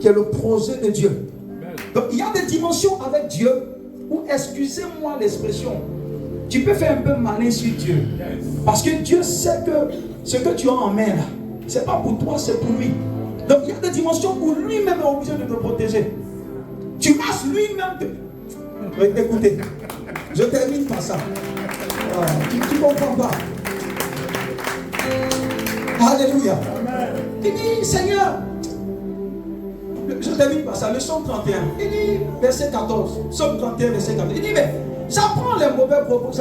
B: qui est le projet de Dieu. Donc il y a des dimensions avec Dieu où, excusez-moi l'expression, tu peux faire un peu malin sur Dieu. Parce que Dieu sait que ce que tu as en main là, c'est pas pour toi, c'est pour lui. Donc il y a des dimensions où lui-même est obligé de te protéger. Tu masses lui-même de... Écoutez, je termine par ça. Tu ne comprends pas. Alléluia. Il dit, Seigneur, je termine par ça, le psaume 31. Il dit, verset 14, psaume 31, verset 14. Il dit, mais j'apprends les mauvais propos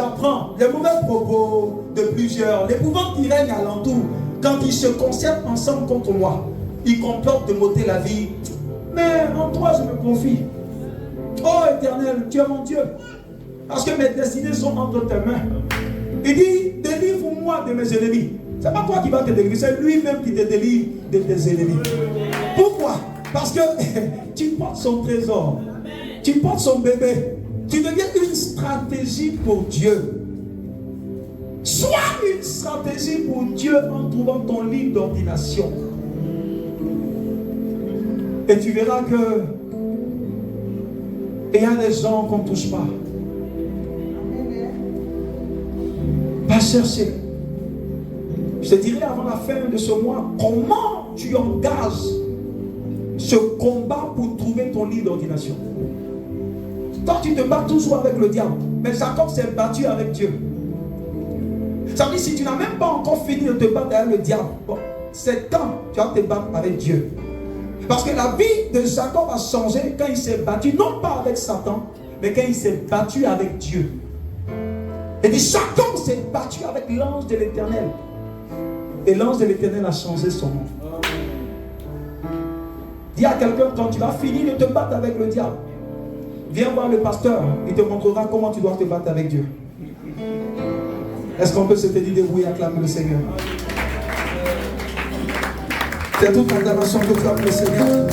B: de plusieurs, l'épouvante qui règne alentour, quand ils se concertent ensemble contre moi. Ils complotent de m'ôter la vie. Mais en toi, je me confie. Oh Éternel, tu es mon Dieu. Parce que mes destinées sont entre tes mains. Il dit, délivre-moi de mes ennemis. C'est pas toi qui vas te délivrer, c'est lui-même qui te délivre de tes ennemis. Pourquoi? Parce que tu portes son trésor. Tu portes son bébé. Tu deviens une stratégie pour Dieu. Sois une stratégie pour Dieu en trouvant ton lit d'ordination. Et tu verras que il y a des gens qu'on ne touche pas. Pas chercher. Je te dirai avant la fin de ce mois, comment tu engages ce combat pour trouver ton lit d'ordination. Toi, tu te bats toujours avec le diable. Mais Jacob s'est battu avec Dieu. Ça veut dire, si tu n'as même pas encore fini de te battre avec le diable, bon, c'est quand tu vas te battre avec Dieu. Parce que la vie de Jacob a changé quand il s'est battu, non pas avec Satan, mais quand il s'est battu avec Dieu. Et dit, Jacob s'est battu avec l'ange de l'Éternel. Et l'ange de l'Éternel a changé son nom. Dis à quelqu'un, quand tu vas finir de te battre avec le diable, viens voir le pasteur, il te montrera comment tu dois te battre avec Dieu. Est-ce qu'on peut se dire oui, acclamer le Seigneur? C'est toute l'acclamation que acclame le Seigneur.